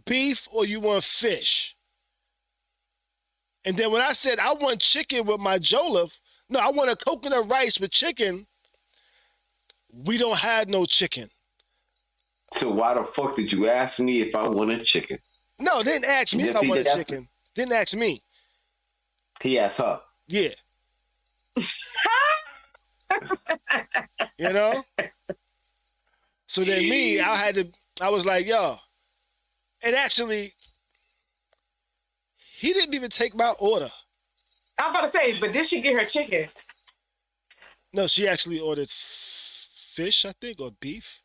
beef, or you want fish? And then when I said I want chicken with my jollof, no, I want a coconut rice with chicken. We don't have no chicken. So why the fuck did you ask me if I wanted chicken? No, they didn't ask me if I wanted chicken. Didn't ask me. He asked her. Yeah. So then I was like, yo. And actually, he didn't even take my order. I'm about to say, but did she get her chicken? No, she actually ordered fish, I think, or beef.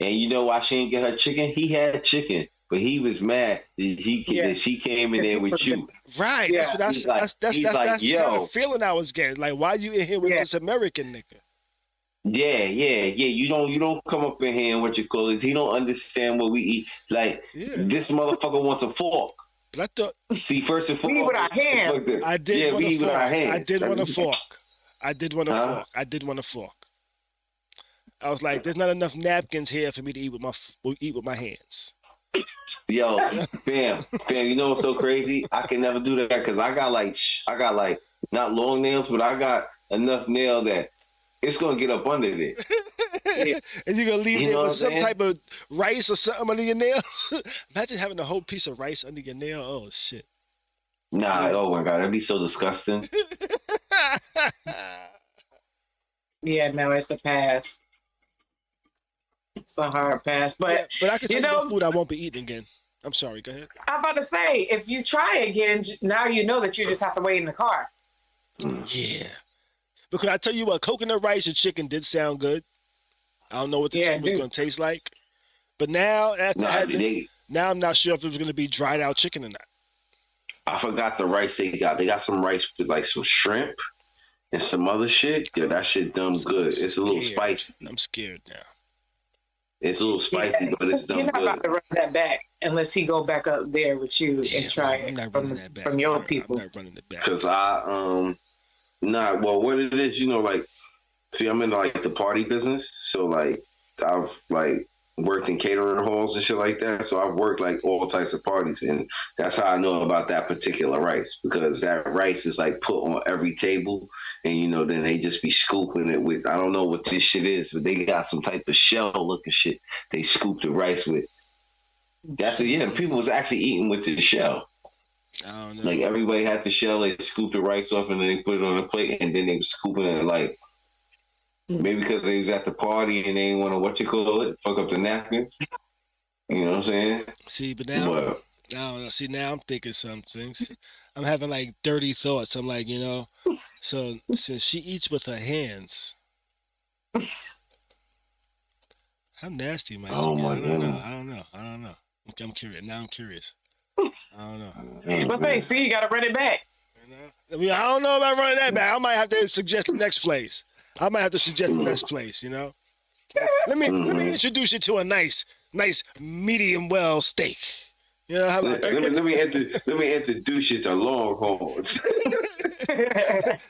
And you know why she didn't get her chicken? He had chicken, but he was mad that she came in there with you. Right. Yeah. That's the kind of feeling I was getting. Like, why you in here with this American nigga? Yeah. You don't come up in here and what you call it. He don't understand what we eat. Like this motherfucker wants a fork. But I thought, see, first and foremost, we eat with our hands. I did want a fork. I did want a fork. I did want a fork. I was like, there's not enough napkins here for me to eat with my hands. Yo, fam, you know what's so crazy? I can never do that because I got like not long nails, but I got enough nail that it's gonna get up under there. And you're gonna leave there with some type of rice or something under your nails. Imagine having a whole piece of rice under your nail. Oh shit. Nah, oh my god, that'd be so disgusting. Yeah, no, it's a pass. It's a hard pass, but I can tell you food I won't be eating again. I'm sorry. Go ahead. I'm about to say, if you try again, now you know that you just have to wait in the car. Yeah. Because I tell you what, coconut rice and chicken did sound good. I don't know what the chicken was going to taste like. But now, now I'm not sure if it was going to be dried out chicken or not. I forgot the rice they got. They got some rice with like some shrimp and some other shit. Yeah, that shit dumb good. It's a little spicy. I'm scared now. It's a little spicy, but it's dumb good. You're not about to run that back unless he go back up there with you and try it from your people. I'm not running it back. Because well, what it is, like, see, I'm in like the party business, so like I've like worked in catering halls and shit like that. So I've worked like all types of parties, and that's how I know about that particular rice, because that rice is like put on every table, and then they just be scooping it with, I don't know what this shit is, but they got some type of shell looking shit they scoop the rice with. That's people was actually eating with the shell. I don't know. Like everybody had the shell, they scooped the rice off and then they put it on a plate, and then they was scooping it like, maybe because they was at the party and they didn't want to, fuck up the napkins. You know what I'm saying? See, but now, I don't know. See, now I'm thinking some things. I'm having like dirty thoughts. I'm like, so since she eats with her hands, how nasty might she get? I don't know. I'm curious. Now I'm curious. I don't know. But say, see, you got to run it back. I don't know about running that back. I might have to suggest the next place. Let me introduce you to a nice medium well steak. How about let me introduce you to Longhorns.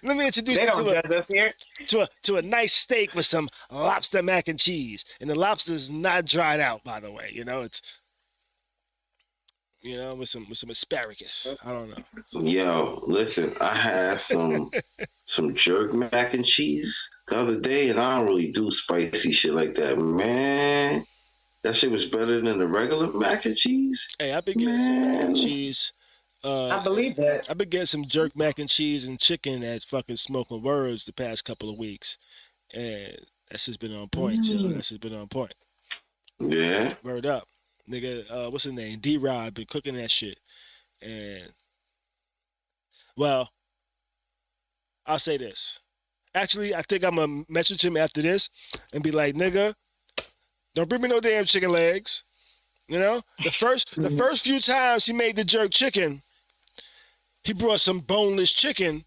Let me introduce you to a nice steak with some lobster mac and cheese, and the lobster's not dried out, by the way. It's with some asparagus. I don't know. Yo, listen, I had some jerk mac and cheese the other day, and I don't really do spicy shit like that, man. That shit was better than the regular mac and cheese. Hey, I've been getting some mac and cheese. I believe that. I've been getting some jerk mac and cheese and chicken at fucking Smoking Words the past couple of weeks, and that's just been on point, yo. That's just been on point. Yeah. Word up. Nigga, what's his name? D-Rod been cooking that shit. And, well, I'll say this. Actually, I think I'm going to message him after this and be like, nigga, don't bring me no damn chicken legs. The first few times he made the jerk chicken, he brought some boneless chicken.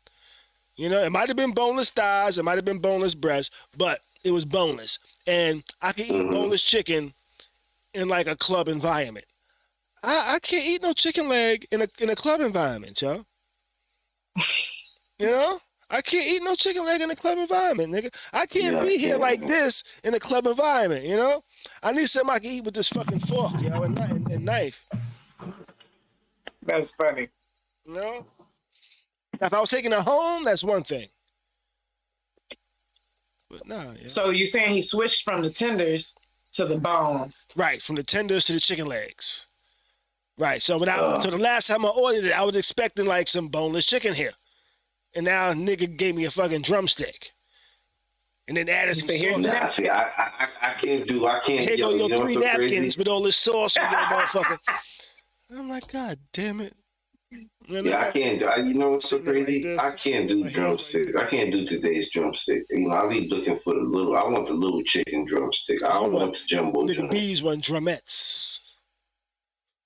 It might have been boneless thighs, it might have been boneless breasts, but it was boneless. And I can eat boneless chicken in like a club environment. I can't eat no chicken leg in a club environment, yo. I can't eat no chicken leg in a club environment, nigga. I can't be here like this in a club environment, I need something I can eat with this fucking fork, yo, and knife. That's funny. Now, if I was taking it home, that's one thing. But no, yeah. So you're saying he switched from the tenders to the bones? Right, from the tenders to the chicken legs. Right, so so the last time I ordered it, I was expecting like some boneless chicken here. And now a nigga gave me a fucking drumstick. And then added some sauce. See, I can't do, Here go your 3 napkins with all this sauce on that motherfucker. I'm like, God damn it. I can't do, what's so crazy? I can't do drumstick. I can't do today's drumstick. I'll be looking for I want the little chicken drumstick. I don't want the jumbo. Nigga B's want drumettes.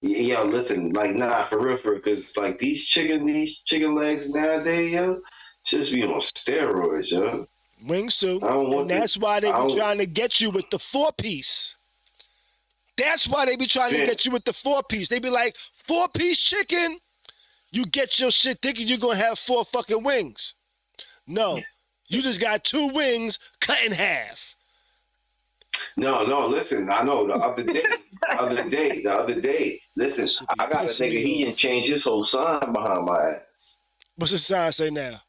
Yo, listen, like, nah, for real, because like these chicken legs nowadays, yo, just be on steroids, yo. Wingsuit. And that's why they be trying to get you with the 4-piece. That's why they be trying to get you with the 4-piece. They be like, 4-piece chicken. You get your shit thinking you're going to have 4 fucking wings. No. You just got 2 wings cut in half. No, listen, I know the other day, listen, I got a nigga, he didn't change his whole sign behind my ass. What's his sign say now?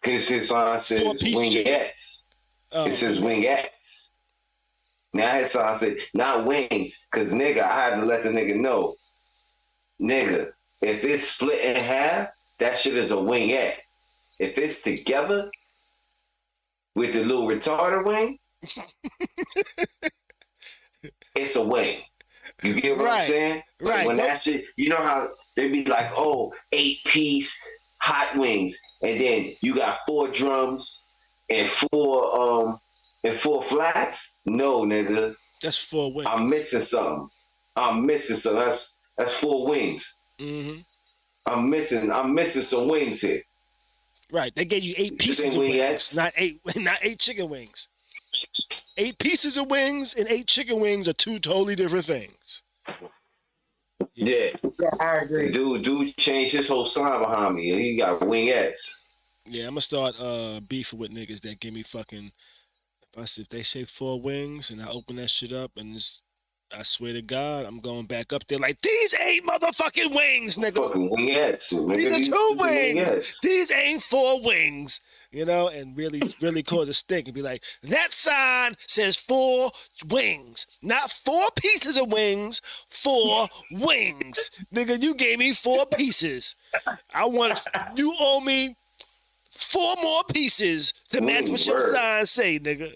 His sign says wingettes. It says wingettes. Now his sign says not wings, because nigga, I had to let the nigga know, nigga, if it's split in half, that shit is a wingette. If it's together with the little retarder wing, it's a wing. You get what I'm saying? Right. When that shit, you know how they be like, oh, 8-piece hot wings, and then you got 4 drums and 4 flats. No, nigga, That's 4 wings. I'm missing something. That's 4 wings. Mm-hmm. I'm missing some wings here. Right. They gave you 8 pieces of wings, not 8 chicken wings. 8 pieces of wings and 8 chicken wings are 2 totally different things. Yeah, I agree. Dude changed his whole sign behind me. He got wingettes. Yeah, I'm gonna start beefing with niggas that give me fucking. If they say 4 wings and I open that shit up and I swear to God, I'm going back up there like, these ain't motherfucking wings, nigga. Fucking wingettes. These are 2 wings. These ain't 4 wings. You know, and really cause a stink and be like, that sign says 4 wings, not 4 pieces of wings, 4 wings. Nigga, you gave me 4 pieces. You owe me 4 more pieces to match what your sign say, nigga.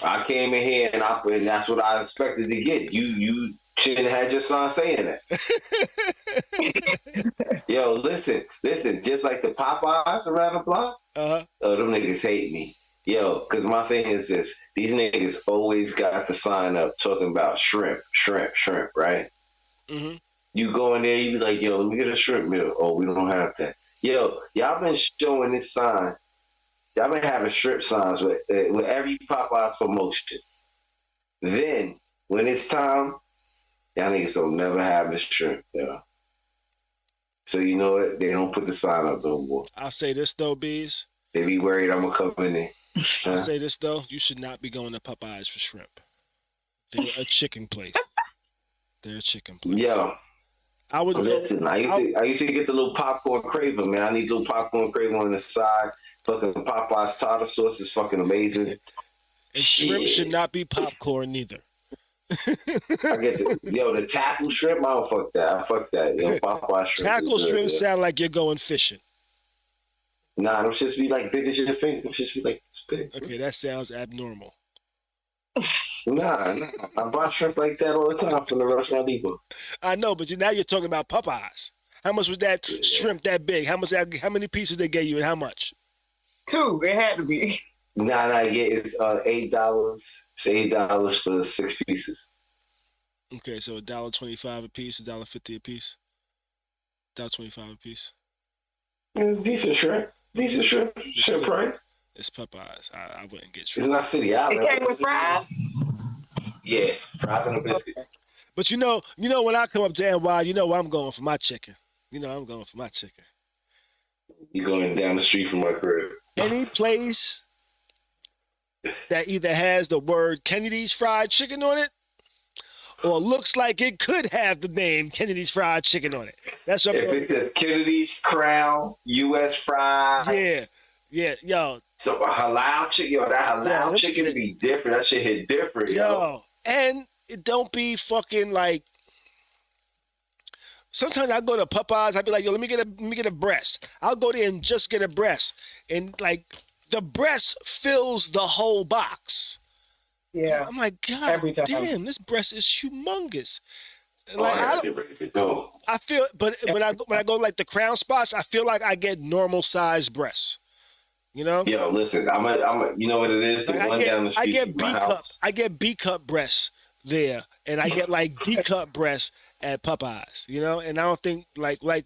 I came in here and that's what I expected to get. You shouldn't have had your son saying that. Yo, listen. Just like the Popeyes around the block, oh, them niggas hate me. Yo, because my thing is this: these niggas always got to sign up talking about shrimp, right? Mm-hmm. You go in there, you be like, yo, let me get a shrimp meal. Oh, we don't have that. Yo, y'all been showing this sign. Y'all been having shrimp signs with every Popeyes promotion. Then, when it's time, y'all niggas will never have the shrimp, yo. So you know what? They don't put the sign up no more. I'll say this though, Bees. They be worried I'm gonna come in there. I'll say this though, you should not be going to Popeyes for shrimp. They're a chicken place. Yo. I used to get the little popcorn craver, man. I need a little popcorn craver on the side. Fucking Popeye's tartar sauce is fucking amazing. And shrimp should not be popcorn neither. I get the tackle shrimp. I don't fuck that. I fuck that. Yo, Popeye shrimp. Tackle shrimp sound like you're going fishing. Nah, them shits be like big as your finger. Them shits be like this big. Okay, that sounds abnormal. Nah. I buy shrimp like that all the time from the restaurant depot. I know, but now you're talking about Popeyes. How much was that shrimp that big? How many pieces they gave you and how much? 2. It had to be. Nah, yeah, it's $8. It's $8 for 6 pieces. Okay, so $1.25 a piece, $1.50 a piece, $1.25 a piece. It's decent shrimp. Shrimp price. It's Popeyes. I wouldn't get shrimp. It's not City Island. It came with fries? Yeah, fries and a biscuit. But you know when I come up to NY, you know I'm going for my chicken. You know I'm going for my chicken. You going down the street from my crib. Any place that either has the word Kennedy's Fried Chicken on it or looks like it could have the name Kennedy's Fried Chicken on it. That's what it says Kennedy's Crown, U.S. Fried. Yeah, yo. So a halal chicken, that halal chicken be different. That shit hit different, yo. And it don't be fucking like. Sometimes I go to Popeyes, I be like, yo, let me get a breast. I'll go there and just get a breast, and like the breast fills the whole box. Yeah, I'm like, God damn, this breast is humongous. Like I feel, but when I go like the Crown spots, I feel like I get normal size breasts. You know? Yo, listen, I'm you know what it is? The one down the street. I get B cup breasts there, and I get like D cup breasts at Popeyes. You know, and I don't think like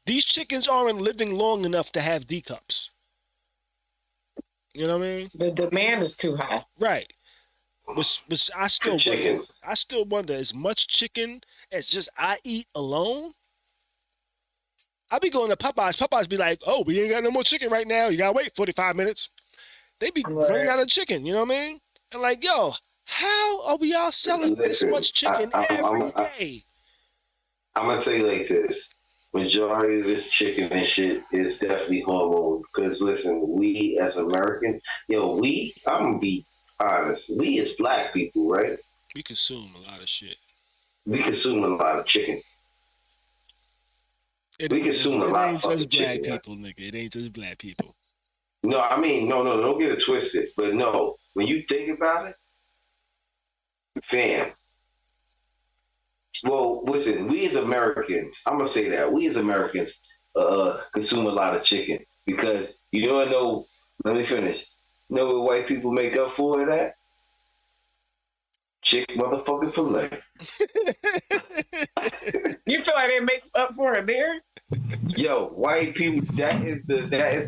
these chickens aren't living long enough to have D cups. You know what I mean? The demand is too high. Right. Which I still wonder, as much chicken as just I eat alone. I be going to Popeyes. Popeyes be like, oh, we ain't got no more chicken right now. You gotta wait 45 minutes. They be running out of chicken, you know what I mean? And like, yo, how are we all selling this much chicken every day? I'm gonna tell you like this. Majority of this chicken and shit is definitely hormone. Because listen, we as Americans, I'm gonna be honest, we as black people, right? We consume a lot of shit. We consume a lot of chicken. We consume a lot of fucking chicken. It ain't just black people, nigga. It ain't just black people. No, I mean, no, don't get it twisted. But no, when you think about it, fam, Well, listen, we as Americans, I'm gonna say that we as Americans consume a lot of chicken because you know. Let me finish. You know what white people make up for that? Chick motherfucking fillet. You feel like they make up for it there? Yo, white people, that is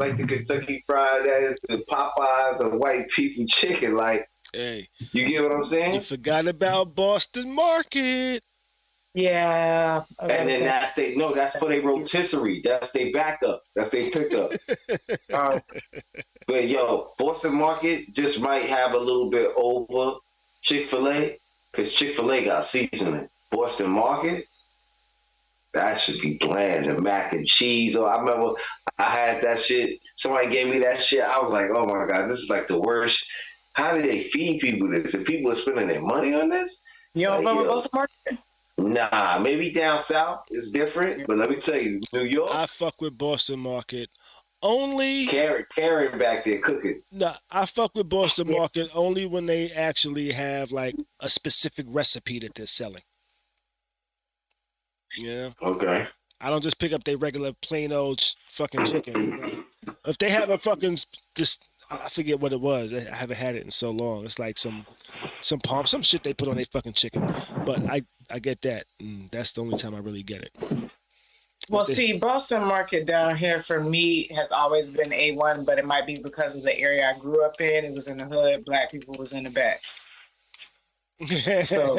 like the Kentucky Fried, that is the Popeyes of white people chicken. Like, Hey, you get what I'm saying? you forgot about Boston Market. Yeah. And then that's for their rotisserie. That's their backup. That's their pickup. But yo, Boston Market just might have a little bit over Chick-fil-A because Chick-fil-A got seasoning. Boston Market, that should be bland. The mac and cheese. Oh, I remember I had that shit. Somebody gave me that shit. I was like, oh my God, this is like the worst. How do they feed people this? If people are spending their money on this? You don't fuck with Boston Market? Nah, maybe down south it's different. But let me tell you, New York. I fuck with Boston Market only. Karen back there cooking. Nah, I fuck with Boston Market only when they actually have like a specific recipe that they're selling. Yeah. Okay. I don't just pick up their regular plain old fucking chicken. If they have a fucking I forget what it was. I haven't had it in so long. It's like some shit they put on their fucking chicken. But I get that. And that's the only time I really get it. Well, see, Boston Market down here for me has always been A1, but it might be because of the area I grew up in. It was in the hood. Black people was in the back. So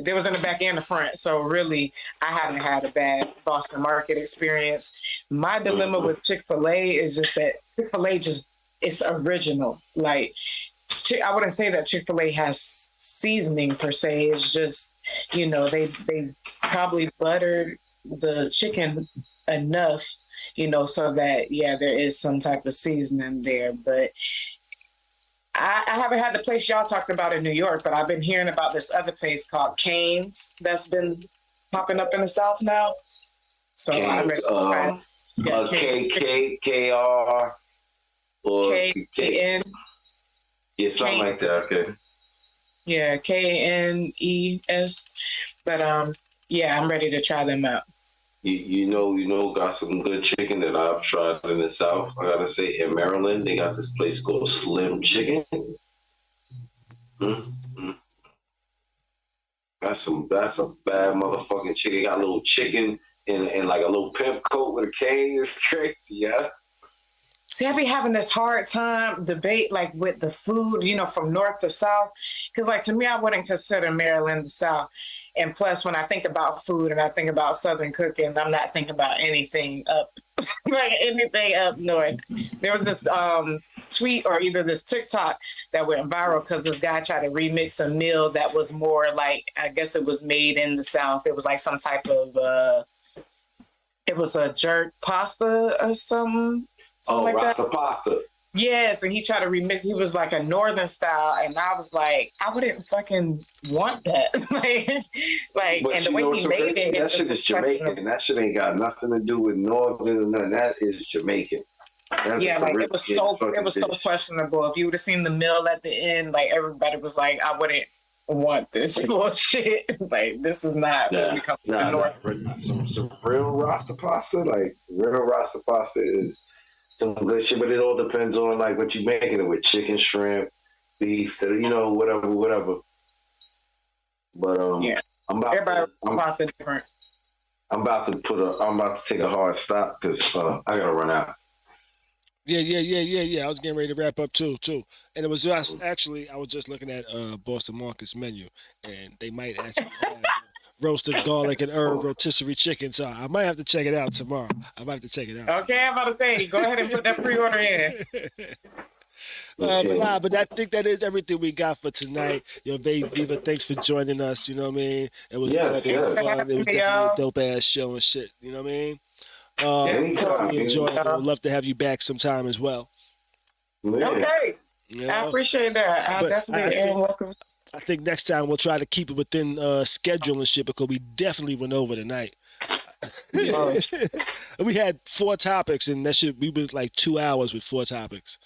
they was in the back and the front. So really, I haven't had a bad Boston Market experience. My dilemma with Chick-fil-A is just that Chick-fil-A it's original. Like, I wouldn't say that Chick-fil-A has seasoning per se. It's just, they probably buttered the chicken enough, so that, there is some type of seasoning there. But I haven't had the place y'all talked about in New York, but I've been hearing about this other place called Cane's that's been popping up in the South now. So I'm ready to KR or KN. Yeah, something like that. Okay. Yeah, KNES. But I'm ready to try them out. You know, got some good chicken that I've tried in the South. I gotta say, in Maryland, they got this place called Slim Chicken. Mm-hmm. That's a bad motherfucking chicken. Got a little chicken in like a little pimp coat with a cane. It's crazy, yeah. See, I be having this hard time debate like with the food, from north to south. Because like to me, I wouldn't consider Maryland the South. And plus, when I think about food and I think about Southern cooking, I'm not thinking about anything up, anything up north. There was this tweet or either this TikTok that went viral because this guy tried to remix a meal that was more like, I guess it was made in the South. It was like some type of, it was a jerk pasta or something. Like Rasta that. pasta. Yes, and he tried to remix. He was like a northern style, and I was like, I wouldn't fucking want that. But and the way he made it, that shit is Jamaican. That shit ain't got nothing to do with northern or nothing. That is Jamaican. It was so questionable. If you would have seen the meal at the end, like everybody was like, I wouldn't want this bullshit. Like this is not what we come from north. Some real Rasta pasta, like real Rasta pasta is some good shit, but it all depends on like what you making it with: chicken, shrimp, beef, whatever. But I'm about different. I'm about to take a hard stop because I gotta run out. Yeah. I was getting ready to wrap up too. And it was just actually I was just looking at Boston Market's menu, and they might actually have roasted garlic and herb rotisserie chicken. So I might have to check it out tomorrow. Okay, I'm about to say, go ahead and put that pre-order in. But I think that is everything we got for tonight. Yo, baby Viva, thanks for joining us. You know what I mean? It was fun. It was definitely a dope ass show and shit. You know what I mean? Definitely enjoyed it. I'd love to have you back sometime as well. Yeah. Okay. I appreciate that. I definitely am welcome. I think next time we'll try to keep it within schedule and shit because we definitely went over tonight. We had 4 topics and that shit, we went like 2 hours with 4 topics.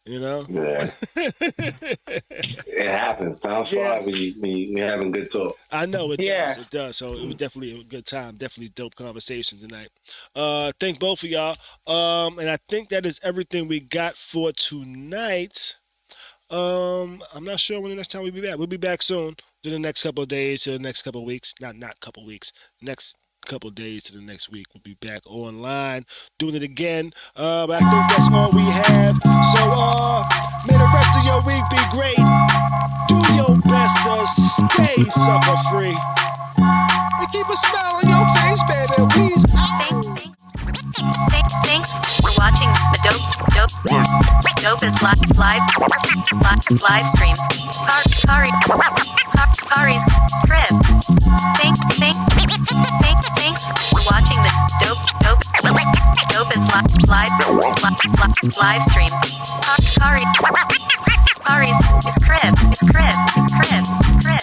You know? Yeah. It happens. Sounds fun when you're having good talk. I know it Yeah. does. It does. So it was definitely a good time. Definitely dope conversation tonight. Thank both of y'all. And I think that is everything we got for tonight. I'm not sure when the next time we'll be back. We'll be back soon. To the next couple of days, to the next couple of weeks. Not couple weeks. Next couple of days to the next week. We'll be back online doing it again. But I think that's all we have. So may the rest of your week be great. Do your best to stay sucker free. And keep a smile on your face, baby. Please. Thanks for watching the dopest live stream. Khary's crib. Thanks for watching the dopest live stream. Khary's crib.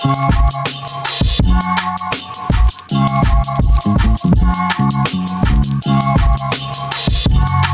Bye.